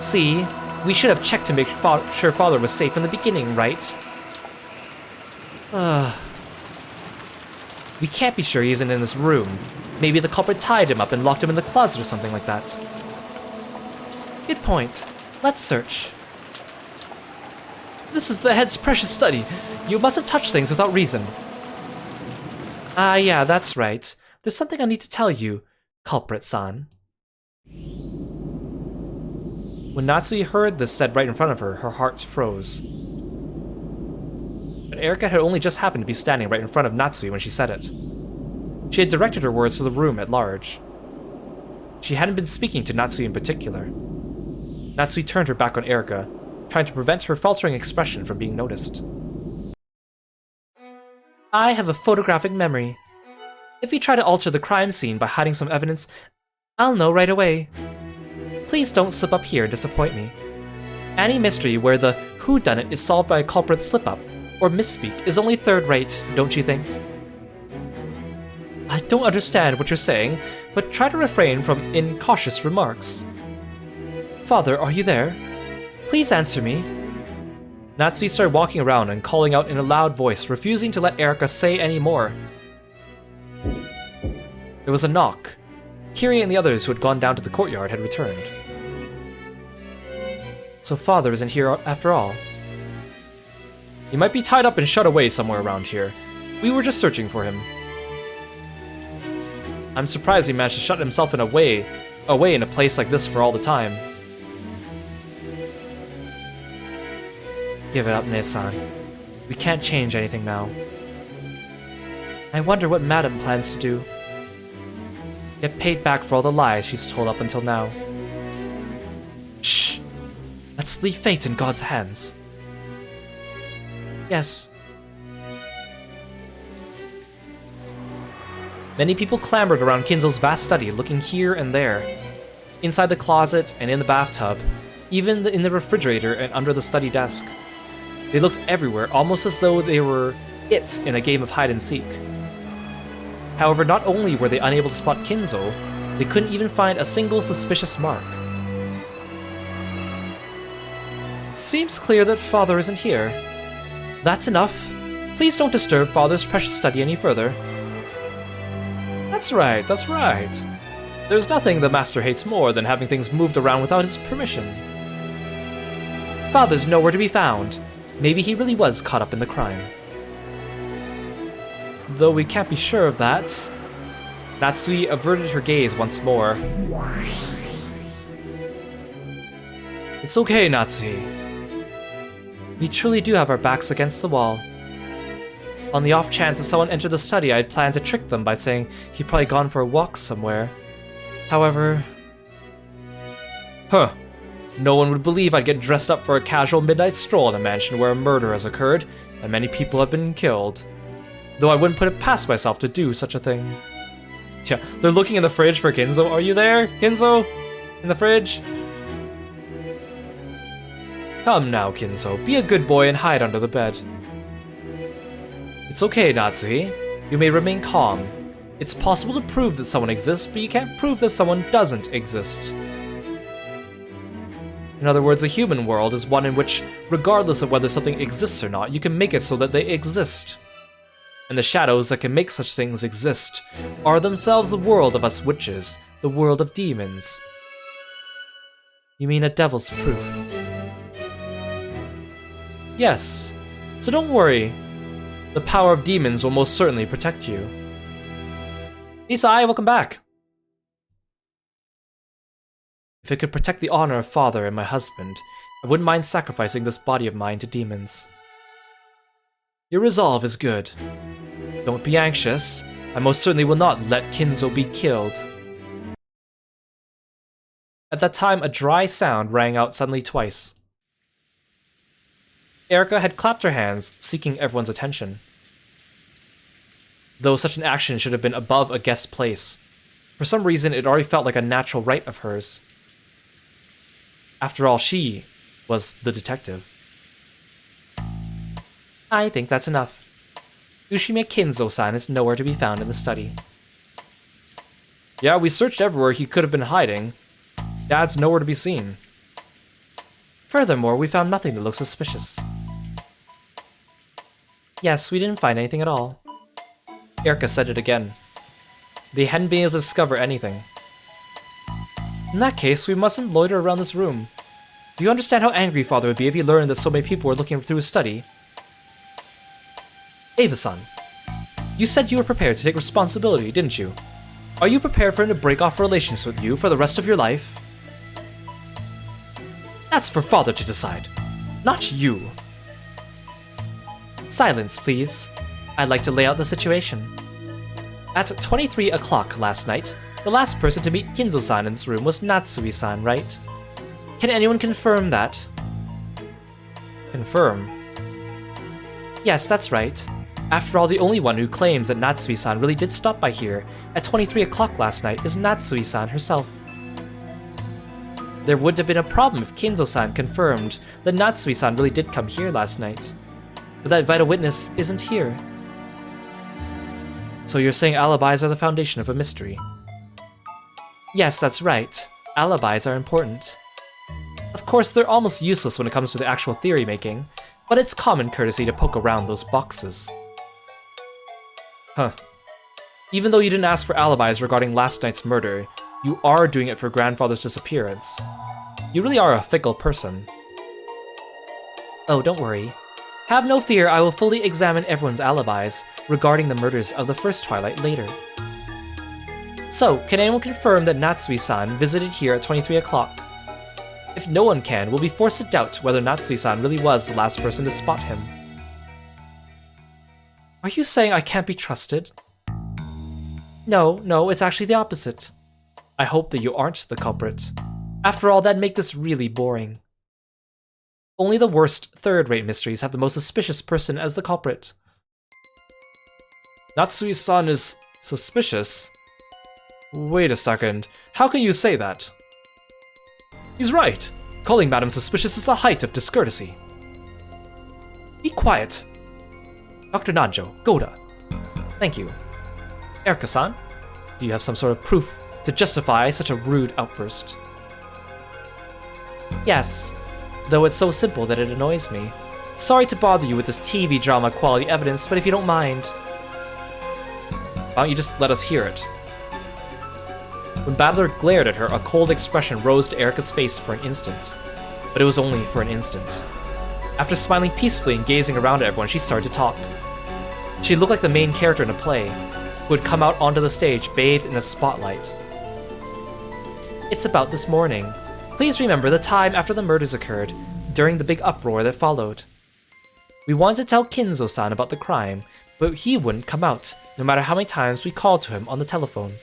See, we should have checked to make sure Father was safe from the beginning, right? We can't be sure he isn't in this room. Maybe the culprit tied him up and locked him in the closet or something like that. Good point. Let's search. This is the head's precious study. You mustn't touch things without reason. Ah, yeah, that's right. There's something I need to tell you, culprit-san. When Natsui heard this said right in front of her, her heart froze. But Erika had only just happened to be standing right in front of Natsui when she said it. She had directed her words to the room at large. She hadn't been speaking to Natsui in particular. Natsui turned her back on Erika, trying to prevent her faltering expression from being noticed. I have a photographic memory. If you try to alter the crime scene by hiding some evidence, I'll know right away. Please don't slip up here and disappoint me. Any mystery where the whodunit is solved by a culprit's slip-up or misspeak is only third-rate, don't you think? I don't understand what you're saying, but try to refrain from incautious remarks. Father, are you there? Please answer me. Natsui started walking around and calling out in a loud voice, refusing to let Erika say any more. There was a knock. Kiri and the others who had gone down to the courtyard had returned. So Father isn't here after all. He might be tied up and shut away somewhere around here. We were just searching for him. I'm surprised he managed to shut himself away in a place like this for all the time. Give it up, Ne-san. We can't change anything now. I wonder what Madam plans to do. Get paid back for all the lies she's told up until now. Shh! Let's leave fate in God's hands. Yes. Many people clamored around Kinzo's vast study, looking here and there. Inside the closet and in the bathtub, even in the refrigerator and under the study desk. They looked everywhere, almost as though they were it in a game of hide-and-seek. However, not only were they unable to spot Kinzo, they couldn't even find a single suspicious mark. It seems clear that Father isn't here. That's enough. Please don't disturb Father's precious study any further. That's right, that's right. There's nothing the Master hates more than having things moved around without his permission. Father's nowhere to be found. Maybe he really was caught up in the crime. Though we can't be sure of that. Natsui averted her gaze once more. It's okay, Natsui. We truly do have our backs against the wall. On the off chance that someone entered the study, I'd planned to trick them by saying he'd probably gone for a walk somewhere. However... No one would believe I'd get dressed up for a casual midnight stroll in a mansion where a murder has occurred, and many people have been killed. Though I wouldn't put it past myself to do such a thing. Yeah, they're looking in the fridge for Kinzo. Are you there, Kinzo? In the fridge? Come now, Kinzo. Be a good boy and hide under the bed. It's okay, Natsui. You may remain calm. It's possible to prove that someone exists, but you can't prove that someone doesn't exist. In other words, a human world is one in which, regardless of whether something exists or not, you can make it so that they exist. And the shadows that can make such things exist are themselves the world of us witches, the world of demons. You mean a devil's proof? Yes, so don't worry. The power of demons will most certainly protect you. Isai, welcome back. If it could protect the honor of Father and my husband, I wouldn't mind sacrificing this body of mine to demons. Your resolve is good. Don't be anxious. I most certainly will not let Kinzo be killed. At that time, a dry sound rang out suddenly twice. Erika had clapped her hands, seeking everyone's attention. Though such an action should have been above a guest's place, for some reason it already felt like a natural right of hers. After all, she was the detective. I think that's enough. Ushime Kinzo-san is nowhere to be found in the study. Yeah, we searched everywhere he could have been hiding. Dad's nowhere to be seen. Furthermore, we found nothing that looks suspicious. Yes, we didn't find anything at all. Erika said it again. They hadn't been able to discover anything. In that case, we mustn't loiter around this room. Do you understand how angry Father would be if he learned that so many people were looking through his study? Ava-san, you said you were prepared to take responsibility, didn't you? Are you prepared for him to break off relations with you for the rest of your life? That's for Father to decide, not you. Silence, please. I'd like to lay out the situation. At 23 o'clock last night, the last person to meet Kinzo-san in this room was Natsui-san, right? Can anyone confirm that? Confirm? Yes, that's right. After all, the only one who claims that Natsui-san really did stop by here at 23 o'clock last night is Natsui-san herself. There would have been a problem if Kinzo-san confirmed that Natsui-san really did come here last night. But that vital witness isn't here. So you're saying alibis are the foundation of a mystery? Yes, that's right. Alibis are important. Of course, they're almost useless when it comes to the actual theory making, but it's common courtesy to poke around those boxes. Huh. Even though you didn't ask for alibis regarding last night's murder, you are doing it for grandfather's disappearance. You really are a fickle person. Oh, don't worry. Have no fear, I will fully examine everyone's alibis regarding the murders of the first Twilight later. So, can anyone confirm that Natsui-san visited here at 23 o'clock? If no one can, we'll be forced to doubt whether Natsui-san really was the last person to spot him. Are you saying I can't be trusted? No, it's actually the opposite. I hope that you aren't the culprit. After all, that'd make this really boring. Only the worst third-rate mysteries have the most suspicious person as the culprit. Natsui-san is suspicious? Wait a second, how can you say that? He's right. Calling Madam suspicious is the height of discourtesy. Be quiet. Dr. Nanjo, Goda. Thank you. Erika-san, do you have some sort of proof to justify such a rude outburst? Yes, though it's so simple that it annoys me. Sorry to bother you with this TV drama quality evidence, but if you don't mind... Why don't you just let us hear it? When Battler glared at her, a cold expression rose to Erika's face for an instant. But it was only for an instant. After smiling peacefully and gazing around at everyone, she started to talk. She looked like the main character in a play, who had come out onto the stage bathed in the spotlight. It's about this morning. Please remember the time after the murders occurred, during the big uproar that followed. We wanted to tell Kinzo-san about the crime, but he wouldn't come out, no matter how many times we called to him on the telephone.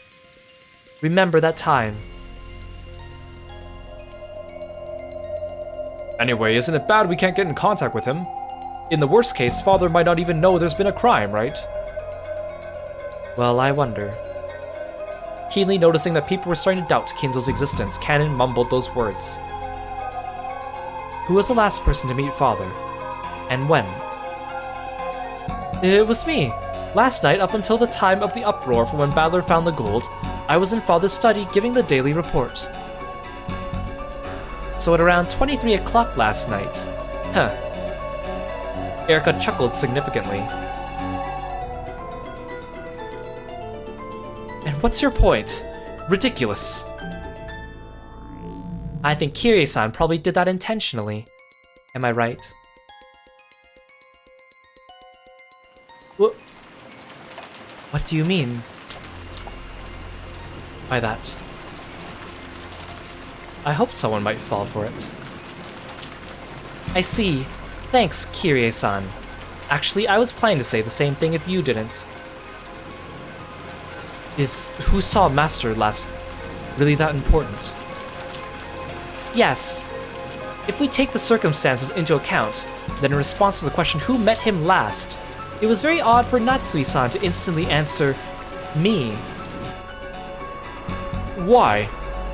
Remember that time. Anyway, isn't it bad we can't get in contact with him? In the worst case, Father might not even know there's been a crime, right? Well, I wonder. Keenly noticing that people were starting to doubt Kinzo's existence, Cannon mumbled those words. Who was the last person to meet Father? And when? It was me. Last night, up until the time of the uproar from when Battler found the gold, I was in Father's study giving the daily report. So at around 23 o'clock last night. Huh. Erika chuckled significantly. And what's your point? Ridiculous. I think Kirie-san probably did that intentionally. Am I right? What do you mean by that? I hope someone might fall for it. I see. Thanks, Kirie-san. Actually, I was planning to say the same thing if you didn't. Is who saw Master last really that important? Yes. If we take the circumstances into account, then in response to the question who met him last, it was very odd for Natsui-san to instantly answer, me. Why?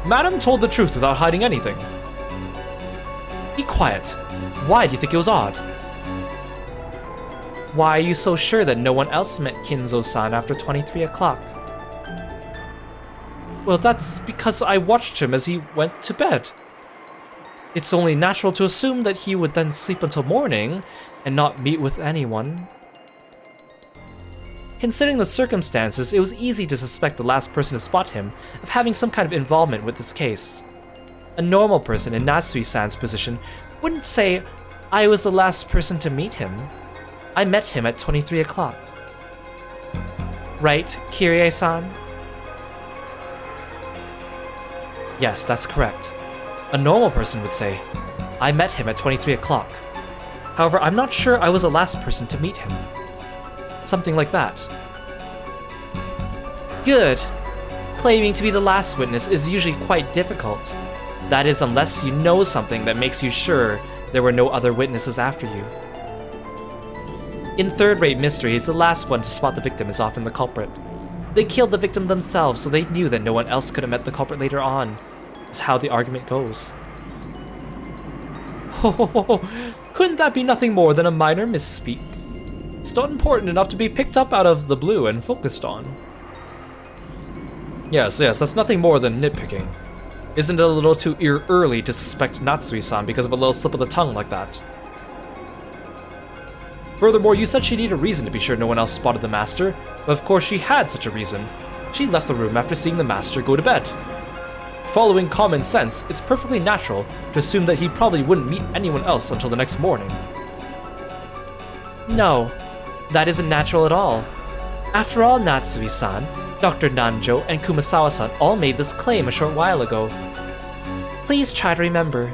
Madam told the truth without hiding anything. Be quiet. Why do you think it was odd? Why are you so sure that no one else met Kinzo-san after 23 o'clock? Well, that's because I watched him as he went to bed. It's only natural to assume that he would then sleep until morning and not meet with anyone. Considering the circumstances, it was easy to suspect the last person to spot him of having some kind of involvement with this case. A normal person in Natsui-san's position wouldn't say, "I was the last person to meet him. I met him at 23 o'clock." Right, Kirie-san? Yes, that's correct. A normal person would say, "I met him at 23 o'clock. However, I'm not sure I was the last person to meet him." Something like that. Good. Claiming to be the last witness is usually quite difficult. That is, unless you know something that makes you sure there were no other witnesses after you. In third-rate mysteries, the last one to spot the victim is often the culprit. They killed the victim themselves, so they knew that no one else could have met the culprit later on. That's how the argument goes. Oh, couldn't that be nothing more than a minor misspeak? It's not important enough to be picked up out of the blue and focused on. Yes, that's nothing more than nitpicking. Isn't it a little too early to suspect Natsui-san because of a little slip of the tongue like that? Furthermore, you said she needed a reason to be sure no one else spotted the master, but of course she had such a reason. She left the room after seeing the master go to bed. Following common sense, it's perfectly natural to assume that he probably wouldn't meet anyone else until the next morning. No, that isn't natural at all. After all, Natsui-san, Dr. Nanjo, and Kumasawa-san all made this claim a short while ago. Please try to remember.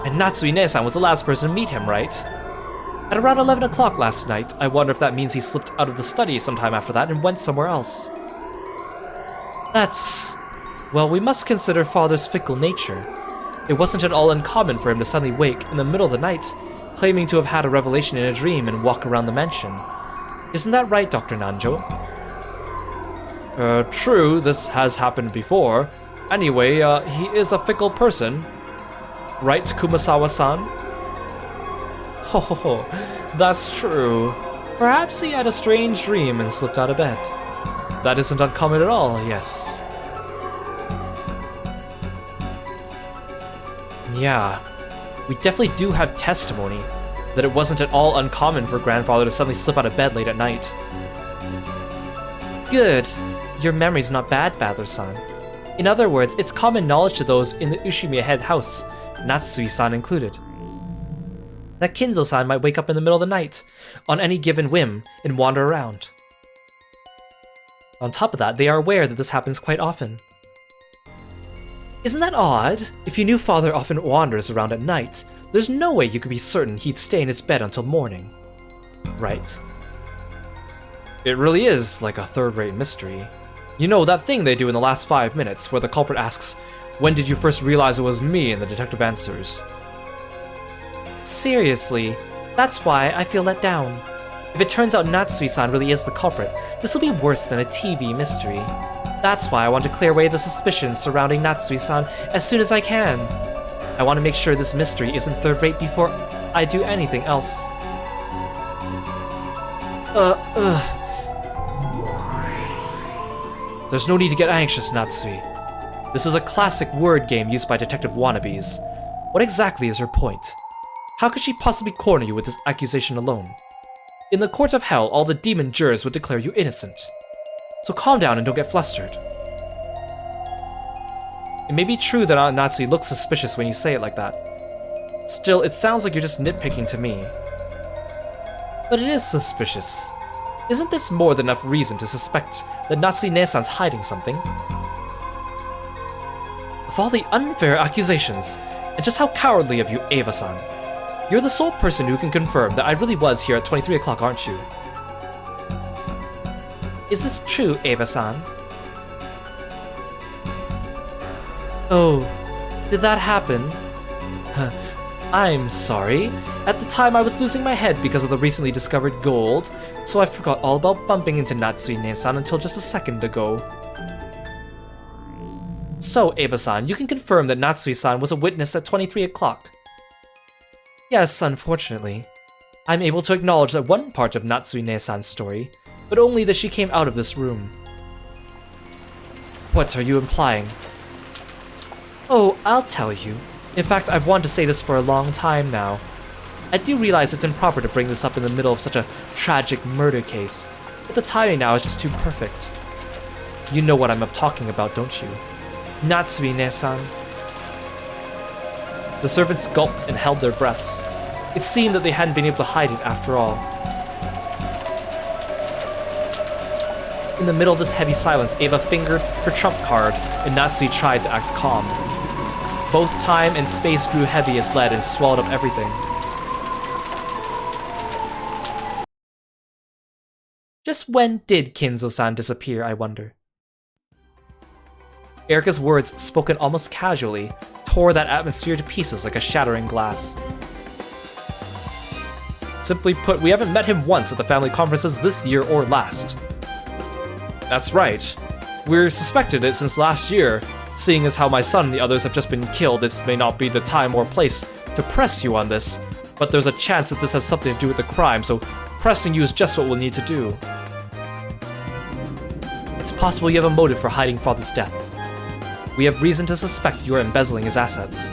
And Natsui-ne-san was the last person to meet him, right? At around 11 o'clock last night. I wonder if that means he slipped out of the study sometime after that and went somewhere else. Well, we must consider father's fickle nature. It wasn't at all uncommon for him to suddenly wake in the middle of the night, claiming to have had a revelation in a dream and walk around the mansion. Isn't that right, Dr. Nanjo? True, this has happened before. Anyway, he is a fickle person. Right, Kumasawa-san? Ho, that's true. Perhaps he had a strange dream and slipped out of bed. That isn't uncommon at all, yes. Yeah, we definitely do have testimony that it wasn't at all uncommon for grandfather to suddenly slip out of bed late at night. Good. Your memory's not bad, Badler-san. In other words, it's common knowledge to those in the Ushimiya head house, Natsui-san included, that Kinzo-san might wake up in the middle of the night, on any given whim, and wander around. On top of that, they are aware that this happens quite often. Isn't that odd? If you knew father often wanders around at night, there's no way you could be certain he'd stay in his bed until morning. Right. It really is like a third-rate mystery. You know, that thing they do in the last 5 minutes, where the culprit asks, "When did you first realize it was me?" and the detective answers. Seriously, that's why I feel let down. If it turns out Natsui-san really is the culprit, this will be worse than a TV mystery. That's why I want to clear away the suspicions surrounding Natsui-san as soon as I can. I want to make sure this mystery isn't third-rate before I do anything else. There's no need to get anxious, Natsui. This is a classic word game used by detective wannabes. What exactly is her point? How could she possibly corner you with this accusation alone? In the court of hell, all the demon jurors would declare you innocent. So calm down and don't get flustered. It may be true that Aunt Natsui looks suspicious when you say it like that. Still, it sounds like you're just nitpicking to me. But it is suspicious. Isn't this more than enough reason to suspect that Natsui-ne-san's hiding something? Of all the unfair accusations, and just how cowardly of you, Eva-san. You're the sole person who can confirm that I really was here at 23 o'clock, aren't you? Is this true, Eva-san? Oh, did that happen? I'm sorry. At the time I was losing my head because of the recently discovered gold, so I forgot all about bumping into Natsui-ne-san until just a second ago. So, Eva-san, you can confirm that Natsui-san was a witness at 23 o'clock. Yes, unfortunately. I'm able to acknowledge that one part of Natsui-ne-san's story, but only that she came out of this room. What are you implying? Oh, I'll tell you. In fact, I've wanted to say this for a long time now. I do realize it's improper to bring this up in the middle of such a tragic murder case, but the timing now is just too perfect. You know what I'm talking about, don't you? Natsui-ne-san. The servants gulped and held their breaths. It seemed that they hadn't been able to hide it after all. In the middle of this heavy silence, Ava fingered her trump card, and Natsui tried to act calm. Both time and space grew heavy as lead and swallowed up everything. Just when did Kinzo-san disappear, I wonder? Erika's words, spoken almost casually, tore that atmosphere to pieces like a shattering glass. Simply put, we haven't met him once at the family conferences this year or last. That's right. We're suspected it since last year. Seeing as how my son and the others have just been killed, this may not be the time or place to press you on this, but there's a chance that this has something to do with the crime, so pressing you is just what we'll need to do. It's possible you have a motive for hiding Father's death. We have reason to suspect you are embezzling his assets.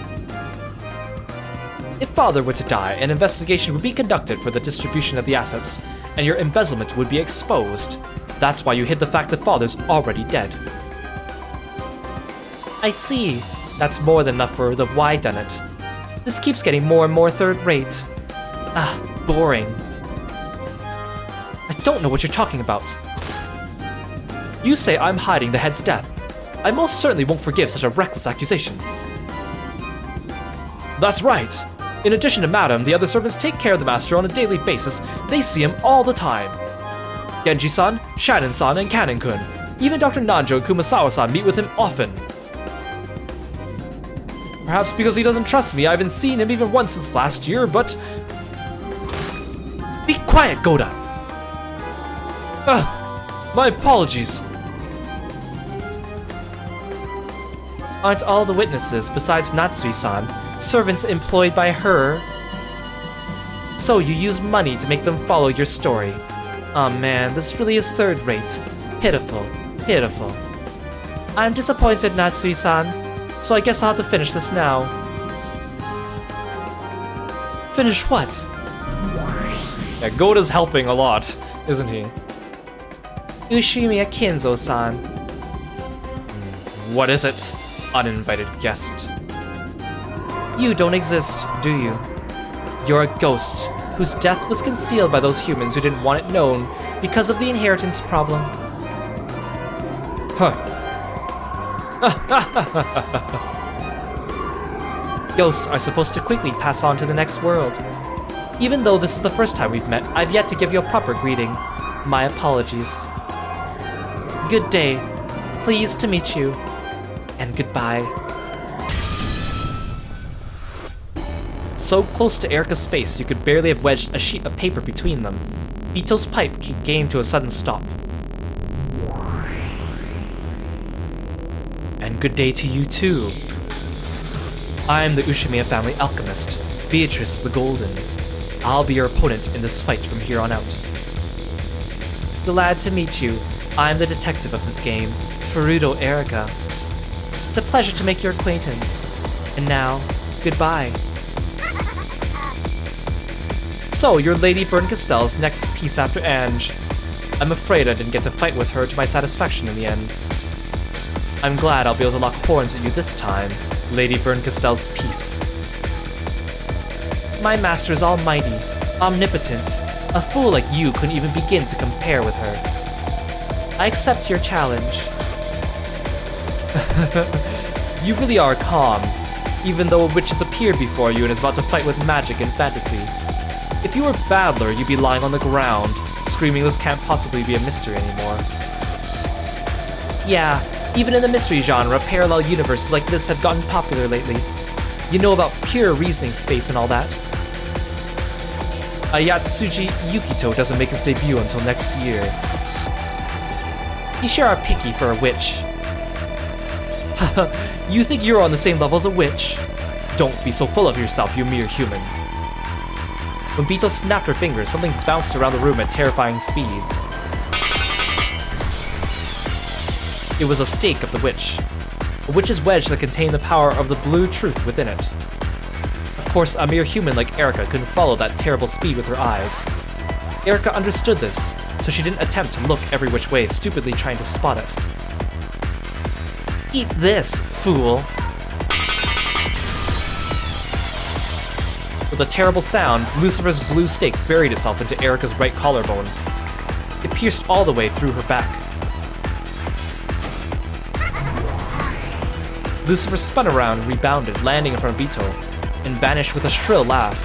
If Father were to die, an investigation would be conducted for the distribution of the assets, and your embezzlement would be exposed. That's why you hid the fact that Father's already dead. I see. That's more than enough for the why done it. This keeps getting more and more third rate. Boring. I don't know what you're talking about. You say I'm hiding the head's death. I most certainly won't forgive such a reckless accusation. That's right. In addition to Madam, the other servants take care of the master on a daily basis. They see him all the time. Genji-san, Shannon-san, and Kanon-kun. Even Dr. Nanjo and Kumasawa-san meet with him often. Perhaps because he doesn't trust me, I haven't seen him even once since last year, but... Be quiet, Goda! My apologies. Aren't all the witnesses, besides Natsui-san, servants employed by her? So you use money to make them follow your story. Aw man, this really is third rate. Pitiful, pitiful. I'm disappointed, Natsui-san. So I guess I'll have to finish this now. Finish what? Yeah, Goda's helping a lot, isn't he? Ushimiya Kinzo-san. What is it? Uninvited guest. You don't exist, do you? You're a ghost, whose death was concealed by those humans who didn't want it known because of the inheritance problem. Huh. Ghosts are supposed to quickly pass on to the next world. Even though this is the first time we've met, I've yet to give you a proper greeting. My apologies. Good day. Pleased to meet you. And goodbye. So close to Erika's face, you could barely have wedged a sheet of paper between them. Ito's pipe came to a sudden stop. And good day to you too. I'm the Ushimiya family alchemist, Beatrice the Golden. I'll be your opponent in this fight from here on out. Glad to meet you. I'm the detective of this game, Furuto Erika. It's a pleasure to make your acquaintance. And now, goodbye. So, you're Lady Burncastell's next piece after Ange. I'm afraid I didn't get to fight with her to my satisfaction in the end. I'm glad I'll be able to lock horns with you this time, Lady Burncastell's piece. My master is almighty, omnipotent. A fool like you couldn't even begin to compare with her. I accept your challenge. You really are calm, even though a witch has appeared before you and is about to fight with magic and fantasy. If you were Badler, you'd be lying on the ground, screaming this can't possibly be a mystery anymore. Yeah, even in the mystery genre, parallel universes like this have gotten popular lately. You know about pure reasoning space and all that. Ayatsuji Yukito doesn't make his debut until next year. You sure are picky for a witch. You think you're on the same level as a witch? Don't be so full of yourself, you mere human. When Bito snapped her fingers, something bounced around the room at terrifying speeds. It was a stake of the witch. A witch's wedge that contained the power of the blue truth within it. Of course, a mere human like Erika couldn't follow that terrible speed with her eyes. Erika understood this, so she didn't attempt to look every which way, stupidly trying to spot it. Eat this, fool! With a terrible sound, Lucifer's blue stake buried itself into Erika's right collarbone. It pierced all the way through her back. Lucifer spun around, rebounded, landing in front of Vito, and vanished with a shrill laugh.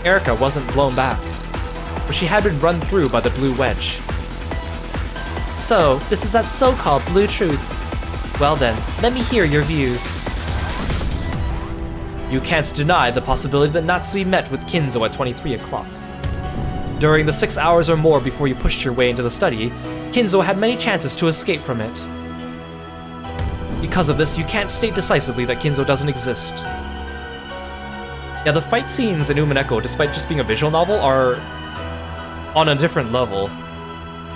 Erika wasn't blown back, but she had been run through by the blue wedge. So, this is that so-called blue truth. Well then, let me hear your views. You can't deny the possibility that Natsui met with Kinzo at 23 o'clock. During the 6 hours or more before you pushed your way into the study, Kinzo had many chances to escape from it. Because of this, you can't state decisively that Kinzo doesn't exist. Yeah, the fight scenes in Umineko, despite just being a visual novel, are on a different level.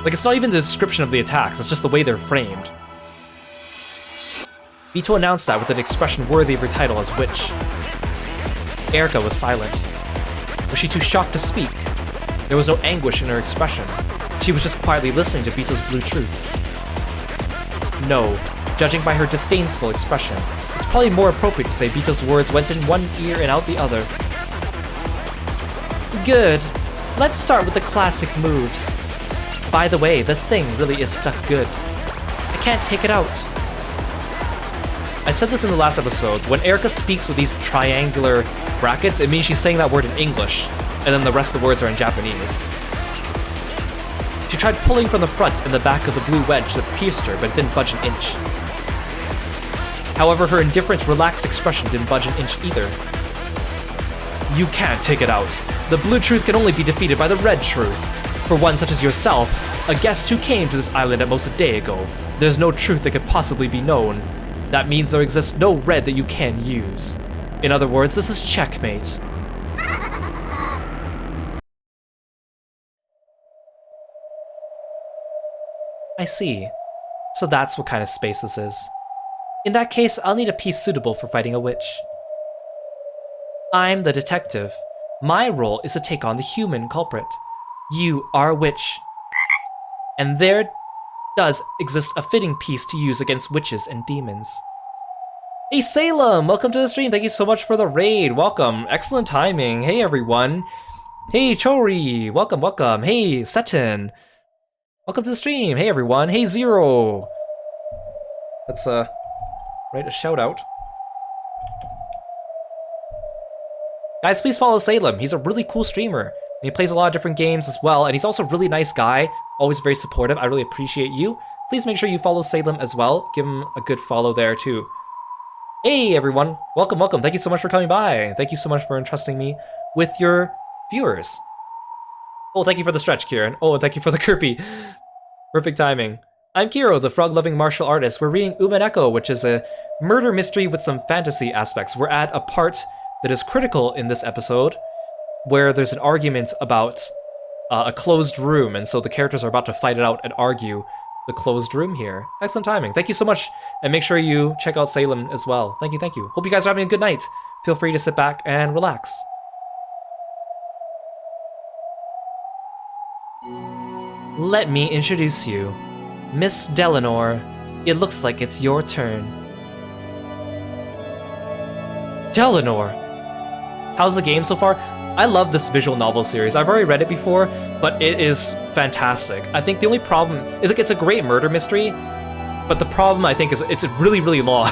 Like, it's not even the description of the attacks, it's just the way they're framed. Vito announced that with an expression worthy of her title as Witch. Erika was silent. Was she too shocked to speak? There was no anguish in her expression. She was just quietly listening to Vito's blue truth. No, judging by her disdainful expression, it's probably more appropriate to say Vito's words went in one ear and out the other. Good. Let's start with the classic moves. By the way, this thing really is stuck good. I can't take it out. I said this in the last episode, when Erika speaks with these triangular brackets, it means she's saying that word in English, and then the rest of the words are in Japanese. She tried pulling from the front and the back of the blue wedge that pierced her, but it didn't budge an inch. However, her indifferent, relaxed expression didn't budge an inch either. You can't take it out. The blue truth can only be defeated by the red truth. For one such as yourself, a guest who came to this island at most a day ago, there's no truth that could possibly be known. That means there exists no red that you can use. In other words, this is checkmate. I see. So that's what kind of space this is. In that case, I'll need a piece suitable for fighting a witch. I'm the detective. My role is to take on the human culprit. You are a witch. And there does exist a fitting piece to use against witches and demons. Hey Salem, welcome to the stream. Thank you so much for the raid. Welcome. Excellent timing. Hey everyone. Hey Chori, welcome, welcome. Hey Seton, welcome to the stream. Hey everyone. Hey Zero. Let's write a shout out. Guys, please follow Salem. He's a really cool streamer. And he plays a lot of different games as well, and he's also a really nice guy, always very supportive. I really appreciate you. Please make sure you follow Salem as well. Give him a good follow there too. Hey everyone, welcome, welcome. Thank you so much for coming by. Thank you so much for entrusting me with your viewers. Oh, thank you for the stretch, Kieran. Oh, and thank you for the Kirby. Perfect timing. I'm Kiro, the frog-loving martial artist. We're reading Umineko, which is a murder mystery with some fantasy aspects. We're at a part that is critical in this episode, where there's an argument about a closed room, and so the characters are about to fight it out and argue the closed room here. Excellent timing. Thank you so much, and make sure you check out Salem as well. Thank you, thank you. Hope you guys are having a good night. Feel free to sit back and relax. Let me introduce you. Miss Delanor, it looks like it's your turn. Delanor! How's the game so far? I love this visual novel series. I've already read it before, but it is fantastic. I think the only problem is like it's a great murder mystery, but the problem I think is it's really, really long.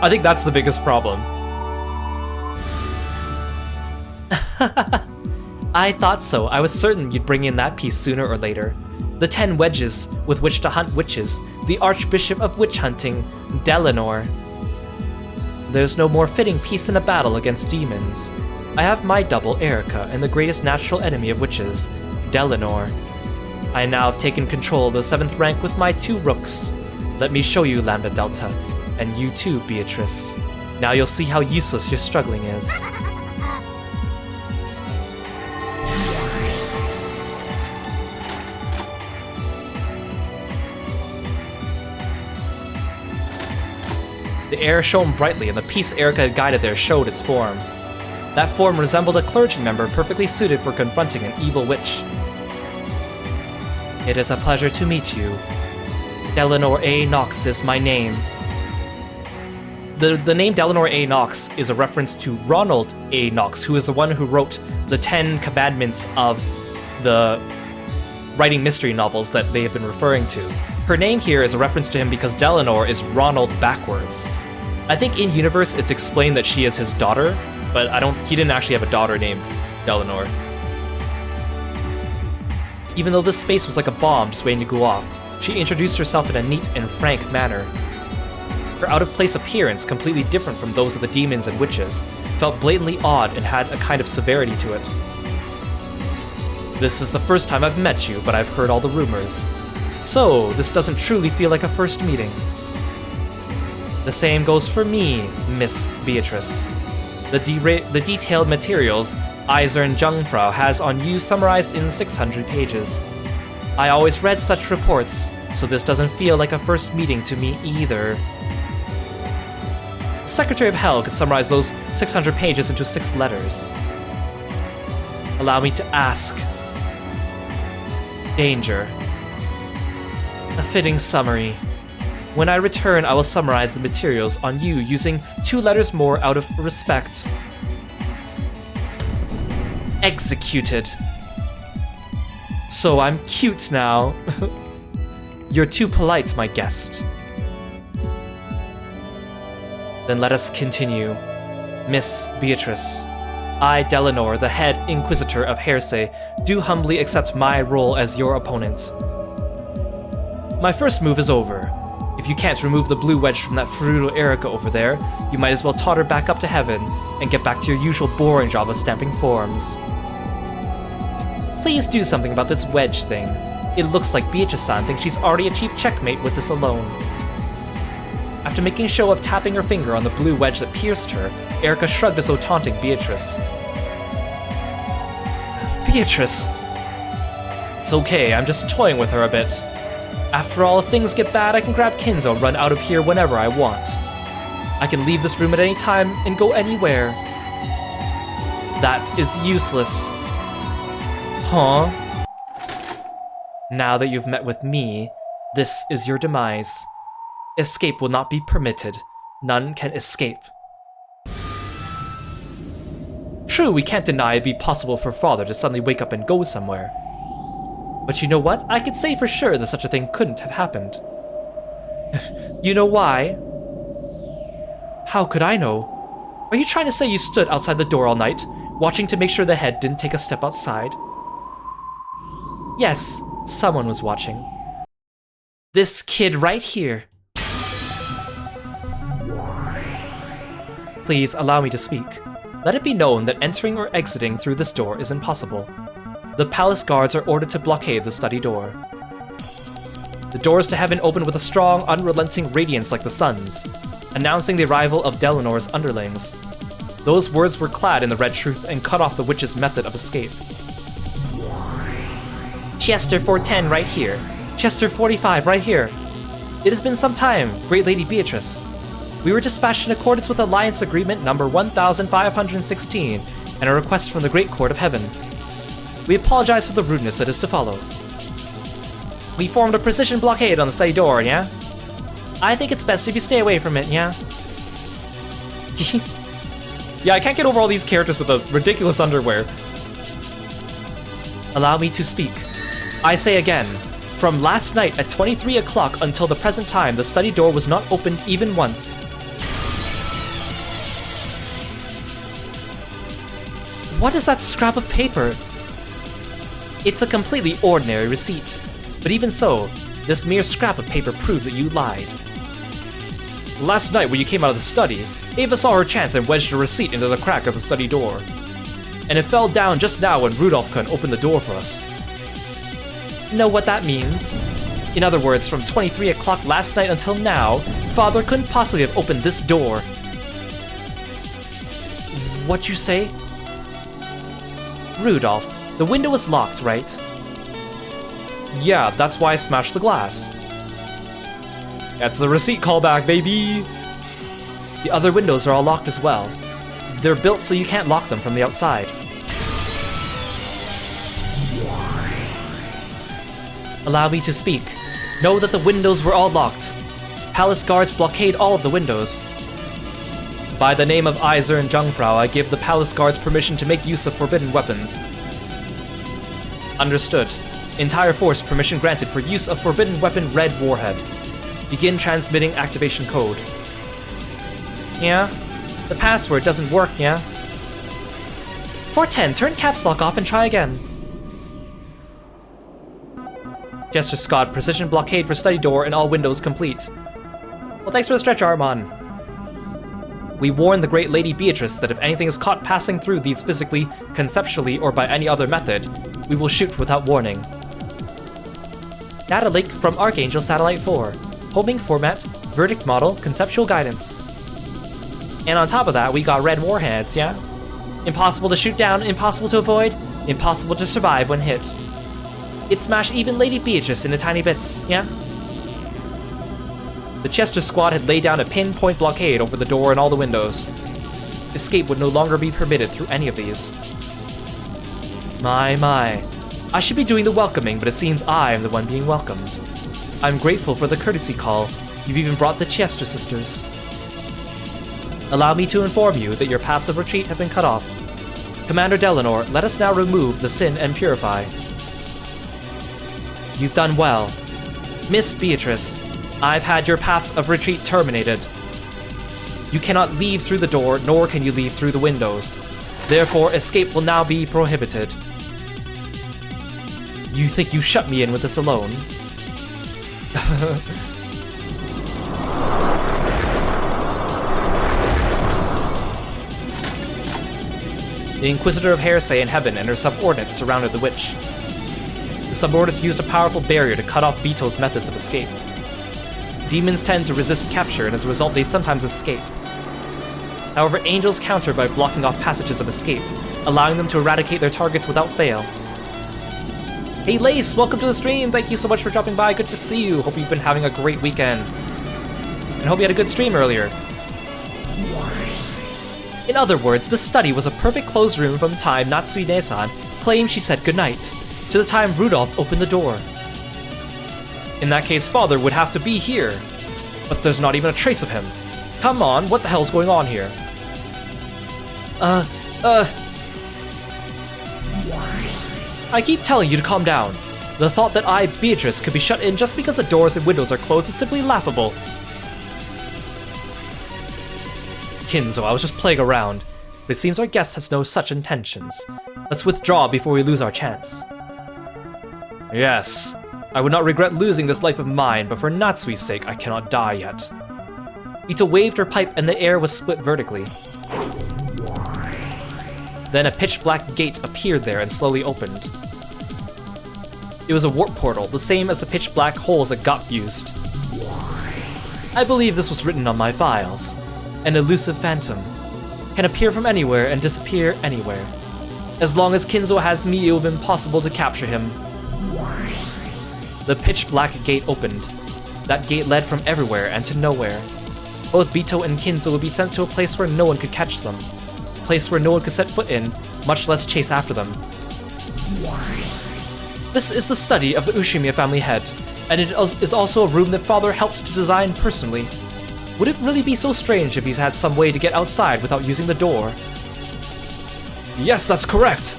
I think that's the biggest problem. I thought so. I was certain you'd bring in that piece sooner or later. The 10 wedges with which to hunt witches, the Archbishop of Witch Hunting, Delanor. There's no more fitting piece in a battle against demons. I have my double, Erika, and the greatest natural enemy of witches, Delanor. I now have taken control of the 7th rank with my 2 rooks. Let me show you Lambda Delta, and you too, Beatrice. Now you'll see how useless your struggling is. The air shone brightly, and the piece Erica had guided there showed its form. That form resembled a clergy member perfectly suited for confronting an evil witch. It is a pleasure to meet you. Delanor A. Knox is my name. The name Delanor A. Knox is a reference to Ronald A. Knox, who is the one who wrote the 10 Commandments of the writing mystery novels that they have been referring to. Her name here is a reference to him because Delanor is Ronald backwards. I think in universe it's explained that she is his daughter, but he didn't actually have a daughter named Delanor. Even though this space was like a bomb just waiting to go off, she introduced herself in a neat and frank manner. Her out-of-place appearance, completely different from those of the demons and witches, felt blatantly odd and had a kind of severity to it. This is the first time I've met you, but I've heard all the rumors. So, this doesn't truly feel like a first meeting. The same goes for me, Miss Beatrice. The detailed materials Eisern Jungfrau has on you summarized in 600 pages. I always read such reports, so this doesn't feel like a first meeting to me either. The Secretary of Hell could summarize those 600 pages into 6 letters. Allow me to ask. Danger. A fitting summary. When I return, I will summarize the materials on you using 2 letters more out of respect. Executed. So I'm cute now. You're too polite, my guest. Then let us continue. Miss Beatrice. I, Delanor, the head Inquisitor of Hersey, do humbly accept my role as your opponent. My first move is over. If you can't remove the blue wedge from that Furuno Erica over there, you might as well totter back up to heaven and get back to your usual boring job of stamping forms. Please do something about this wedge thing. It looks like Beatrice-san thinks she's already achieved checkmate with this alone. After making a show of tapping her finger on the blue wedge that pierced her, Erica shrugged as though taunting Beatrice. Beatrice! It's okay, I'm just toying with her a bit. After all, if things get bad, I can grab Kinzo and run out of here whenever I want. I can leave this room at any time and go anywhere. That is useless. Huh? Now that you've met with me, this is your demise. Escape will not be permitted. None can escape. True, we can't deny it'd be possible for Father to suddenly wake up and go somewhere. But you know what? I could say for sure that such a thing couldn't have happened. You know why? How could I know? Are you trying to say you stood outside the door all night, watching to make sure the head didn't take a step outside? Yes, someone was watching. This kid right here. Please allow me to speak. Let it be known that entering or exiting through this door is impossible. The palace guards are ordered to blockade the study door. The doors to heaven open with a strong, unrelenting radiance like the sun's, announcing the arrival of Delanor's underlings. Those words were clad in the red truth and cut off the witch's method of escape. Chester 410 right here. Chester 45 right here. It has been some time, Great Lady Beatrice. We were dispatched in accordance with Alliance Agreement number 1516 and a request from the Great Court of Heaven. We apologize for the rudeness that is to follow. We formed a precision blockade on the study door, yeah? I think it's best if you stay away from it, yeah? Yeah, I can't get over all these characters with the ridiculous underwear. Allow me to speak. I say again, from last night at 23 o'clock until the present time, the study door was not opened even once. What is that scrap of paper? It's a completely ordinary receipt. But even so, this mere scrap of paper proves that you lied. Last night when you came out of the study, Ava saw her chance and wedged a receipt into the crack of the study door. And it fell down just now when Rudolph-kun opened the door for us. Know what that means? In other words, from 23 o'clock last night until now, Father couldn't possibly have opened this door. What'd you say? Rudolph, the window was locked, right? Yeah, that's why I smashed the glass. That's the receipt callback, baby! The other windows are all locked as well. They're built so you can't lock them from the outside. Allow me to speak. Know that the windows were all locked. Palace guards blockade all of the windows. By the name of Iser and Jungfrau, I give the palace guards permission to make use of forbidden weapons. Understood. Entire force permission granted for use of forbidden weapon Red Warhead. Begin transmitting activation code. Yeah? The password doesn't work, yeah? 410, turn caps lock off and try again. Jester Scott, precision blockade for study door and all windows complete. Well, thanks for the stretch, Armon. We warn the great Lady Beatrice that if anything is caught passing through these physically, conceptually, or by any other method, we will shoot without warning. Data link from Archangel Satellite 4. Homing format, verdict model, conceptual guidance. And on top of that, we got red warheads, yeah? Impossible to shoot down, impossible to avoid, impossible to survive when hit. It smashed even Lady Beatrice into tiny bits, yeah? The Chester squad had laid down a pinpoint blockade over the door and all the windows. Escape would no longer be permitted through any of these. My. I should be doing the welcoming, but it seems I am the one being welcomed. I'm grateful for the courtesy call. You've even brought the Chester sisters. Allow me to inform you that your paths of retreat have been cut off. Commander Delanor, let us now remove the sin and purify. You've done well. Miss Beatrice, I've had your paths of retreat terminated. You cannot leave through the door, nor can you leave through the windows. Therefore, escape will now be prohibited. You think you shut me in with this alone? The Inquisitor of Heresy in heaven and her subordinates surrounded the witch. The subordinates used a powerful barrier to cut off Bito's methods of escape. Demons tend to resist capture, and as a result they sometimes escape. However, angels counter by blocking off passages of escape, allowing them to eradicate their targets without fail. Hey Lace, welcome to the stream! Thank you so much for dropping by, good to see you! Hope you've been having a great weekend. And hope you had a good stream earlier. In other words, this study was a perfect closed room from the time Natsui-ne-san claimed she said goodnight, to the time Rudolph opened the door. In that case, Father would have to be here. But there's not even a trace of him. Come on, what the hell's going on here? I keep telling you to calm down. The thought that I, Beatrice, could be shut in just because the doors and windows are closed is simply laughable. Kinzo, I was just playing around. But it seems our guest has no such intentions. Let's withdraw before we lose our chance. Yes. I would not regret losing this life of mine, but for Natsui's sake, I cannot die yet. Ito waved her pipe and the air was split vertically. Then a pitch-black gate appeared there and slowly opened. It was a warp portal, the same as the pitch-black holes that Gop used. I believe this was written on my files. An elusive phantom. Can appear from anywhere and disappear anywhere. As long as Kinzo has me, it will be impossible to capture him. The pitch-black gate opened. That gate led from everywhere and to nowhere. Both Bito and Kinzo would be sent to a place where no one could catch them. A place where no one could set foot in, much less chase after them. This is the study of the Ushimiya family head, and it is also a room that Father helped to design personally. Would it really be so strange if he's had some way to get outside without using the door? Yes, that's correct!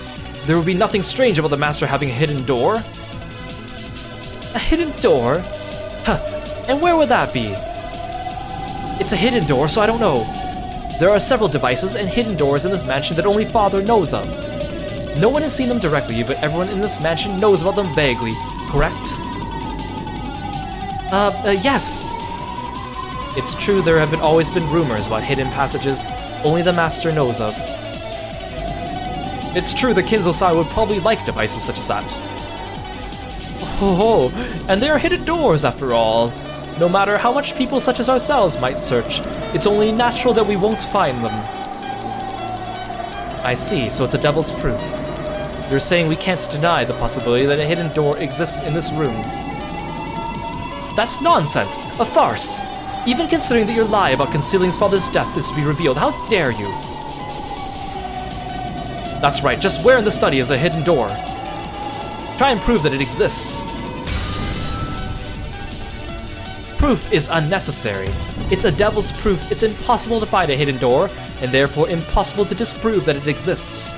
There would be nothing strange about the Master having a hidden door. A hidden door? Huh, and where would that be? It's a hidden door, so I don't know. There are several devices and hidden doors in this mansion that only Father knows of. No one has seen them directly, but everyone in this mansion knows about them vaguely, correct? Yes. It's true there have always been rumors about hidden passages only the Master knows of. It's true that Kinzo-san would probably like devices such as that. Oh, and there are hidden doors after all. No matter how much people such as ourselves might search, it's only natural that we won't find them. I see, so it's a devil's proof. You're saying we can't deny the possibility that a hidden door exists in this room. That's nonsense! A farce! Even considering that your lie about concealing his father's death is to be revealed, how dare you? That's right, just where in the study is a hidden door? Try and prove that it exists. Proof is unnecessary. It's a devil's proof. It's impossible to find a hidden door, and therefore impossible to disprove that it exists.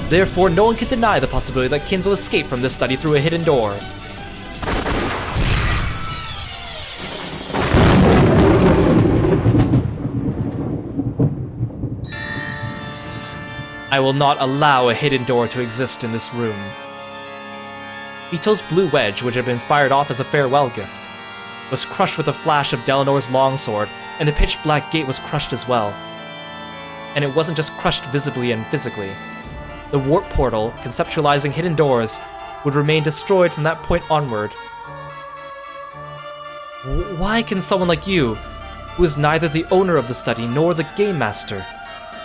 Therefore, no one can deny the possibility that Kinzo escaped from this study through a hidden door. I will not allow a hidden door to exist in this room. Ito's blue wedge, which had been fired off as a farewell gift, was crushed with a flash of Delanor's longsword, and the pitch-black gate was crushed as well. And it wasn't just crushed visibly and physically. The warp portal, conceptualizing hidden doors, would remain destroyed from that point onward. Why can someone like you, who is neither the owner of the study nor the game master,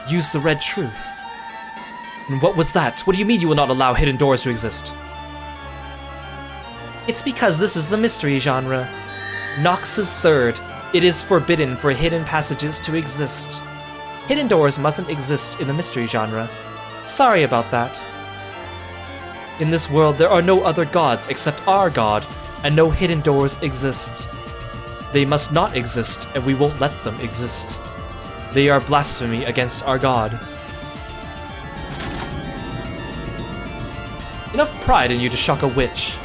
use the red truth? And what was that? What do you mean you will not allow hidden doors to exist? It's because this is the mystery genre. Nox's third. It is forbidden for hidden passages to exist. Hidden doors mustn't exist in the mystery genre. Sorry about that. In this world, there are no other gods except our god, and no hidden doors exist. They must not exist, and we won't let them exist. They are blasphemy against our god. Enough pride in you to shock a witch.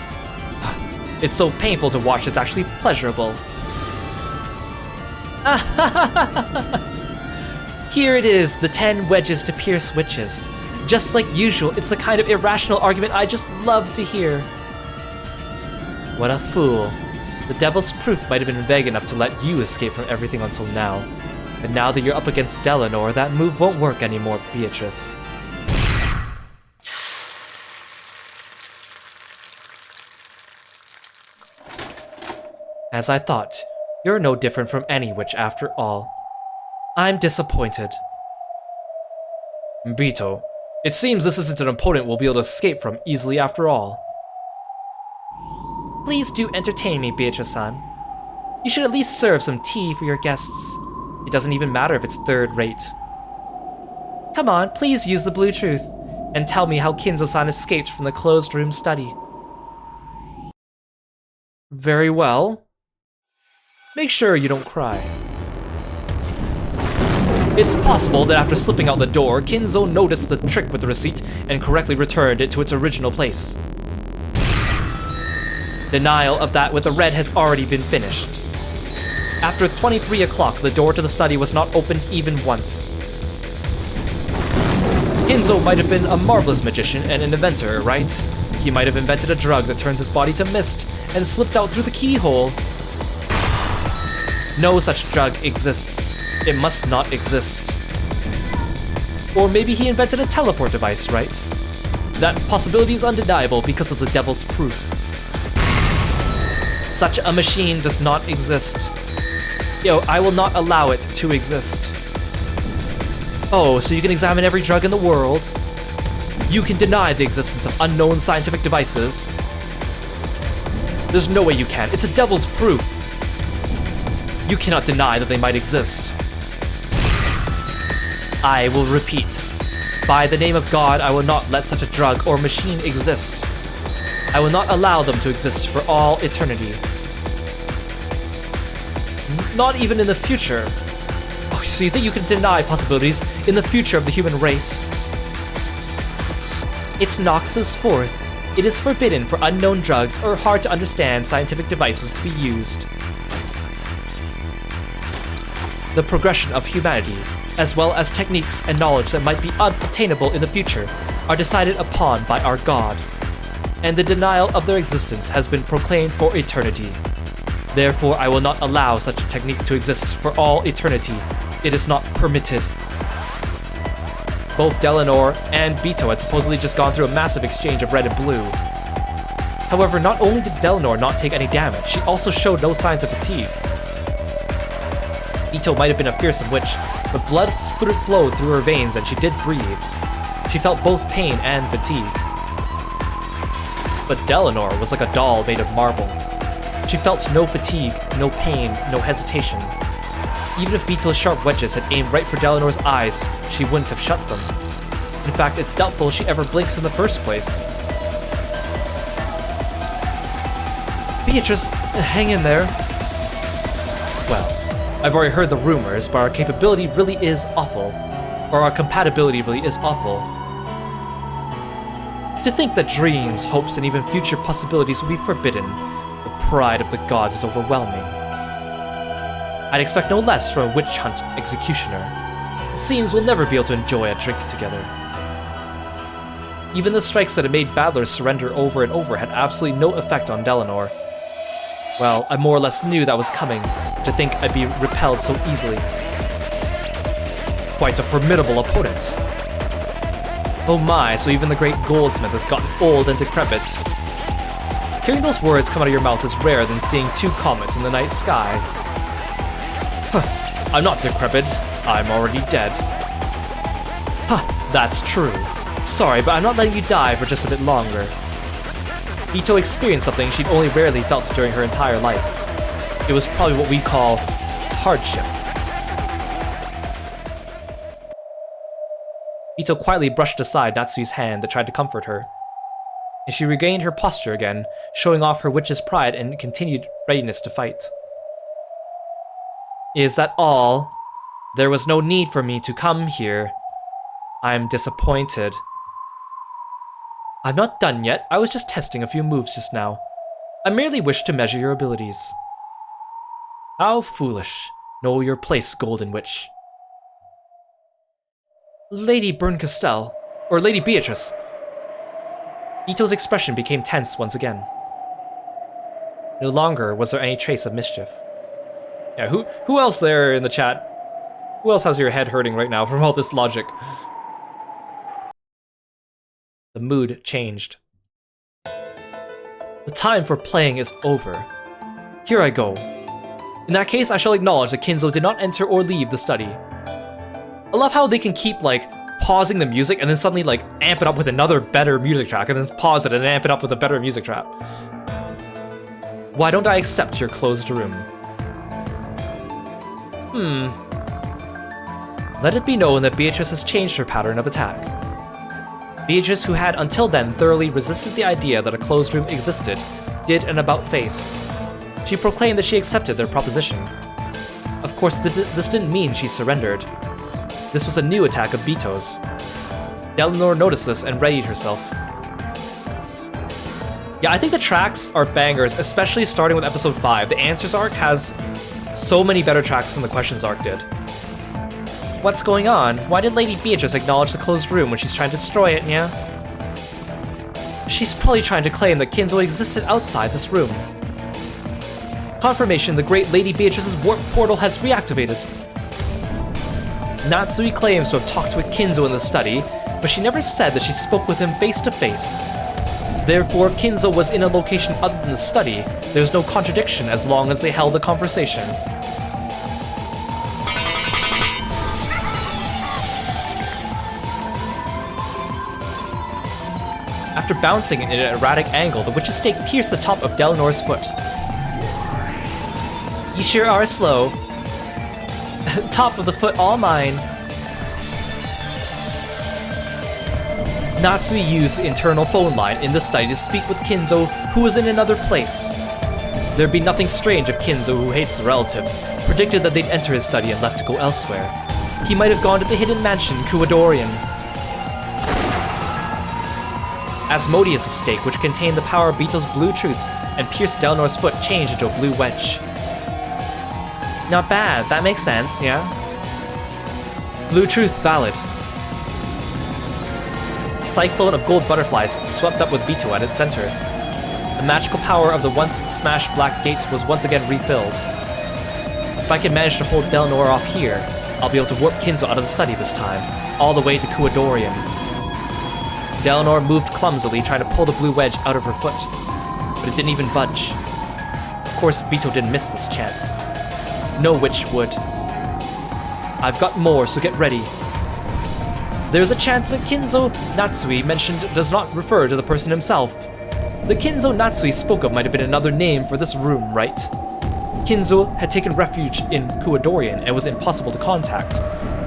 It's so painful to watch, it's actually pleasurable. Here it is, the 10 wedges to pierce witches. Just like usual, it's the kind of irrational argument I just love to hear. What a fool. The devil's proof might have been vague enough to let you escape from everything until now. And now that you're up against Delanor, that move won't work anymore, Beatrice. As I thought, you're no different from any witch after all. I'm disappointed. Bito, it seems this isn't an opponent we'll be able to escape from easily after all. Please do entertain me, Beatrice-san. You should at least serve some tea for your guests. It doesn't even matter if it's third rate. Come on, please use the blue truth, and tell me how Kinzo-san escaped from the closed room study. Very well. Make sure you don't cry. It's possible that after slipping out the door, Kinzo noticed the trick with the receipt and correctly returned it to its original place. Denial of that with the red has already been finished. After 23 o'clock, the door to the study was not opened even once. Kinzo might have been a marvelous magician and an inventor, right? He might have invented a drug that turns his body to mist and slipped out through the keyhole. No such drug exists. It must not exist. Or maybe he invented a teleport device, right? That possibility is undeniable because of the devil's proof. Such a machine does not exist. I will not allow it to exist. Oh, so you can examine every drug in the world? You can deny the existence of unknown scientific devices? There's no way you can. It's a devil's proof. You cannot deny that they might exist. I will repeat. By the name of God, I will not let such a drug or machine exist. I will not allow them to exist for all eternity. Not even in the future. Oh, so you think you can deny possibilities in the future of the human race? It's Nox's fourth. It is forbidden for unknown drugs or hard to understand scientific devices to be used. The progression of humanity, as well as techniques and knowledge that might be unobtainable in the future, are decided upon by our God, and the denial of their existence has been proclaimed for eternity. Therefore, I will not allow such a technique to exist for all eternity. It is not permitted. Both Delanor and Bito had supposedly just gone through a massive exchange of red and blue. However, not only did Delanor not take any damage, she also showed no signs of fatigue. Bito might have been a fearsome witch, but blood flowed through her veins and she did breathe. She felt both pain and fatigue. But Delanor was like a doll made of marble. She felt no fatigue, no pain, no hesitation. Even if Bito's sharp wedges had aimed right for Delanor's eyes, she wouldn't have shut them. In fact, it's doubtful she ever blinks in the first place. Beatrice, hang in there. Well, I've already heard the rumors, but our capability really is awful. Or our compatibility really is awful. To think that dreams, hopes, and even future possibilities will be forbidden, the pride of the gods is overwhelming. I'd expect no less from a witch hunt executioner. It seems we'll never be able to enjoy a drink together. Even the strikes that had made battlers surrender over and over had absolutely no effect on Delanor. Well, I more or less knew that was coming, to think I'd be repelled so easily. Quite a formidable opponent. Oh my, so even the great goldsmith has gotten old and decrepit. Hearing those words come out of your mouth is rarer than seeing 2 comets in the night sky. Huh, I'm not decrepit, I'm already dead. Huh, that's true. Sorry, but I'm not letting you die for just a bit longer. Ito experienced something she'd only rarely felt during her entire life. It was probably what we call hardship. Ito quietly brushed aside Natsui's hand that tried to comfort her, and she regained her posture again, showing off her witch's pride and continued readiness to fight. Is that all? There was no need for me to come here. I'm disappointed. I'm not done yet. I was just testing a few moves just now. I merely wished to measure your abilities. How foolish. Know your place, Golden Witch. Lady Berncastel, or Lady Beatrice. Ito's expression became tense once again. No longer was there any trace of mischief. Yeah, who else there in the chat? Who else has your head hurting right now from all this logic? The mood changed. The time for playing is over. Here I go. In that case, I shall acknowledge that Kinzo did not enter or leave the study. I love how they can keep, like, pausing the music and then suddenly, like, amp it up with another better music track and then pause it and amp it up with a better music track. Why don't I accept your closed room? Let it be known that Beatrice has changed her pattern of attack. Beatrice, who had until then thoroughly resisted the idea that a closed room existed, did an about-face. She proclaimed that she accepted their proposition. Of course, this didn't mean she surrendered. This was a new attack of Bito's. Delanor noticed this and readied herself. Yeah, I think the tracks are bangers, especially starting with episode 5. The Answers arc has so many better tracks than the Questions arc did. What's going on? Why did Lady Beatrice acknowledge the closed room when she's trying to destroy it, yeah? She's probably trying to claim that Kinzo existed outside this room. Confirmation, the great Lady Beatrice's warp portal has reactivated. Natsui claims to have talked with Kinzo in the study, but she never said that she spoke with him face to face. Therefore, if Kinzo was in a location other than the study, there's no contradiction as long as they held a conversation. After bouncing in an erratic angle, the witch's stake pierced the top of Delanor's foot. You sure are slow. Top of the foot all mine. Natsui used the internal phone line in the study to speak with Kinzo, who was in another place. There'd be nothing strange if Kinzo, who hates the relatives, predicted that they'd enter his study and left to go elsewhere. He might have gone to the hidden mansion, Kuwadorian. Asmodeus' stake, which contained the power of Bito's blue truth and pierced Delanor's foot, changed into a blue wedge. Not bad, that makes sense, yeah? Blue truth valid. A cyclone of gold butterflies swept up with Bito at its center. The magical power of the once smashed black gates was once again refilled. If I can manage to hold Delanor off here, I'll be able to warp Kinzo out of the study this time, all the way to Kuwadorian. Delanor moved clumsily, trying to pull the blue wedge out of her foot, but it didn't even budge. Of course, Bito didn't miss this chance. No witch would. I've got more, so get ready. There's a chance that Kinzo Natsui mentioned does not refer to the person himself. The Kinzo Natsui spoke of might have been another name for this room, right? Kinzo had taken refuge in Kuadorian and was impossible to contact.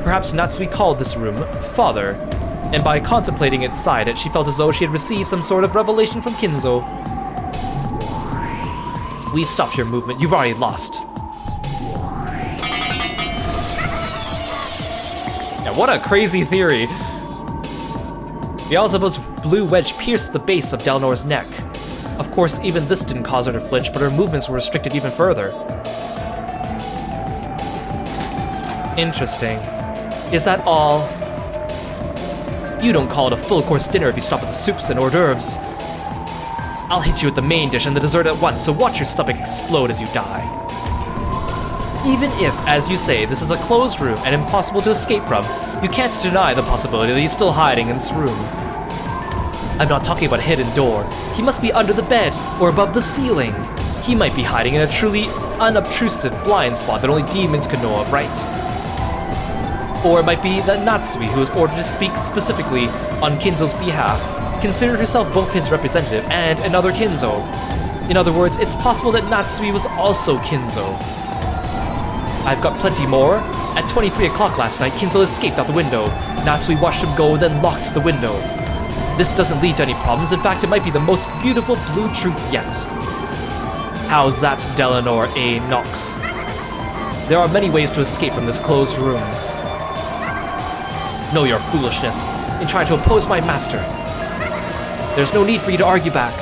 Perhaps Natsui called this room Father, and by contemplating inside it, she felt as though she had received some sort of revelation from Kinzo. We've stopped your movement. You've already lost. Yeah, what a crazy theory. Beelzebub's blue wedge pierced the base of Delnor's neck. Of course, even this didn't cause her to flinch, but her movements were restricted even further. Interesting. Is that all? You don't call it a full-course dinner if you stop at the soups and hors d'oeuvres. I'll hit you with the main dish and the dessert at once, so watch your stomach explode as you die. Even if, as you say, this is a closed room and impossible to escape from, you can't deny the possibility that he's still hiding in this room. I'm not talking about a hidden door. He must be under the bed or above the ceiling. He might be hiding in a truly unobtrusive blind spot that only demons could know of, right? Or it might be that Natsui, who was ordered to speak specifically on Kinzo's behalf, considered herself both his representative and another Kinzo. In other words, it's possible that Natsui was also Kinzo. I've got plenty more. At 23 o'clock last night, Kinzo escaped out the window. Natsui watched him go, then locked the window. This doesn't lead to any problems. In fact, it might be the most beautiful blue truth yet. How's that, Delanor A. Knox? There are many ways to escape from this closed room. Know your foolishness in trying to oppose my master. There's no need for you to argue back.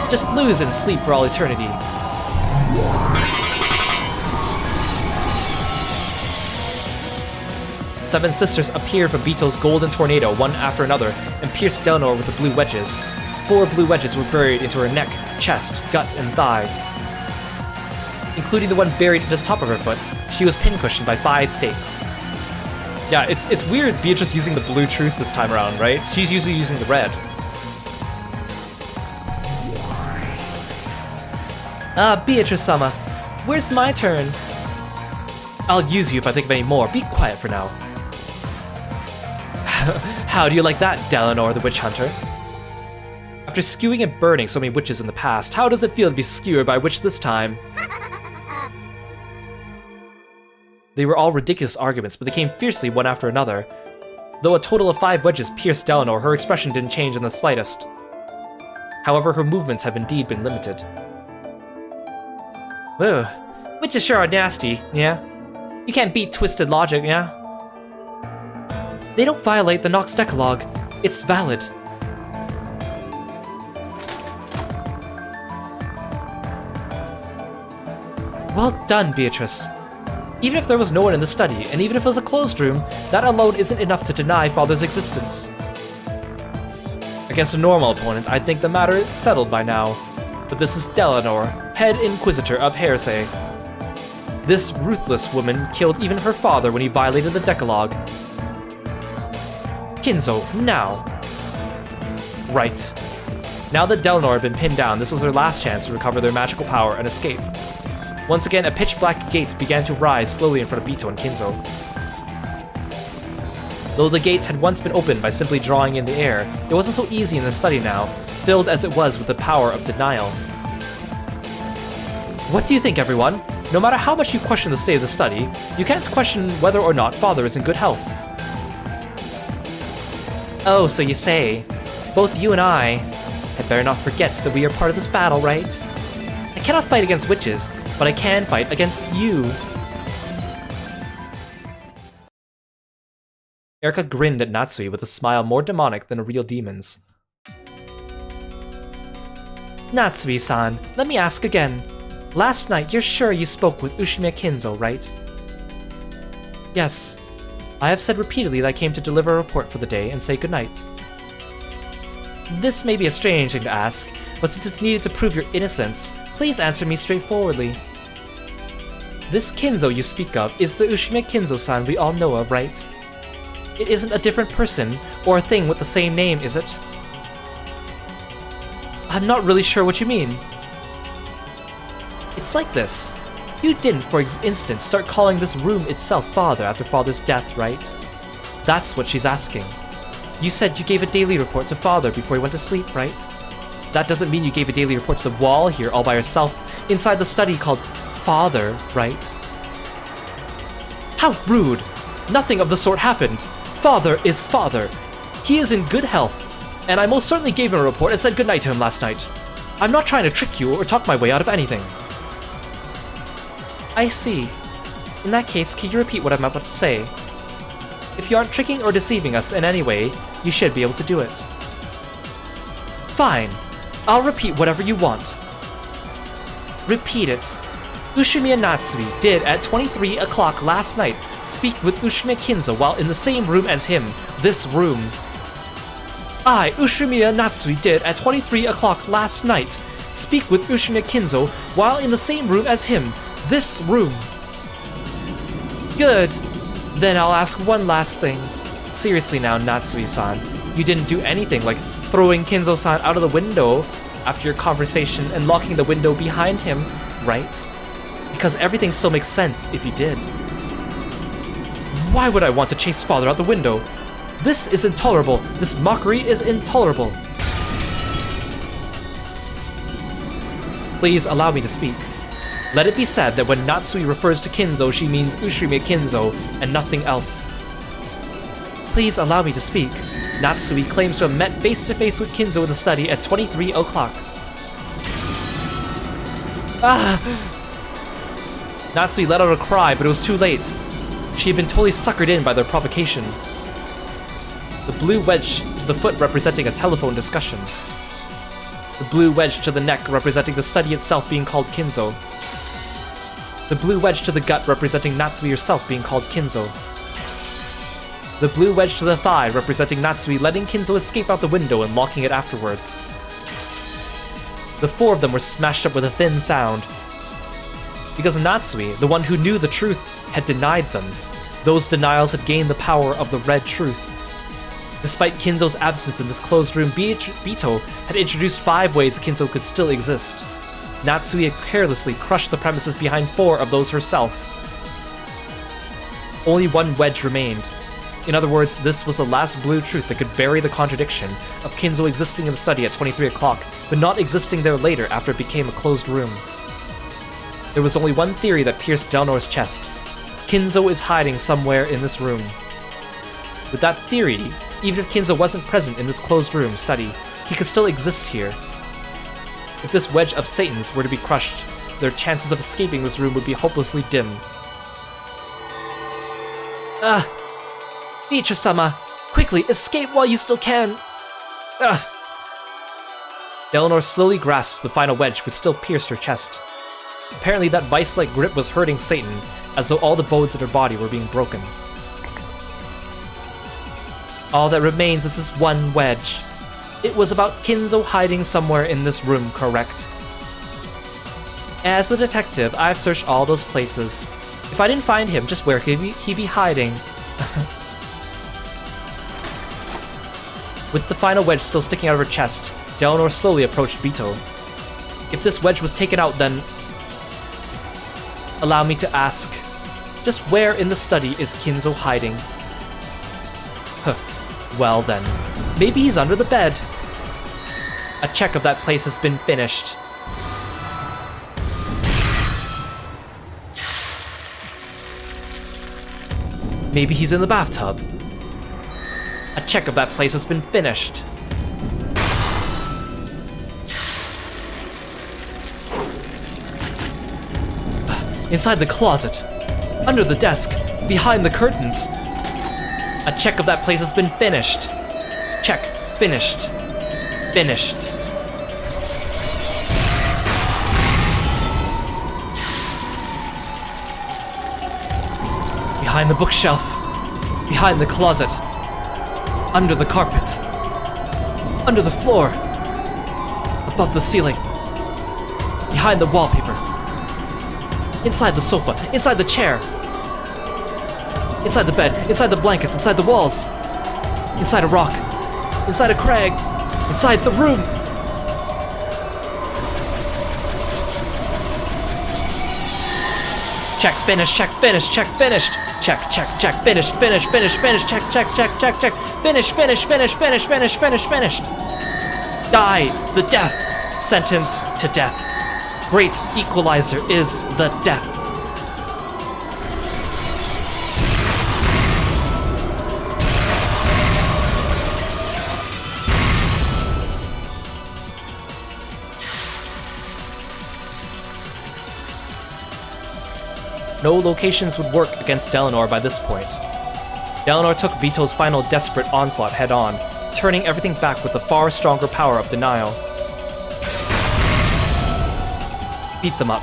Just lose and sleep for all eternity. Seven sisters appeared from Bito's golden tornado one after another and pierced Delanor with the blue wedges. 4 blue wedges were buried into her neck, chest, gut, and thigh. Including the one buried at the top of her foot, she was pincushioned by 5 stakes. Yeah, it's weird Beatrice using the blue truth this time around, right? She's usually using the red. Beatrice-sama, where's my turn? I'll use you if I think of any more. Be quiet for now. How do you like that, Delanor the Witch Hunter? After skewing and burning so many witches in the past, how does it feel to be skewered by a witch this time? They were all ridiculous arguments, but they came fiercely one after another. Though a total of 5 wedges pierced Delanor, her expression didn't change in the slightest. However, her movements have indeed been limited. Ugh, witches sure are nasty, yeah? You can't beat twisted logic, yeah? They don't violate the Nox Decalogue. It's valid. Well done, Beatrice. Even if there was no one in the study, and even if it was a closed room, that alone isn't enough to deny Father's existence. Against a normal opponent, I'd think the matter is settled by now. But this is Delanor, head inquisitor of Heresy. This ruthless woman killed even her father when he violated the Decalogue. Kinzo, now! Right. Now that Delanor had been pinned down, this was their last chance to recover their magical power and escape. Once again, a pitch-black gate began to rise slowly in front of Bito and Kinzo. Though the gate had once been opened by simply drawing in the air, it wasn't so easy in the study now, filled as it was with the power of denial. What do you think, everyone? No matter how much you question the state of the study, you can't question whether or not Father is in good health. Oh, so you say. Both you and I had better not forget that we are part of this battle, right? I cannot fight against witches, but I can fight against you. Erika grinned at Natsui with a smile more demonic than a real demon's. Natsui-san, let me ask again. Last night, you're sure you spoke with Ushime Kinzo, right? Yes. I have said repeatedly that I came to deliver a report for the day and say goodnight. This may be a strange thing to ask, but since it's needed to prove your innocence, please answer me straightforwardly. This Kinzo you speak of is the Ushime Kinzo-san we all know of, right? It isn't a different person or a thing with the same name, is it? I'm not really sure what you mean. It's like this. You didn't, for instance, start calling this room itself Father after Father's death, right? That's what she's asking. You said you gave a daily report to Father before he went to sleep, right? That doesn't mean you gave a daily report to the wall here all by yourself inside the study called father, right? How rude! Nothing of the sort happened. Father is father. He is in good health, and I most certainly gave him a report and said goodnight to him last night. I'm not trying to trick you or talk my way out of anything. I see. In that case, can you repeat what I'm about to say? If you aren't tricking or deceiving us in any way, you should be able to do it. Fine. I'll repeat whatever you want. Repeat it. Ushimiya Natsui did at 23 o'clock last night speak with Ushimiya Kinzo while in the same room as him. This room. I, Ushimiya Natsui, did at 23 o'clock last night speak with Ushimiya Kinzo while in the same room as him. This room. Good. Then I'll ask one last thing. Seriously now, Natsui-san. You didn't do anything like throwing Kinzo-san out of the window after your conversation and locking the window behind him, right? Because everything still makes sense if you did. Why would I want to chase father out the window? This is intolerable. This mockery is intolerable. Please allow me to speak. Let it be said that when Natsui refers to Kinzo, she means Ushimiya Kinzo and nothing else. Please allow me to speak. Natsui claims to have met face-to-face with Kinzo in the study at 23 o'clock. Natsui let out a cry, but it was too late. She had been totally suckered in by their provocation. The blue wedge to the foot representing a telephone discussion. The blue wedge to the neck representing the study itself being called Kinzo. The blue wedge to the gut representing Natsui herself being called Kinzo. The blue wedge to the thigh representing Natsui letting Kinzo escape out the window and locking it afterwards. The four of them were smashed up with a thin sound. Because Natsui, the one who knew the truth, had denied them. Those denials had gained the power of the red truth. Despite Kinzo's absence in this closed room, Bito had introduced 5 ways Kinzo could still exist. Natsui had carelessly crushed the premises behind 4 of those herself. Only one wedge remained. In other words, this was the last blue truth that could bury the contradiction of Kinzo existing in the study at 23 o'clock, but not existing there later after it became a closed room. There was only one theory that pierced Delnor's chest. Kinzo is hiding somewhere in this room. With that theory, even if Kinzo wasn't present in this closed room study, he could still exist here. If this wedge of Satan's were to be crushed, their chances of escaping this room would be hopelessly dim. Beatrice-sama, quickly, escape while you still can! Delnor slowly grasped the final wedge which still pierced her chest. Apparently that vice-like grip was hurting Satan, as though all the bones in her body were being broken. All that remains is this one wedge. It was about Kinzo hiding somewhere in this room, correct? As a detective, I've searched all those places. If I didn't find him, just where could he be hiding? With the final wedge still sticking out of her chest, Delnor slowly approached Bito. If this wedge was taken out, then... allow me to ask, just where in the study is Kinzo hiding? Well then, maybe he's under the bed. A check of that place has been finished. Maybe he's in the bathtub. A check of that place has been finished. Inside the closet. Under the desk. Behind the curtains. A check of that place has been finished. Check. Finished. Finished. Behind the bookshelf. Behind the closet. Under the carpet. Under the floor. Above the ceiling. Behind the wallpaper. Inside the sofa. Inside the chair. Inside the bed. Inside the blankets. Inside the walls. Inside a rock. Inside a crag. Inside the room. Check, finish, check, finish, check, finished. Check, check, check, finished, finish, finish, finish, check, check, check, check, check. Finish, finish, finish, finish, finish, finish, finished. Die the death. Sentence to death. great equalizer is the death. No locations would work against Delanor by this point. Delanor took Vito's final desperate onslaught head-on, turning everything back with the far stronger power of denial. Beat them up.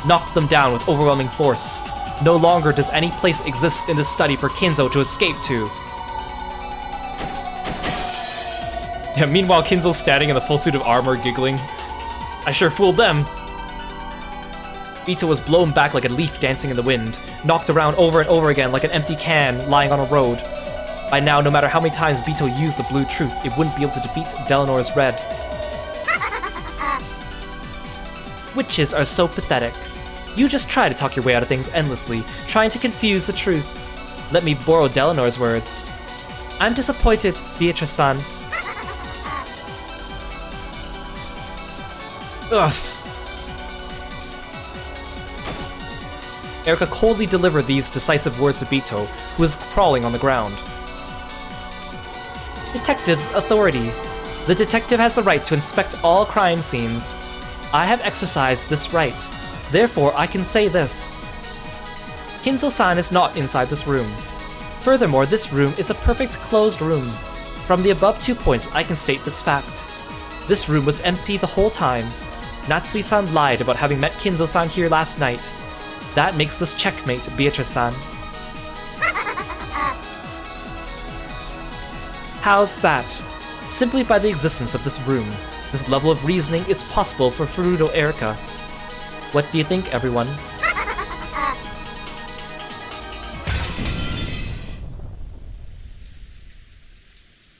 Knock them down with overwhelming force. No longer does any place exist in this study for Kinzo to escape to. Yeah, meanwhile, Kinzo's standing in the full suit of armor, giggling. I sure fooled them. Vito was blown back like a leaf dancing in the wind, knocked around over and over again like an empty can lying on a road. By now, no matter how many times Vito used the blue truth, it wouldn't be able to defeat Delanor's red. Witches are so pathetic. You just try to talk your way out of things endlessly, trying to confuse the truth. Let me borrow Delanor's words. I'm disappointed, Beatrice-san. Ugh. Erika coldly delivered these decisive words to Vito, who was crawling on the ground. Detective's authority. The detective has the right to inspect all crime scenes. I have exercised this right. Therefore, I can say this. Kinzo-san is not inside this room. Furthermore, this room is a perfect closed room. From the above 2 points, I can state this fact. This room was empty the whole time. Natsui-san lied about having met Kinzo-san here last night. That makes this checkmate, Beatrice-san. How's that? Simply by the existence of this room, this level of reasoning is possible for Furuto Erika. What do you think, everyone?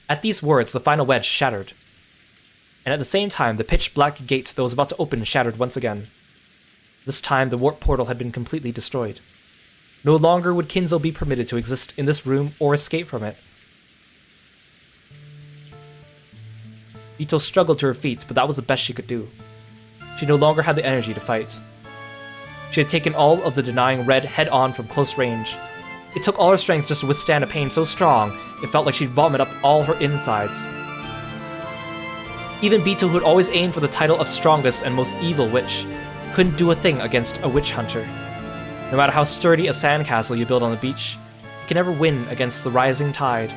At these words, the final wedge shattered. And at the same time, the pitch-black gate that was about to open shattered once again. This time, the warp portal had been completely destroyed. No longer would Kinzo be permitted to exist in this room or escape from it. Vito struggled to her feet, but that was the best she could do. She no longer had the energy to fight. She had taken all of the denying red head-on from close range. It took all her strength just to withstand a pain so strong, it felt like she'd vomit up all her insides. Even Vito, who had always aimed for the title of strongest and most evil witch, couldn't do a thing against a witch hunter. No matter how sturdy a sandcastle you build on the beach, you can never win against the rising tide.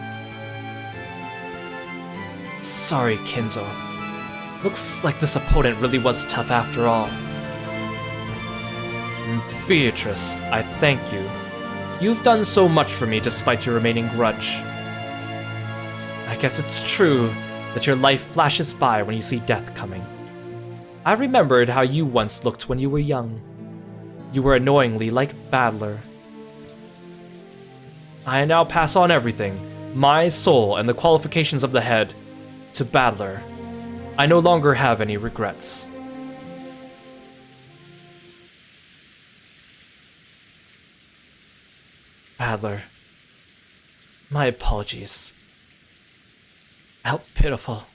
Sorry, Kinzo. Looks like this opponent really was tough after all. Beatrice, I thank you. You've done so much for me despite your remaining grudge. I guess it's true that your life flashes by when you see death coming. I remembered how you once looked when you were young. You were annoyingly like Battler. I now pass on everything, my soul and the qualifications of the head, to Battler. I no longer have any regrets. Battler. My apologies. How pitiful.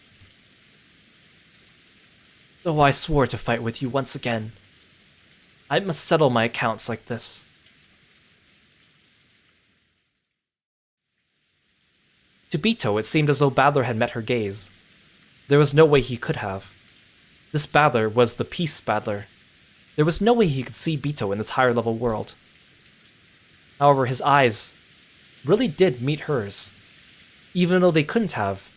Though I swore to fight with you once again, I must settle my accounts like this. To Bito, it seemed as though Battler had met her gaze. There was no way he could have. This Battler was the Peace Battler. There was no way he could see Bito in this higher-level world. However, his eyes really did meet hers. Even though they couldn't have,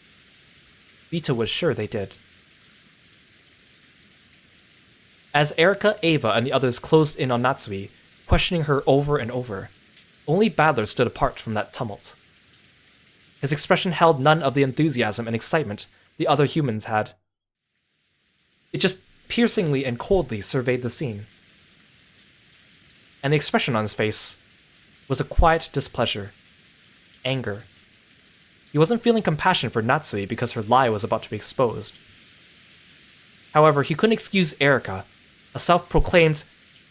Bito was sure they did. As Erika, Ava, and the others closed in on Natsui, questioning her over and over, only Battler stood apart from that tumult. His expression held none of the enthusiasm and excitement the other humans had. It just piercingly and coldly surveyed the scene. And the expression on his face was a quiet displeasure, anger. He wasn't feeling compassion for Natsui because her lie was about to be exposed. However, he couldn't excuse Erika, a self-proclaimed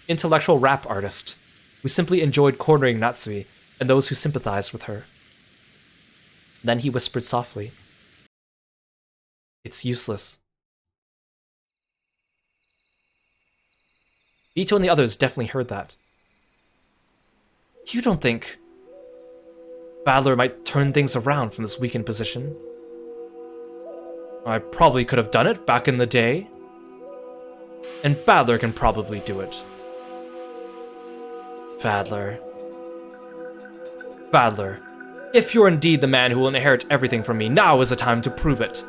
intellectual rap artist who simply enjoyed cornering Natsui and those who sympathized with her. Then he whispered softly, "It's useless." Vito and the others definitely heard that. You don't think Badler might turn things around from this weakened position? I probably could have done it back in the day. And Badler can probably do it. Badler. Badler. If you're indeed the man who will inherit everything from me, now is the time to prove it.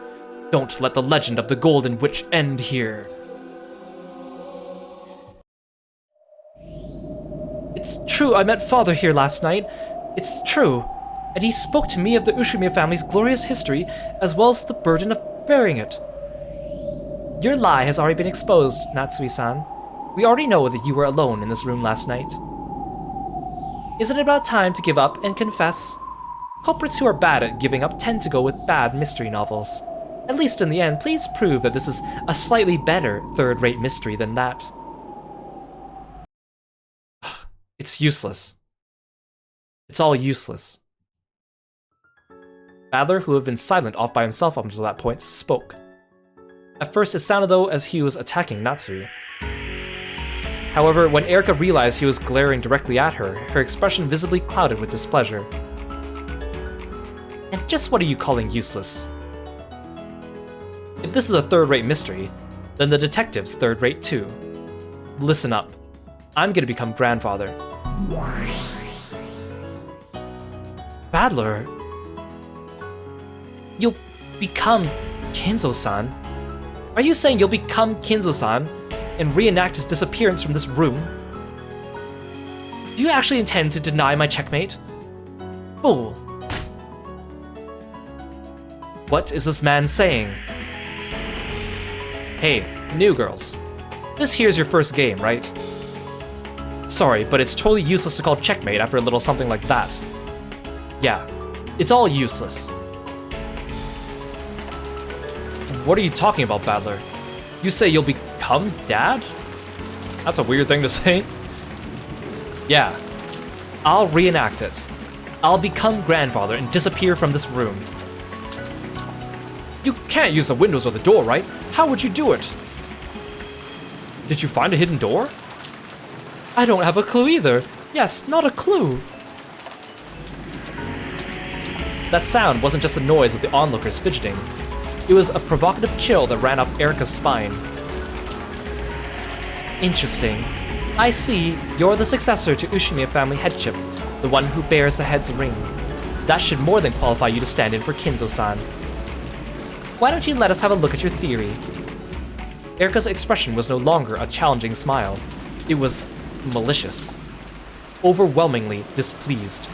Don't let the legend of the Golden Witch end here. It's true, I met Father here last night. It's true. And he spoke to me of the Ushimiya family's glorious history, as well as the burden of bearing it. Your lie has already been exposed, Natsui-san. We already know that you were alone in this room last night. Isn't it about time to give up and confess? Culprits who are bad at giving up tend to go with bad mystery novels. At least in the end, please prove that this is a slightly better third-rate mystery than that. It's useless. It's all useless. Badler, who had been silent off by himself up until that point, spoke. At first, it sounded though as he was attacking Natsui. However, when Erika realized he was glaring directly at her, her expression visibly clouded with displeasure. And just what are you calling useless? If this is a third-rate mystery, then the detective's third-rate too. Listen up. I'm gonna become grandfather. Badler? You'll become Kinzo-san? Are you saying you'll become Kinzo-san and reenact his disappearance from this room? Do you actually intend to deny my checkmate? Fool! What is this man saying? Hey, new girls. This here's your first game, right? Sorry, but it's totally useless to call checkmate after a little something like that. Yeah, it's all useless. What are you talking about, Badler? You say you'll become dad? That's a weird thing to say. Yeah, I'll reenact it. I'll become grandfather and disappear from this room. You can't use the windows or the door, right? How would you do it? Did you find a hidden door? I don't have a clue either. Yes, not a clue. That sound wasn't just the noise of the onlookers fidgeting. It was a provocative chill that ran up Erika's spine. Interesting. I see you're the successor to Ushimiya family headship, the one who bears the head's ring. That should more than qualify you to stand in for Kinzo-san. Why don't you let us have a look at your theory? Erika's expression was no longer a challenging smile. It was malicious. Overwhelmingly displeased.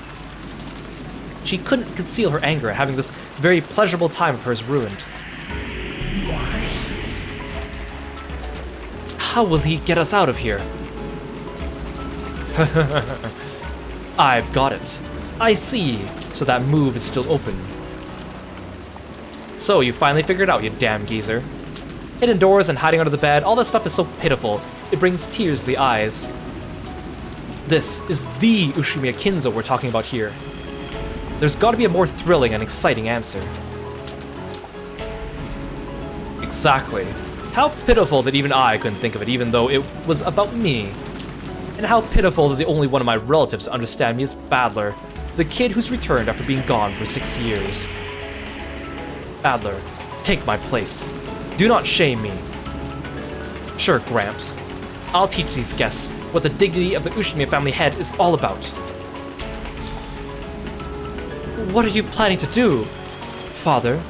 She couldn't conceal her anger at having this very pleasurable time of hers ruined. How will he get us out of here? I've got it. I see. So that move is still open. So you finally figured it out, you damn geezer. Hidden doors and hiding under the bed, all that stuff is so pitiful. It brings tears to the eyes. This is the Ushimiya Kinzo we're talking about here. There's gotta be a more thrilling and exciting answer. Exactly. How pitiful that even I couldn't think of it, even though it was about me. And how pitiful that the only one of my relatives to understand me is Badler, the kid who's returned after being gone for 6 years. Badler, take my place. Do not shame me. Sure, Gramps. I'll teach these guests what the dignity of the Ushimiya family head is all about. What are you planning to do, Father?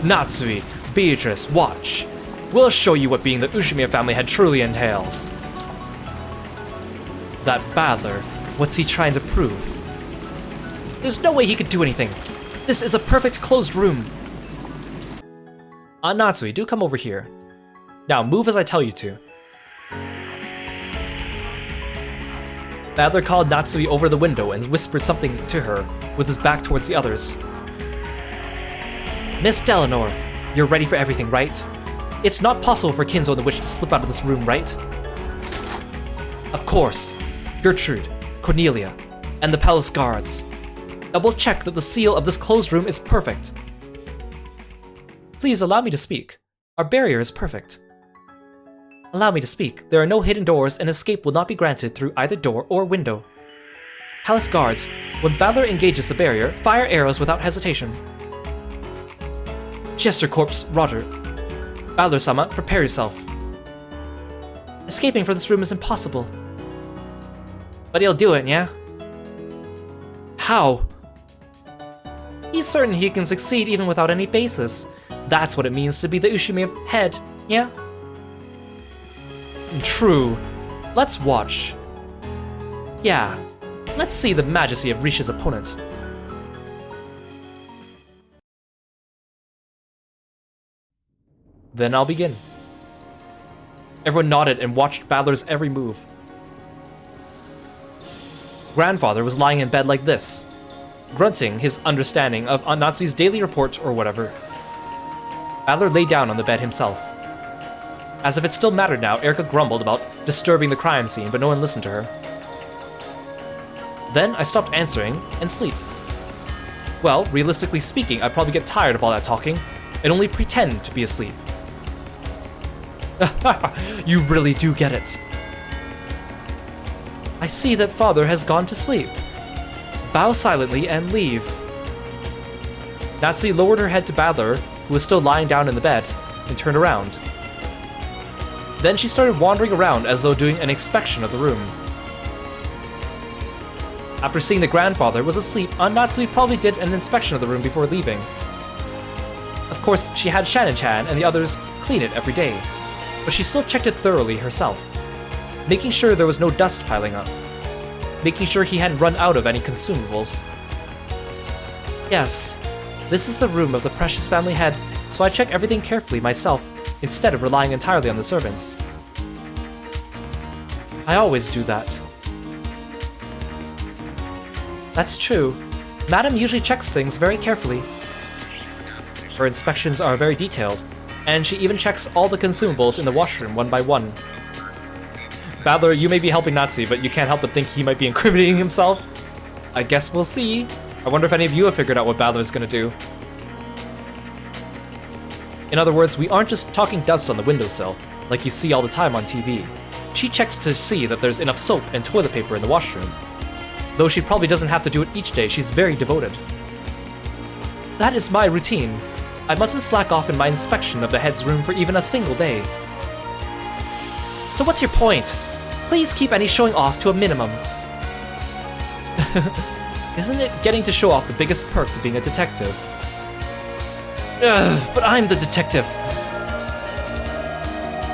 Natsui, Beatrice, watch. We'll show you what being the Ushimiya family head truly entails. That Badler, what's he trying to prove? There's no way he could do anything. This is a perfect closed room. Natsui, do come over here. Now move as I tell you to. Badler called Natsui over the window and whispered something to her, with his back towards the others. Miss Delanor, you're ready for everything, right? It's not possible for Kinzo and the Witch to slip out of this room, right? Of course. Gertrude, Cornelia, and the palace guards. Double check that the seal of this closed room is perfect. Please allow me to speak. Our barrier is perfect. Allow me to speak. There are no hidden doors, and escape will not be granted through either door or window. Palace guards, when Battler engages the barrier, fire arrows without hesitation. Jester Corpse, Roger. Battler-sama, prepare yourself. Escaping from this room is impossible. But he'll do it, yeah? How? He's certain he can succeed even without any basis. That's what it means to be the Ushimi of head, yeah? True. Let's watch. Yeah. Let's see the majesty of Risha's opponent. Then I'll begin. Everyone nodded and watched Battler's every move. Grandfather was lying in bed like this, grunting his understanding of Natsui's daily reports or whatever. Battler lay down on the bed himself. As if it still mattered now, Erika grumbled about disturbing the crime scene, but no one listened to her. Then I stopped answering and sleep. Well, realistically speaking, I'd probably get tired of all that talking and only pretend to be asleep. You really do get it. I see that father has gone to sleep. Bow silently and leave. Natsui lowered her head to Battler, who was still lying down in the bed, and turned around. Then she started wandering around as though doing an inspection of the room. After seeing the grandfather was asleep, Natsui probably did an inspection of the room before leaving. Of course, she had Shannon-chan and the others clean it every day, but she still checked it thoroughly herself, making sure there was no dust piling up, making sure he hadn't run out of any consumables. Yes, this is the room of the precious family head, so I check everything carefully myself, instead of relying entirely on the servants. I always do that. That's true. Madam usually checks things very carefully. Her inspections are very detailed, and she even checks all the consumables in the washroom one by one. Battler, you may be helping Natsui, but you can't help but think he might be incriminating himself. I guess we'll see. I wonder if any of you have figured out what Battler's gonna do. In other words, we aren't just talking dust on the windowsill, like you see all the time on TV. She checks to see that there's enough soap and toilet paper in the washroom. Though she probably doesn't have to do it each day, she's very devoted. That is my routine. I mustn't slack off in my inspection of the head's room for even a single day. So what's your point? Please keep any showing off to a minimum. Isn't it getting to show off the biggest perk to being a detective? Ugh, but I'm the detective.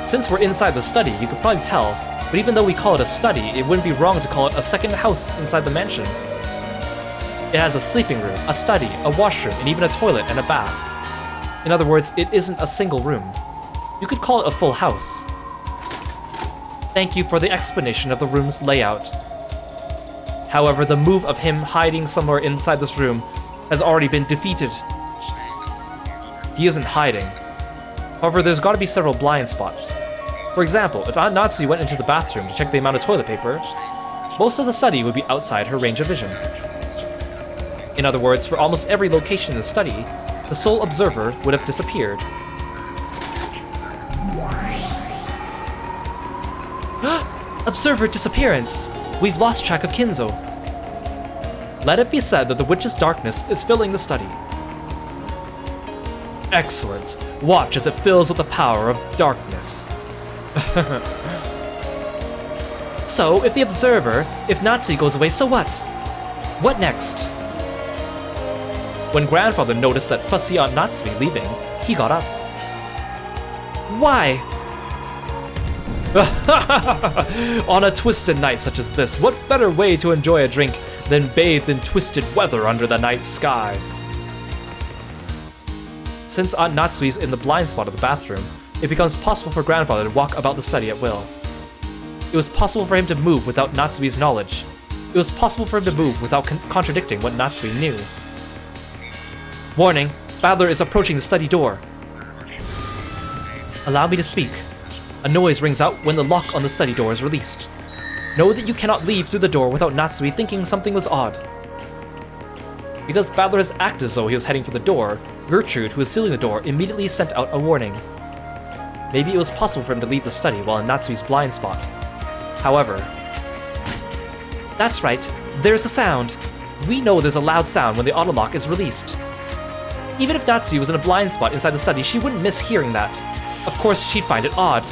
Since we're inside the study, you could probably tell, but even though we call it a study, it wouldn't be wrong to call it a second house inside the mansion. It has a sleeping room, a study, a washroom, and even a toilet and a bath. In other words, it isn't a single room. You could call it a full house. Thank you for the explanation of the room's layout. However, the move of him hiding somewhere inside this room has already been defeated. He isn't hiding. However, there's gotta be several blind spots. For example, if Aunt Natsui went into the bathroom to check the amount of toilet paper, most of the study would be outside her range of vision. In other words, for almost every location in the study, the sole observer would have disappeared. Observer disappearance! We've lost track of Kinzo. Let it be said that the witch's darkness is filling the study. Excellent. Watch as it fills with the power of darkness. So, if the observer, if Natsui goes away, so what? What next? When grandfather noticed that fussy Aunt Natsui leaving, he got up. Why? On a twisted night such as this, what better way to enjoy a drink than bathed in twisted weather under the night sky? Since Aunt Natsui's in the blind spot of the bathroom, it becomes possible for grandfather to walk about the study at will. It was possible for him to move without Natsui's knowledge. It was possible for him to move without contradicting what Natsui knew. Warning, Battler is approaching the study door. Allow me to speak. A noise rings out when the lock on the study door is released. Know that you cannot leave through the door without Natsui thinking something was odd. Because Battler has acted as though he was heading for the door, Gertrude, who was sealing the door, immediately sent out a warning. Maybe it was possible for him to leave the study while in Natsui's blind spot. However... That's right, there's the sound. We know there's a loud sound when the autolock is released. Even if Natsui was in a blind spot inside the study, she wouldn't miss hearing that. Of course, she'd find it odd.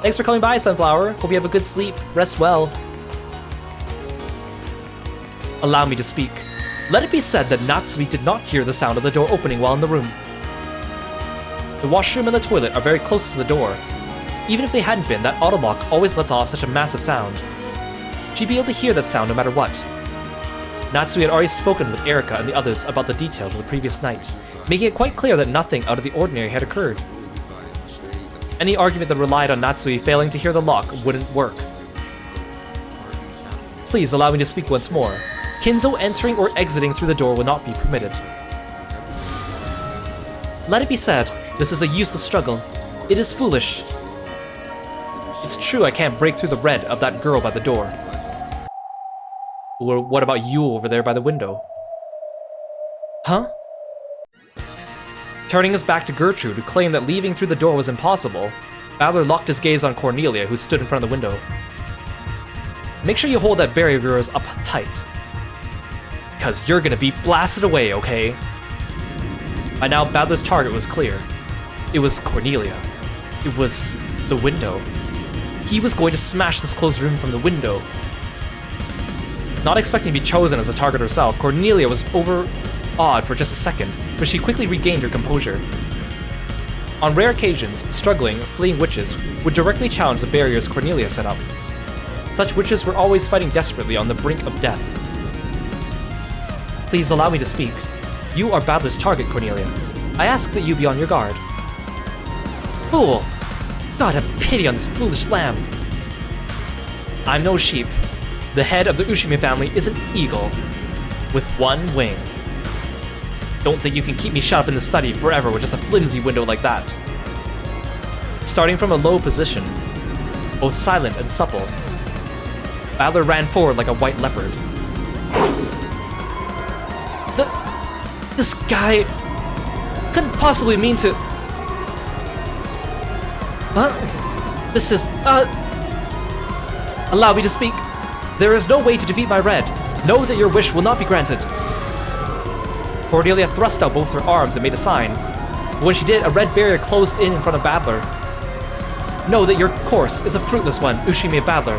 Thanks for coming by, Sunflower. Hope you have a good sleep. Rest well. Allow me to speak. Let it be said that Natsui did not hear the sound of the door opening while in the room. The washroom and the toilet are very close to the door. Even if they hadn't been, that autolock always lets off such a massive sound. She'd be able to hear that sound no matter what. Natsui had already spoken with Erika and the others about the details of the previous night, making it quite clear that nothing out of the ordinary had occurred. Any argument that relied on Natsui failing to hear the lock wouldn't work. Please allow me to speak once more. Kinzo entering or exiting through the door will not be permitted. Let it be said, this is a useless struggle. It is foolish. It's true I can't break through the red of that girl by the door. Or what about you over there by the window? Huh? Turning his back to Gertrude, who claimed that leaving through the door was impossible, Badler locked his gaze on Cornelia, who stood in front of the window. Make sure you hold that barrier of yours up tight. Cause you're gonna be blasted away, okay? By now, Badler's target was clear. It was Cornelia. It was the window. He was going to smash this closed room from the window. Not expecting to be chosen as a target herself, Cornelia was overawed for just a second, but she quickly regained her composure. On rare occasions, struggling, fleeing witches would directly challenge the barriers Cornelia set up. Such witches were always fighting desperately on the brink of death. Please allow me to speak. You are Badler's target, Cornelia. I ask that you be on your guard. Fool! God have pity on this foolish lamb. I'm no sheep. The head of the Ushimi family is an eagle, with one wing. Don't think you can keep me shut up in the study forever with just a flimsy window like that. Starting from a low position, both silent and supple, Badler ran forward like a white leopard. This guy couldn't possibly mean to... Huh? This is... Allow me to speak. There is no way to defeat my red. Know that your wish will not be granted. Cordelia thrust out both her arms and made a sign. But when she did, a red barrier closed in front of Badler. Know that your course is a fruitless one, Ushimi Badler.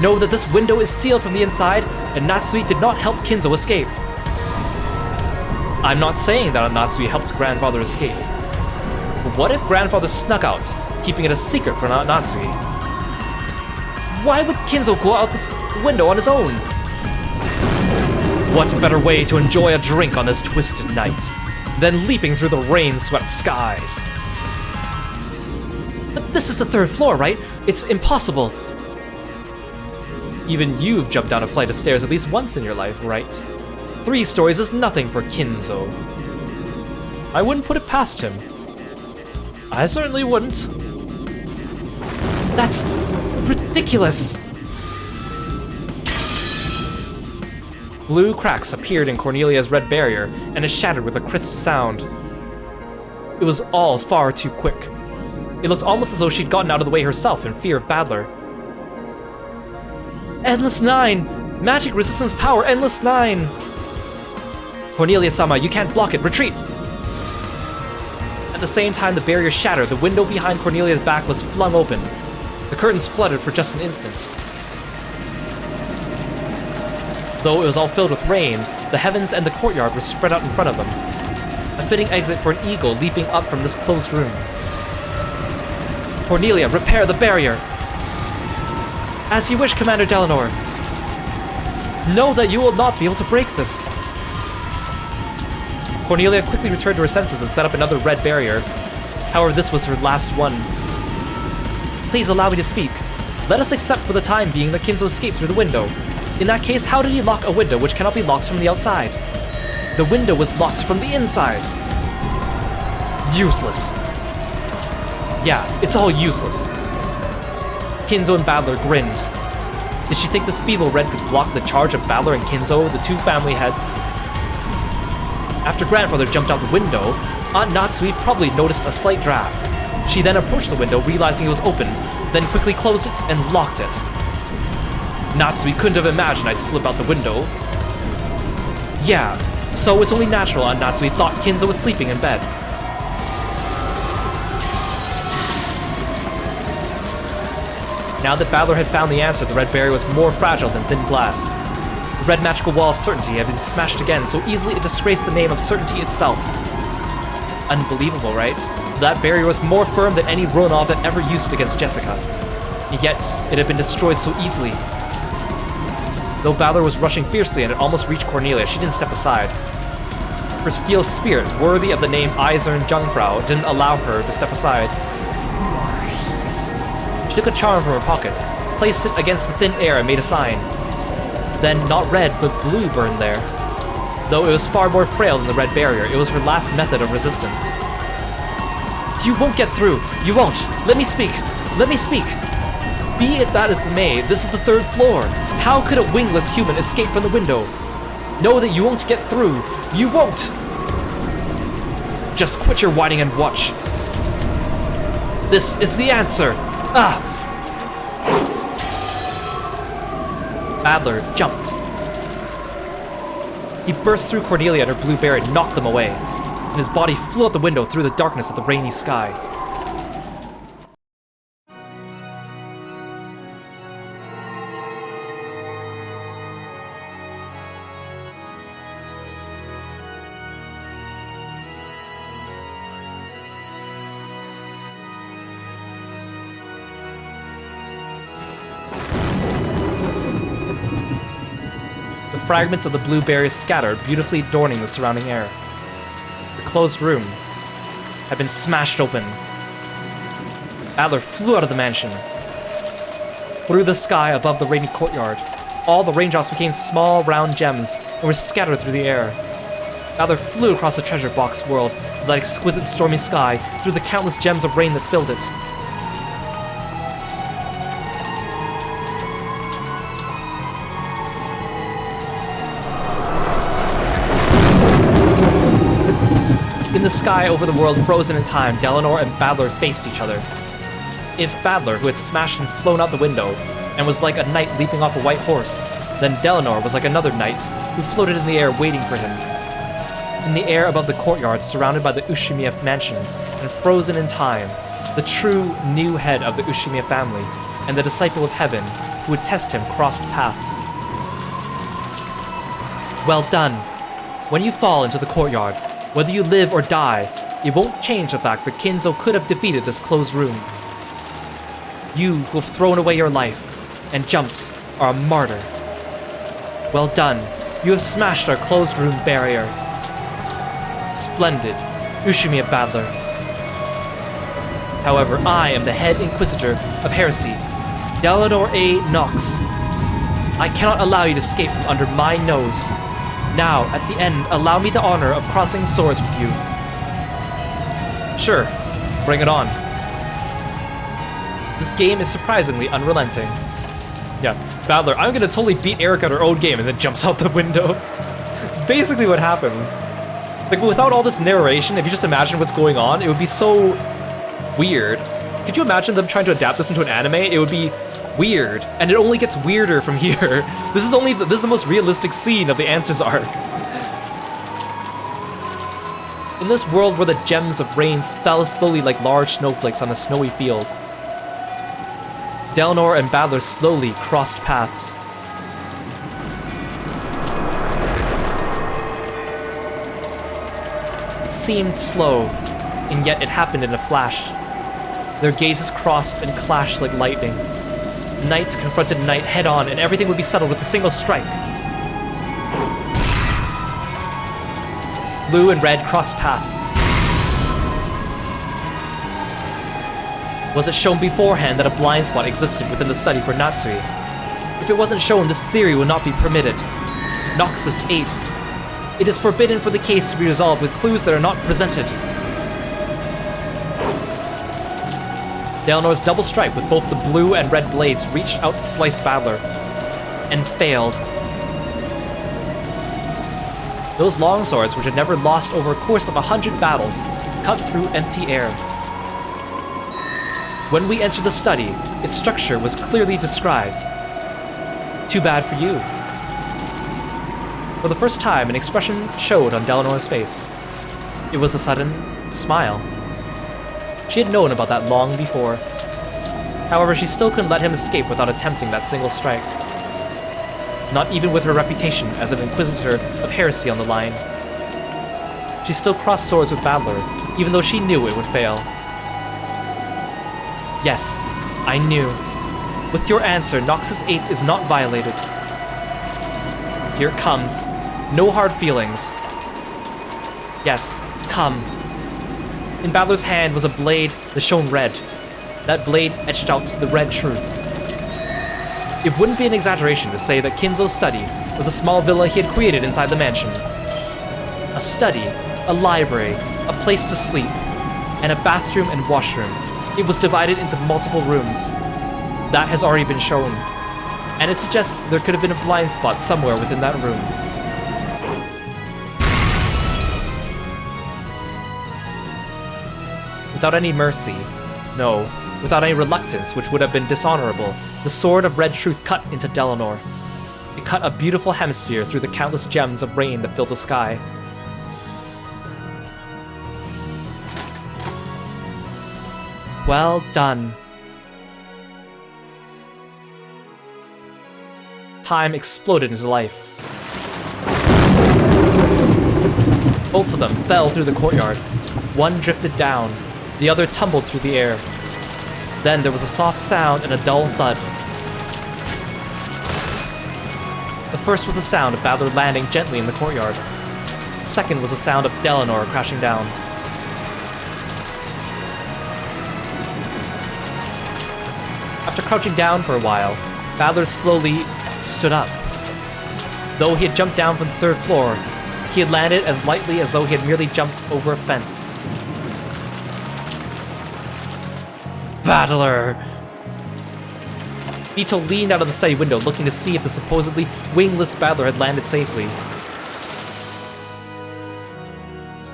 Know that this window is sealed from the inside, and Natsui did not help Kinzo escape. I'm not saying that Natsui helped Grandfather escape. But what if Grandfather snuck out, keeping it a secret from Natsui? Why would Kinzo go out this window on his own? What better way to enjoy a drink on this twisted night than leaping through the rain-swept skies? But this is the 3rd floor, right? It's impossible. Even you've jumped down a flight of stairs at least once in your life, right? 3 stories is nothing for Kinzo. I wouldn't put it past him. I certainly wouldn't. That's ridiculous! Blue cracks appeared in Cornelia's red barrier, and it shattered with a crisp sound. It was all far too quick. It looked almost as though she'd gotten out of the way herself in fear of Badler. Endless 9! Magic resistance power, Endless 9! Cornelia-sama, you can't block it, retreat! At the same time the barrier shattered, the window behind Cornelia's back was flung open. The curtains fluttered for just an instant. Though it was all filled with rain, the heavens and the courtyard were spread out in front of them. A fitting exit for an eagle leaping up from this closed room. Cornelia, repair the barrier! As you wish, Commander Delanor. Know that you will not be able to break this. Cornelia quickly returned to her senses and set up another red barrier. However, this was her last one. Please allow me to speak. Let us accept for the time being that Kinzo escaped through the window. In that case, how did he lock a window which cannot be locked from the outside? The window was locked from the inside. Useless. Yeah, it's all useless. Kinzo and Badler grinned. Did she think this feeble red could block the charge of Badler and Kinzo, the 2 family heads? After Grandfather jumped out the window, Aunt Natsui probably noticed a slight draft. She then approached the window, realizing it was open, then quickly closed it and locked it. Natsui couldn't have imagined I'd slip out the window. Yeah, so it's only natural Natsui thought Kinzo was sleeping in bed. Now that Battler had found the answer, the red barrier was more fragile than thin glass. The red magical wall of certainty had been smashed again so easily it disgraced the name of certainty itself. Unbelievable, right? That barrier was more firm than any Ronov had ever used against Jessica. And yet, it had been destroyed so easily. Though Battler was rushing fiercely and had almost reached Cornelia, she didn't step aside. Her steel spirit, worthy of the name Eisern Jungfrau, didn't allow her to step aside. She took a charm from her pocket, placed it against the thin air and made a sign. Then, not red, but blue burned there. Though it was far more frail than the red barrier, it was her last method of resistance. You won't get through! You won't! Let me speak! Let me speak! Be it that as it may, this is the 3rd floor. How could a wingless human escape from the window? Know that you won't get through. You won't! Just quit your whining and watch. This is the answer! Ah! Battler jumped. He burst through Cornelia and her blue barrier and knocked them away, and his body flew out the window through the darkness of the rainy sky. The fragments of the blue berries scattered, beautifully adorning the surrounding air. The closed room had been smashed open. Battler flew out of the mansion. Through the sky above the rainy courtyard, all the raindrops became small, round gems and were scattered through the air. Battler flew across the treasure box world of that exquisite stormy sky through the countless gems of rain that filled it. In the sky over the world frozen in time, Delanor and Battler faced each other. If Battler, who had smashed and flown out the window, and was like a knight leaping off a white horse, then Delanor was like another knight, who floated in the air waiting for him. In the air above the courtyard, surrounded by the Ushimiya mansion, and frozen in time, the true new head of the Ushimiya family, and the disciple of heaven, who would test him, crossed paths. Well done. When you fall into the courtyard, whether you live or die, it won't change the fact that Kinzo could have defeated this closed room. You who have thrown away your life and jumped are a martyr. Well done. You have smashed our closed room barrier. Splendid, Ushimiya Battler. However, I am the head inquisitor of heresy, Delanor A. Nox. I cannot allow you to escape from under my nose. Now, at the end, allow me the honor of crossing swords with you. Sure, bring it on. This game is surprisingly unrelenting. Yeah, Battler, I'm gonna totally beat Erica at her own game and then jumps out the window. It's basically what happens. Like, without all this narration, if you just imagine what's going on, it would be so weird. Could you imagine them trying to adapt this into an anime? It would be weird, and it only gets weirder from here. This is the most realistic scene of the Answers arc. In this world where the gems of rain fell slowly like large snowflakes on a snowy field, Delanor and Battler slowly crossed paths. It seemed slow, and yet it happened in a flash. Their gazes crossed and clashed like lightning. Night confronted night head-on, and everything would be settled with a single strike. Blue and red crossed paths. Was it shown beforehand that a blind spot existed within the study for Natsui? If it wasn't shown, this theory would not be permitted. Noxus 8th. It is forbidden for the case to be resolved with clues that are not presented. Delanor's double strike with both the blue and red blades reached out to slice Battler, and failed. Those longswords, which had never lost over a course of 100 battles, cut through empty air. When we entered the study, its structure was clearly described. Too bad for you. For the first time, an expression showed on Delanor's face. It was a sudden smile. She had known about that long before. However, she still couldn't let him escape without attempting that single strike. Not even with her reputation as an inquisitor of heresy on the line. She still crossed swords with Battler, even though she knew it would fail. Yes, I knew. With your answer, Noxus 8 is not violated. Here it comes. No hard feelings. Yes, come. In Battler's hand was a blade that shone red. That blade etched out the red truth. It wouldn't be an exaggeration to say that Kinzo's study was a small villa he had created inside the mansion. A study, a library, a place to sleep, and a bathroom and washroom. It was divided into multiple rooms. That has already been shown, and it suggests there could have been a blind spot somewhere within that room. Without any mercy, no, without any reluctance which would have been dishonorable, the sword of red truth cut into Delanor. It cut a beautiful hemisphere through the countless gems of rain that filled the sky. Well done. Time exploded into life. Both of them fell through the courtyard. One drifted down, the other tumbled through the air. Then there was a soft sound and a dull thud. The first was the sound of Battler landing gently in the courtyard. The second was the sound of Delanor crashing down. After crouching down for a while, Battler slowly stood up. Though he had jumped down from the third floor, he had landed as lightly as though he had merely jumped over a fence. Battler! Vito leaned out of the study window looking to see if the supposedly wingless Battler had landed safely.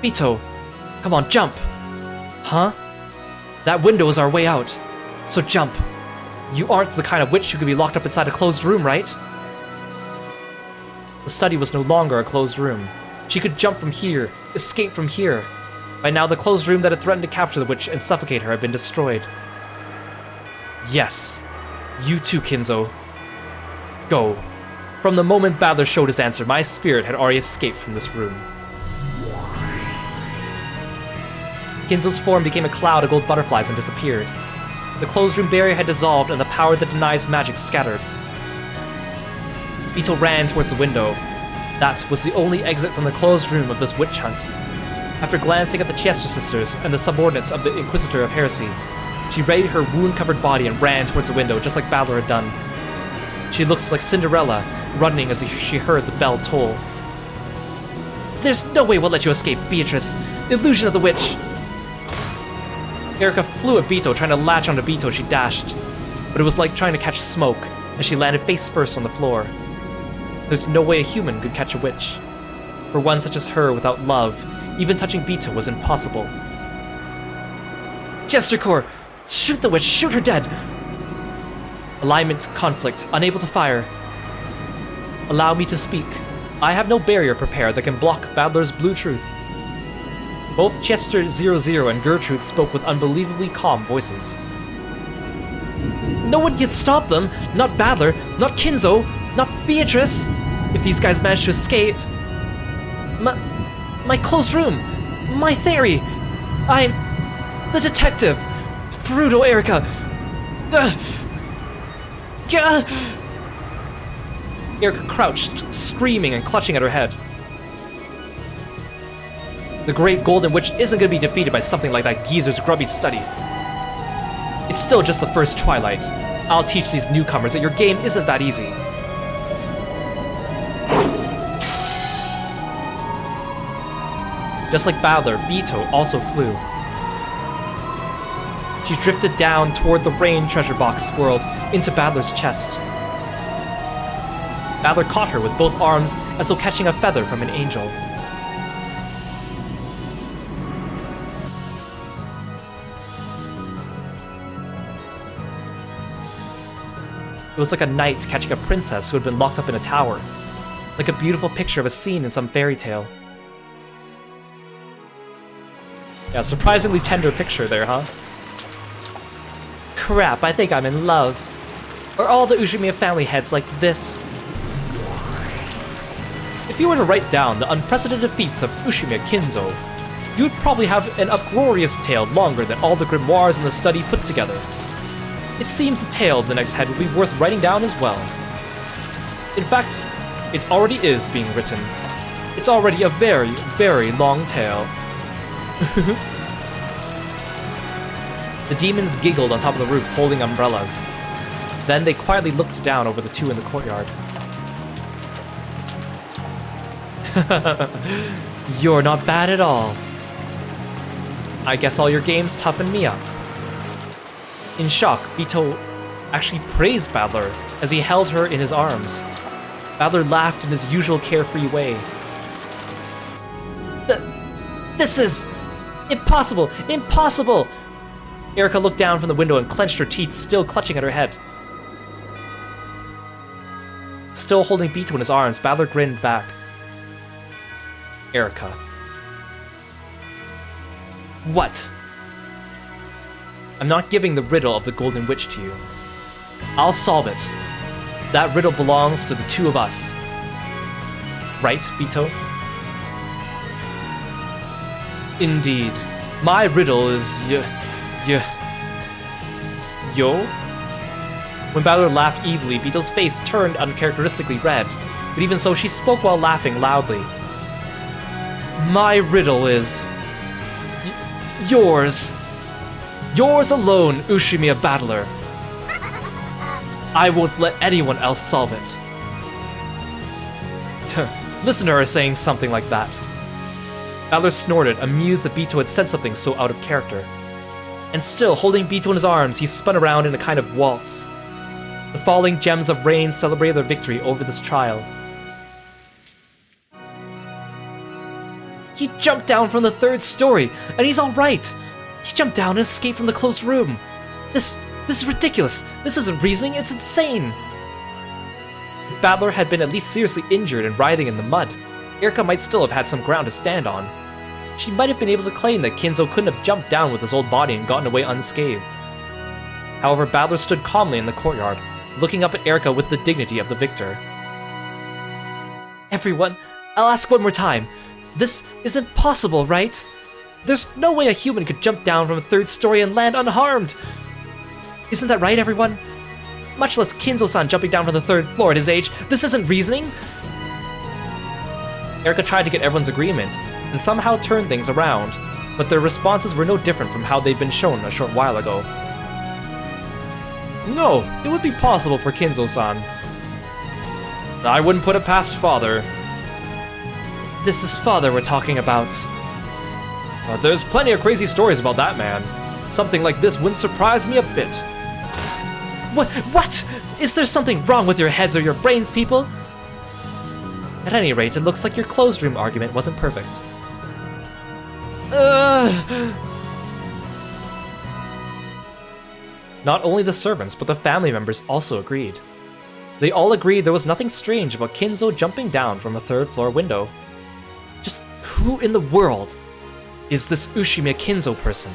Vito! Come on, jump! Huh? That window is our way out, so jump. You aren't the kind of witch who could be locked up inside a closed room, right? The study was no longer a closed room. She could jump from here, escape from here. By now, the closed room that had threatened to capture the witch and suffocate her had been destroyed. Yes. You too, Kinzo. Go. From the moment Battler showed his answer, my spirit had already escaped from this room. Kinzo's form became a cloud of gold butterflies and disappeared. The closed room barrier had dissolved and the power that denies magic scattered. Vito ran towards the window. That was the only exit from the closed room of this witch hunt. After glancing at the Chester sisters and the subordinates of the Inquisitor of Heresy, she readied her wound-covered body and ran towards the window just like Battler had done. She looked like Cinderella, running as she heard the bell toll. There's no way we'll let you escape, Beatrice! Illusion of the witch! Erica flew at Vito, trying to latch onto Vito as she dashed, but it was like trying to catch smoke, as she landed face first on the floor. There's no way a human could catch a witch. For one such as her without love, even touching Vito was impossible. Jestercore! Shoot the witch! Shoot her dead! Alignment conflict, unable to fire. Allow me to speak. I have no barrier prepared that can block Battler's blue truth. Both Chester 00 and Gertrude spoke with unbelievably calm voices. No one can stop them! Not Battler, not Kinzo, not Beatrice! If these guys manage to escape... My closed room! My theory! I'm... the detective! Fruto Erica! Erica crouched, screaming and clutching at her head. The Great Golden Witch isn't going to be defeated by something like that geezer's grubby study. It's still just the first twilight. I'll teach these newcomers that your game isn't that easy. Just like Battler, Vito also flew. She drifted down toward the rain treasure box swirled into Battler's chest. Battler caught her with both arms as though catching a feather from an angel. was like a knight catching a princess who had been locked up in a tower. Like a beautiful picture of a scene in some fairy tale. Yeah, surprisingly tender picture there, huh? Crap, I think I'm in love. Are all the Ushimiya family heads like this? If you were to write down the unprecedented feats of Ushimiya Kinzo, you would probably have an uproarious tale longer than all the grimoires in the study put together. It seems the tale of the next head would be worth writing down as well. In fact, it already is being written. It's already a very, very long tale. The demons giggled on top of the roof, holding umbrellas. Then they quietly looked down over the two in the courtyard. You're not bad at all. I guess all your games toughen me up. In shock, Vito actually praised Battler as he held her in his arms. Battler laughed in his usual carefree way. This is... impossible! Impossible! Erika looked down from the window and clenched her teeth, still clutching at her head. Still holding Vito in his arms, Battler grinned back. Erika. What? I'm not giving the riddle of the Golden Witch to you. I'll solve it. That riddle belongs to the two of us. Right, Vito? Indeed. My riddle is Yo? When Battler laughed evilly, Vito's face turned uncharacteristically red, but even so, she spoke while laughing loudly. My riddle is... yours. Yours alone, Ushimiya Battler. I won't let anyone else solve it. Listen to her saying something like that. Battler snorted, amused that Vito had said something so out of character. And still, holding Vito in his arms, he spun around in a kind of waltz. The falling gems of rain celebrated their victory over this trial. He jumped down from the 3rd story, and he's alright! He jumped down and escaped from the closed room. This is ridiculous. This isn't reasoning, it's insane. If Battler had been at least seriously injured and writhing in the mud, Erika might still have had some ground to stand on. She might have been able to claim that Kinzo couldn't have jumped down with his old body and gotten away unscathed. However, Battler stood calmly in the courtyard, looking up at Erika with the dignity of the victor. Everyone, I'll ask one more time. This is impossible, right? There's no way a human could jump down from a 3rd story and land unharmed! Isn't that right, everyone? Much less Kinzo-san jumping down from the 3rd floor at his age. This isn't reasoning! Erika tried to get everyone's agreement, and somehow turned things around, but their responses were no different from how they'd been shown a short while ago. No, it would be possible for Kinzo-san. I wouldn't put it past Father. This is Father we're talking about. There's plenty of crazy stories about that man. Something like this wouldn't surprise me a bit. What? Is there something wrong with your heads or your brains, people? At any rate, it looks like your closed room argument wasn't perfect. Not only the servants, but the family members also agreed. They all agreed there was nothing strange about Kinzo jumping down from a 3rd floor window. Just who in the world is this Ushimiya Kinzo person?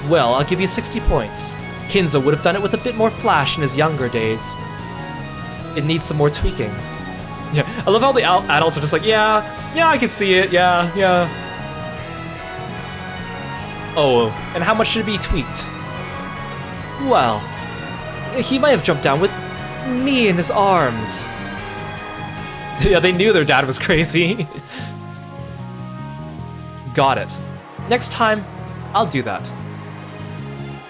Well, I'll give you 60 points. Kinzo would have done it with a bit more flash in his younger days. It needs some more tweaking. Yeah, I love how the adults are just like, yeah, I can see it, yeah. Oh, and how much should it be tweaked? Well, he might have jumped down with me in his arms. Yeah, they knew their dad was crazy. Got it. Next time, I'll do that.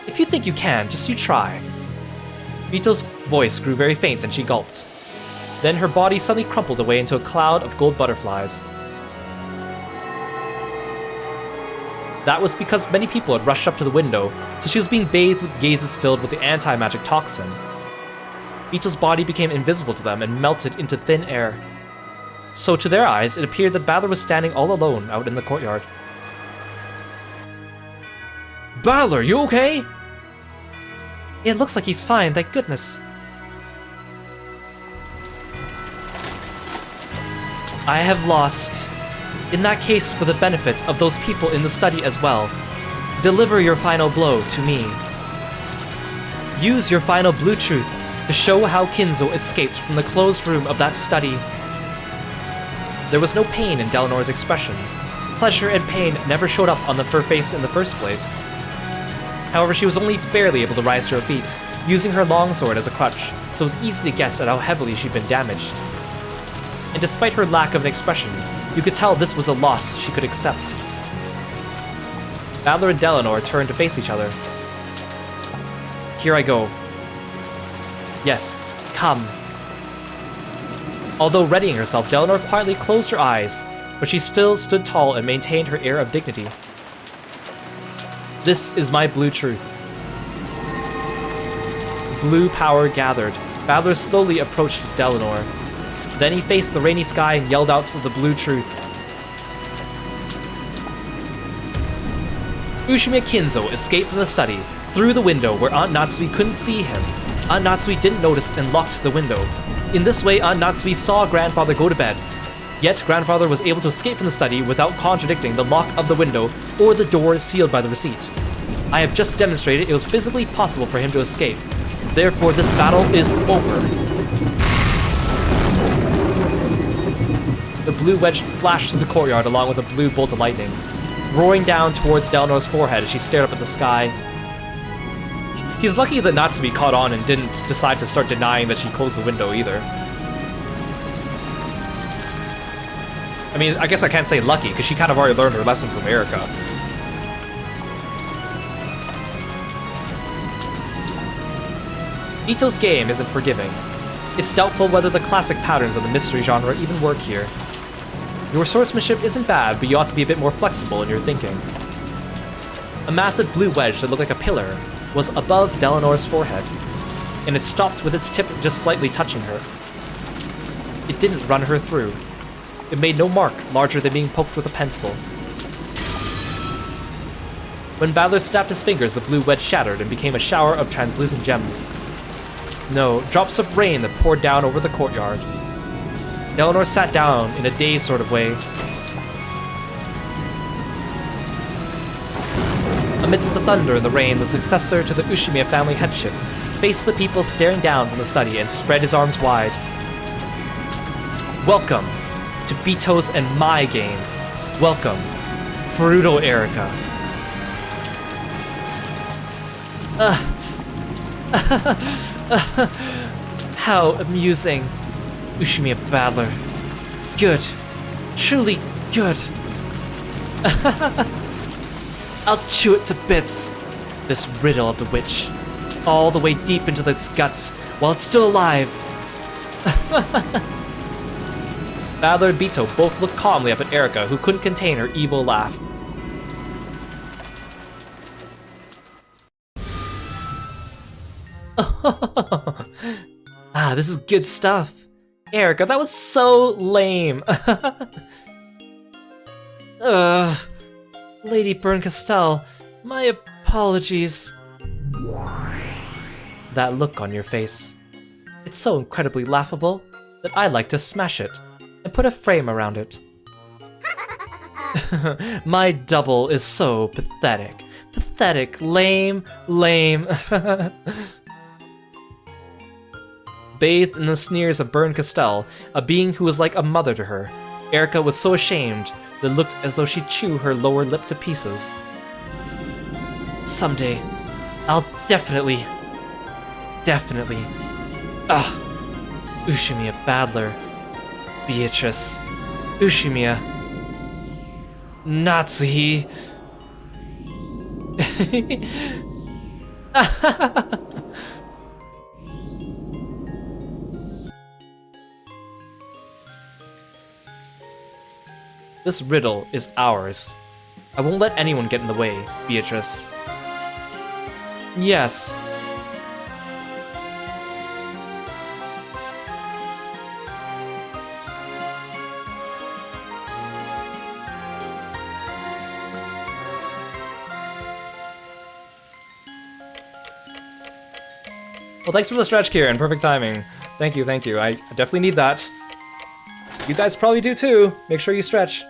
If you think you can, just you try. Vito's voice grew very faint and she gulped. Then her body suddenly crumpled away into a cloud of gold butterflies. That was because many people had rushed up to the window, so she was being bathed with gazes filled with the anti-magic toxin. Vito's body became invisible to them and melted into thin air. So to their eyes, it appeared that Battler was standing all alone out in the courtyard. Battler, you okay? It looks like he's fine, thank goodness. I have lost. In that case, for the benefit of those people in the study as well, deliver your final blow to me. Use your final blue truth to show how Kinzo escaped from the closed room of that study. There was no pain in Delanor's expression. Pleasure and pain never showed up on her face in the first place. However, she was only barely able to rise to her feet, using her longsword as a crutch, so it was easy to guess at how heavily she'd been damaged. And despite her lack of an expression, you could tell this was a loss she could accept. Battler and Delanor turned to face each other. Here I go. Yes, come. Although readying herself, Delanor quietly closed her eyes, but she still stood tall and maintained her air of dignity. This is my blue truth. Blue power gathered. Battler slowly approached Delanor. Then he faced the rainy sky and yelled out the blue truth. Ushimiya Kinzo escaped from the study, through the window where Aunt Natsui couldn't see him. Aunt Natsui didn't notice and locked the window. In this way, Aunt Natsui saw Grandfather go to bed. Yet, Grandfather was able to escape from the study without contradicting the lock of the window or the door sealed by the receipt. I have just demonstrated it was physically possible for him to escape. Therefore, this battle is over. The blue wedge flashed through the courtyard along with a blue bolt of lightning, roaring down towards Delanor's forehead as she stared up at the sky. He's lucky that Natsumi caught on and didn't decide to start denying that she closed the window either. I mean, I guess I can't say lucky, because she kind of already learned her lesson from Erika. Ito's game isn't forgiving. It's doubtful whether the classic patterns of the mystery genre even work here. Your swordsmanship isn't bad, but you ought to be a bit more flexible in your thinking. A massive blue wedge that looked like a pillar was above Delanor's forehead, and it stopped with its tip just slightly touching her. It didn't run her through. It made no mark larger than being poked with a pencil. When Battler snapped his fingers, the blue wedge shattered and became a shower of translucent gems. No, drops of rain that poured down over the courtyard. Delanor sat down in a dazed sort of way. Amidst the thunder and the rain, the successor to the Ushimiya family headship faced the people staring down from the study and spread his arms wide. Welcome to Bito's and my game. Welcome, Furuto Erika. How amusing. Ushimiya Battler. Good. Truly good. I'll chew it to bits. This riddle of the witch. All the way deep into its guts while it's still alive. Battler and Bito both looked calmly up at Erika, who couldn't contain her evil laugh. Ah, this is good stuff. Erika, that was so lame. Lady Burncastel, my apologies. That look on your face. It's so incredibly laughable that I like to smash it and put a frame around it. My double is so pathetic. Pathetic, lame, lame. Bathed in the sneers of Burncastel, a being who was like a mother to her, Erika was so ashamed that it looked as though she'd chew her lower lip to pieces. Someday, I'll definitely... Ushimiya Battler, Beatrice, Ushimiya, Natsuhi. This riddle is ours. I won't let anyone get in the way, Beatrice. Yes. Well, thanks for the stretch, Kieran. Perfect timing. Thank you, thank you. I definitely need that. You guys probably do too. Make sure you stretch.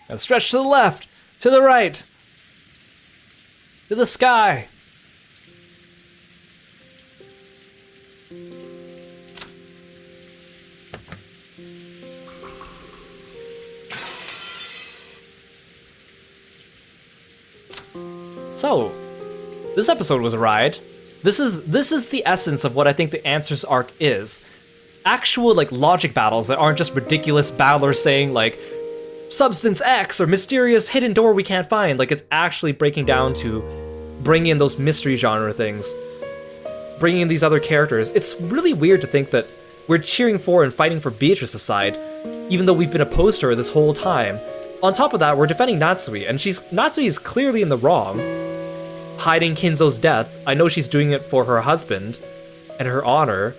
Now stretch to the left, to the right, to the sky. So, this episode was a ride. This is the essence of what I think the Answers arc is. Actual, like, logic battles that aren't just ridiculous battlers saying, like, Substance X or mysterious hidden door we can't find. Like, it's actually breaking down to bring in those mystery genre things. Bringing in these other characters. It's really weird to think that we're cheering for and fighting for Beatrice's side, even though we've been opposed to her this whole time. On top of that, we're defending Natsui, and Natsui is clearly in the wrong. Hiding Kinzo's death. I know she's doing it for her husband and her honor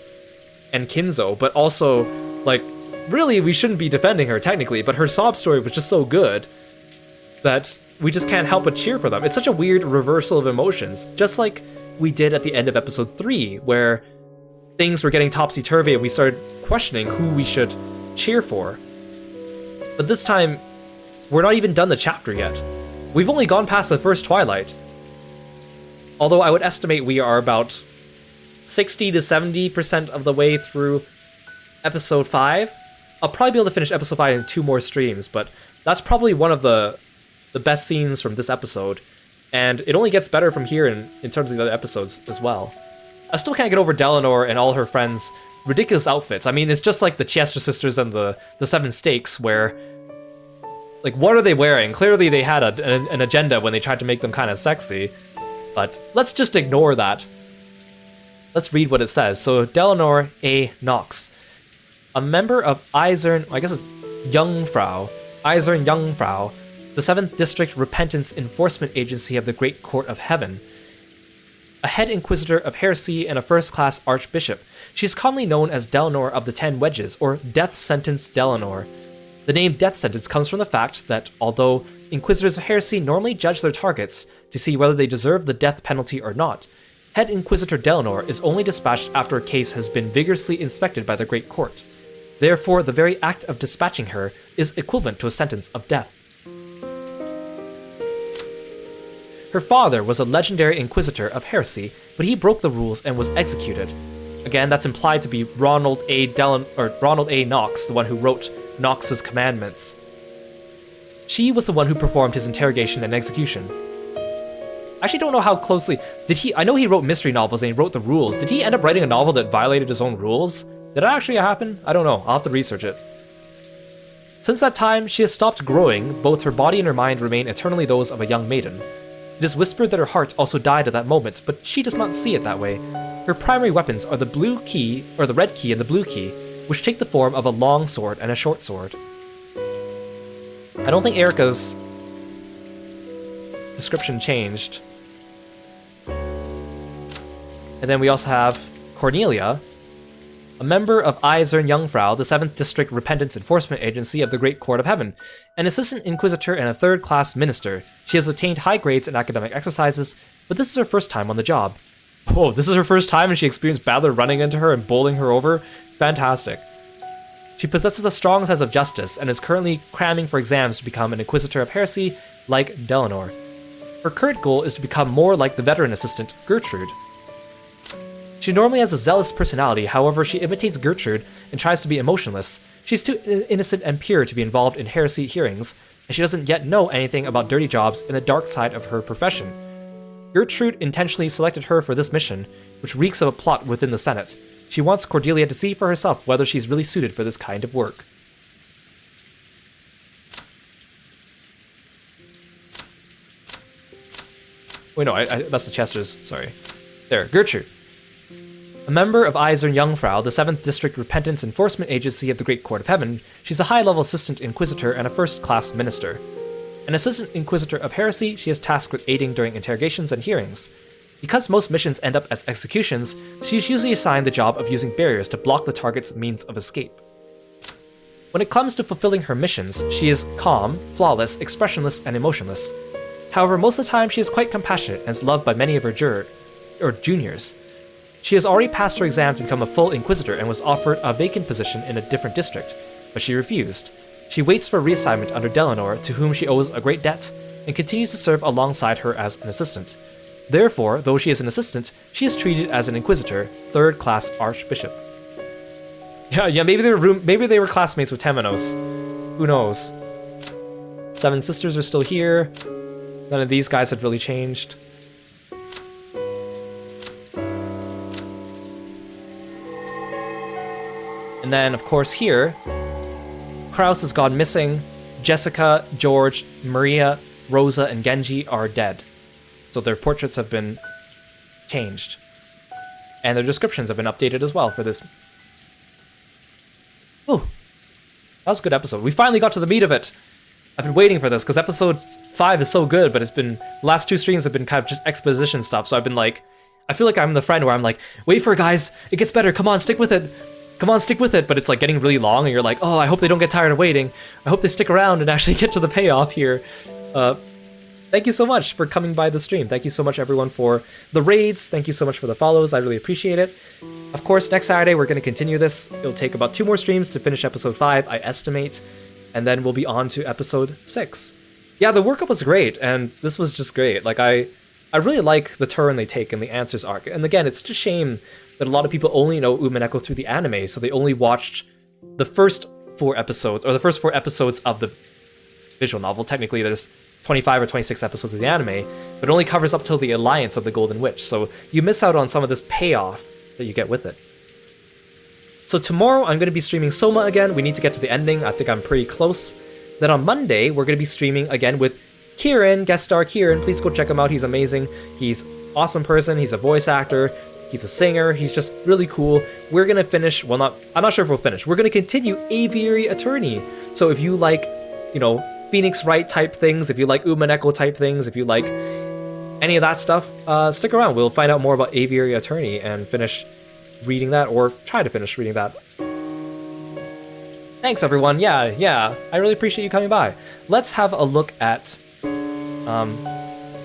and Kinzo, but also, like, really we shouldn't be defending her technically, but her sob story was just so good that we just can't help but cheer for them. It's such a weird reversal of emotions, just like we did at the end of episode 3, where things were getting topsy-turvy and we started questioning who we should cheer for. But this time, we're not even done the chapter yet. We've only gone past the first twilight. Although I would estimate we are about 60 to 70% of the way through episode 5. I'll probably be able to finish episode 5 in 2 more streams, but that's probably one of the best scenes from this episode. And it only gets better from here in terms of the other episodes as well. I still can't get over Delanor and all her friends' ridiculous outfits. I mean, it's just like the Chester sisters and the Seven Stakes, where, like, what are they wearing? Clearly they had an agenda when they tried to make them kind of sexy. But let's just ignore that. Let's read what it says. So, Delanor A. Knox, a member of Eisern, I guess it's Jungfrau, Eisern Jungfrau, the 7th District Repentance Enforcement Agency of the Great Court of Heaven, a head inquisitor of heresy and a first-class archbishop. She is commonly known as Delanor of the 10 Wedges, or Death Sentence Delanor. The name Death Sentence comes from the fact that, although inquisitors of heresy normally judge their targets to see whether they deserve the death penalty or not, Head Inquisitor Delanor is only dispatched after a case has been vigorously inspected by the Great Court. Therefore, the very act of dispatching her is equivalent to a sentence of death. Her father was a legendary inquisitor of heresy, but he broke the rules and was executed. Again, that's implied to be Ronald A. Knox, the one who wrote Knox's commandments. She was the one who performed his interrogation and execution. I actually don't know how closely... I know he wrote mystery novels and he wrote the rules. Did he end up writing a novel that violated his own rules? Did that actually happen? I don't know. I'll have to research it. Since that time, she has stopped growing. Both her body and her mind remain eternally those of a young maiden. It is whispered that her heart also died at that moment, but she does not see it that way. Her primary weapons are the blue key, or the red key and the blue key, which take the form of a long sword and a short sword. I don't think Erica's description changed. And then we also have Cornelia, a member of Eisern Jungfrau, the 7th District Repentance Enforcement Agency of the Great Court of Heaven, an assistant inquisitor and a third-class minister. She has attained high grades in academic exercises, but this is her first time on the job. Whoa, this is her first time and she experienced Battler running into her and bowling her over? Fantastic. She possesses a strong sense of justice and is currently cramming for exams to become an inquisitor of heresy like Delanor. Her current goal is to become more like the veteran assistant, Gertrude. She normally has a zealous personality, however she imitates Gertrude and tries to be emotionless. She's too innocent and pure to be involved in heresy hearings, and she doesn't yet know anything about dirty jobs and the dark side of her profession. Gertrude intentionally selected her for this mission, which reeks of a plot within the Senate. She wants Cordelia to see for herself whether she's really suited for this kind of work. Wait, no, that's the Chesters, sorry. There, Gertrude. A member of Eisern Jungfrau, the 7th District Repentance Enforcement Agency of the Great Court of Heaven, she's a high-level assistant inquisitor and a first-class minister. An assistant inquisitor of heresy, she is tasked with aiding during interrogations and hearings. Because most missions end up as executions, she's usually assigned the job of using barriers to block the target's means of escape. When it comes to fulfilling her missions, she is calm, flawless, expressionless, and emotionless. However, most of the time she is quite compassionate and is loved by many of her juniors. She has already passed her exam to become a full Inquisitor and was offered a vacant position in a different district, but she refused. She waits for reassignment under Delanor, to whom she owes a great debt, and continues to serve alongside her as an assistant. Therefore, though she is an assistant, she is treated as an Inquisitor, 3rd class Archbishop. Yeah, maybe they were classmates with Temenos. Who knows? 7 sisters are still here. None of these guys had really changed. And then, of course, here, Kraus has gone missing. Jessica, George, Maria, Rosa, and Genji are dead. So their portraits have been changed. And their descriptions have been updated as well for this. Ooh, that was a good episode. We finally got to the meat of it. I've been waiting for this, because episode 5 is so good, but it's been... The last 2 streams have been kind of just exposition stuff, so I've been like... I feel like I'm the friend where I'm like, wait for it, guys, it gets better, come on, stick with it. Come on, stick with it, but it's like getting really long, and you're like, oh, I hope they don't get tired of waiting. I hope they stick around and actually get to the payoff here. Thank you so much for coming by the stream. Thank you so much, everyone, for the raids. Thank you so much for the follows. I really appreciate it. Of course, next Saturday, we're going to continue this. It'll take about 2 more streams to finish episode 5, I estimate, and then we'll be on to episode 6. Yeah, the workup was great, and this was just great. Like, I really like the turn they take in the Answers arc. And again, it's just a shame that a lot of people only know Umineko through the anime, so they only watched the first 4 episodes, or the first 4 episodes of the visual novel. Technically, there's 25 or 26 episodes of the anime, but it only covers up till the Alliance of the Golden Witch, so you miss out on some of this payoff that you get with it. So tomorrow, I'm going to be streaming Soma again. We need to get to the ending. I think I'm pretty close. Then on Monday, we're going to be streaming again with Kieran, guest star Kieran. Please go check him out. He's amazing. He's an awesome person. He's a voice actor. He's a singer. He's just really cool. We're going to finish, well, I'm not sure if we'll finish. We're going to continue Aviary Attorney. So if you like, you know, Phoenix Wright type things, if you like Umineko type things, if you like any of that stuff, stick around. We'll find out more about Aviary Attorney and finish reading that, or try to finish reading that. Thanks, everyone. Yeah. I really appreciate you coming by. Let's have a look at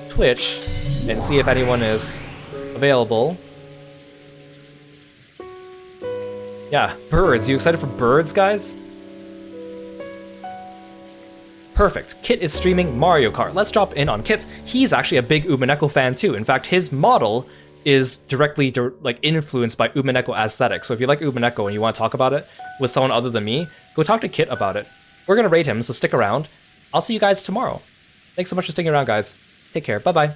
Twitch and see if anyone is available. Yeah, birds. You excited for birds, guys? Perfect. Kit is streaming Mario Kart. Let's drop in on Kit. He's actually a big Umineko fan too. In fact, his model is directly influenced by Umineko aesthetic. So if you like Umineko and you want to talk about it with someone other than me, go talk to Kit about it. We're going to rate him, so stick around. I'll see you guys tomorrow. Thanks so much for sticking around, guys. Take care. Bye-bye.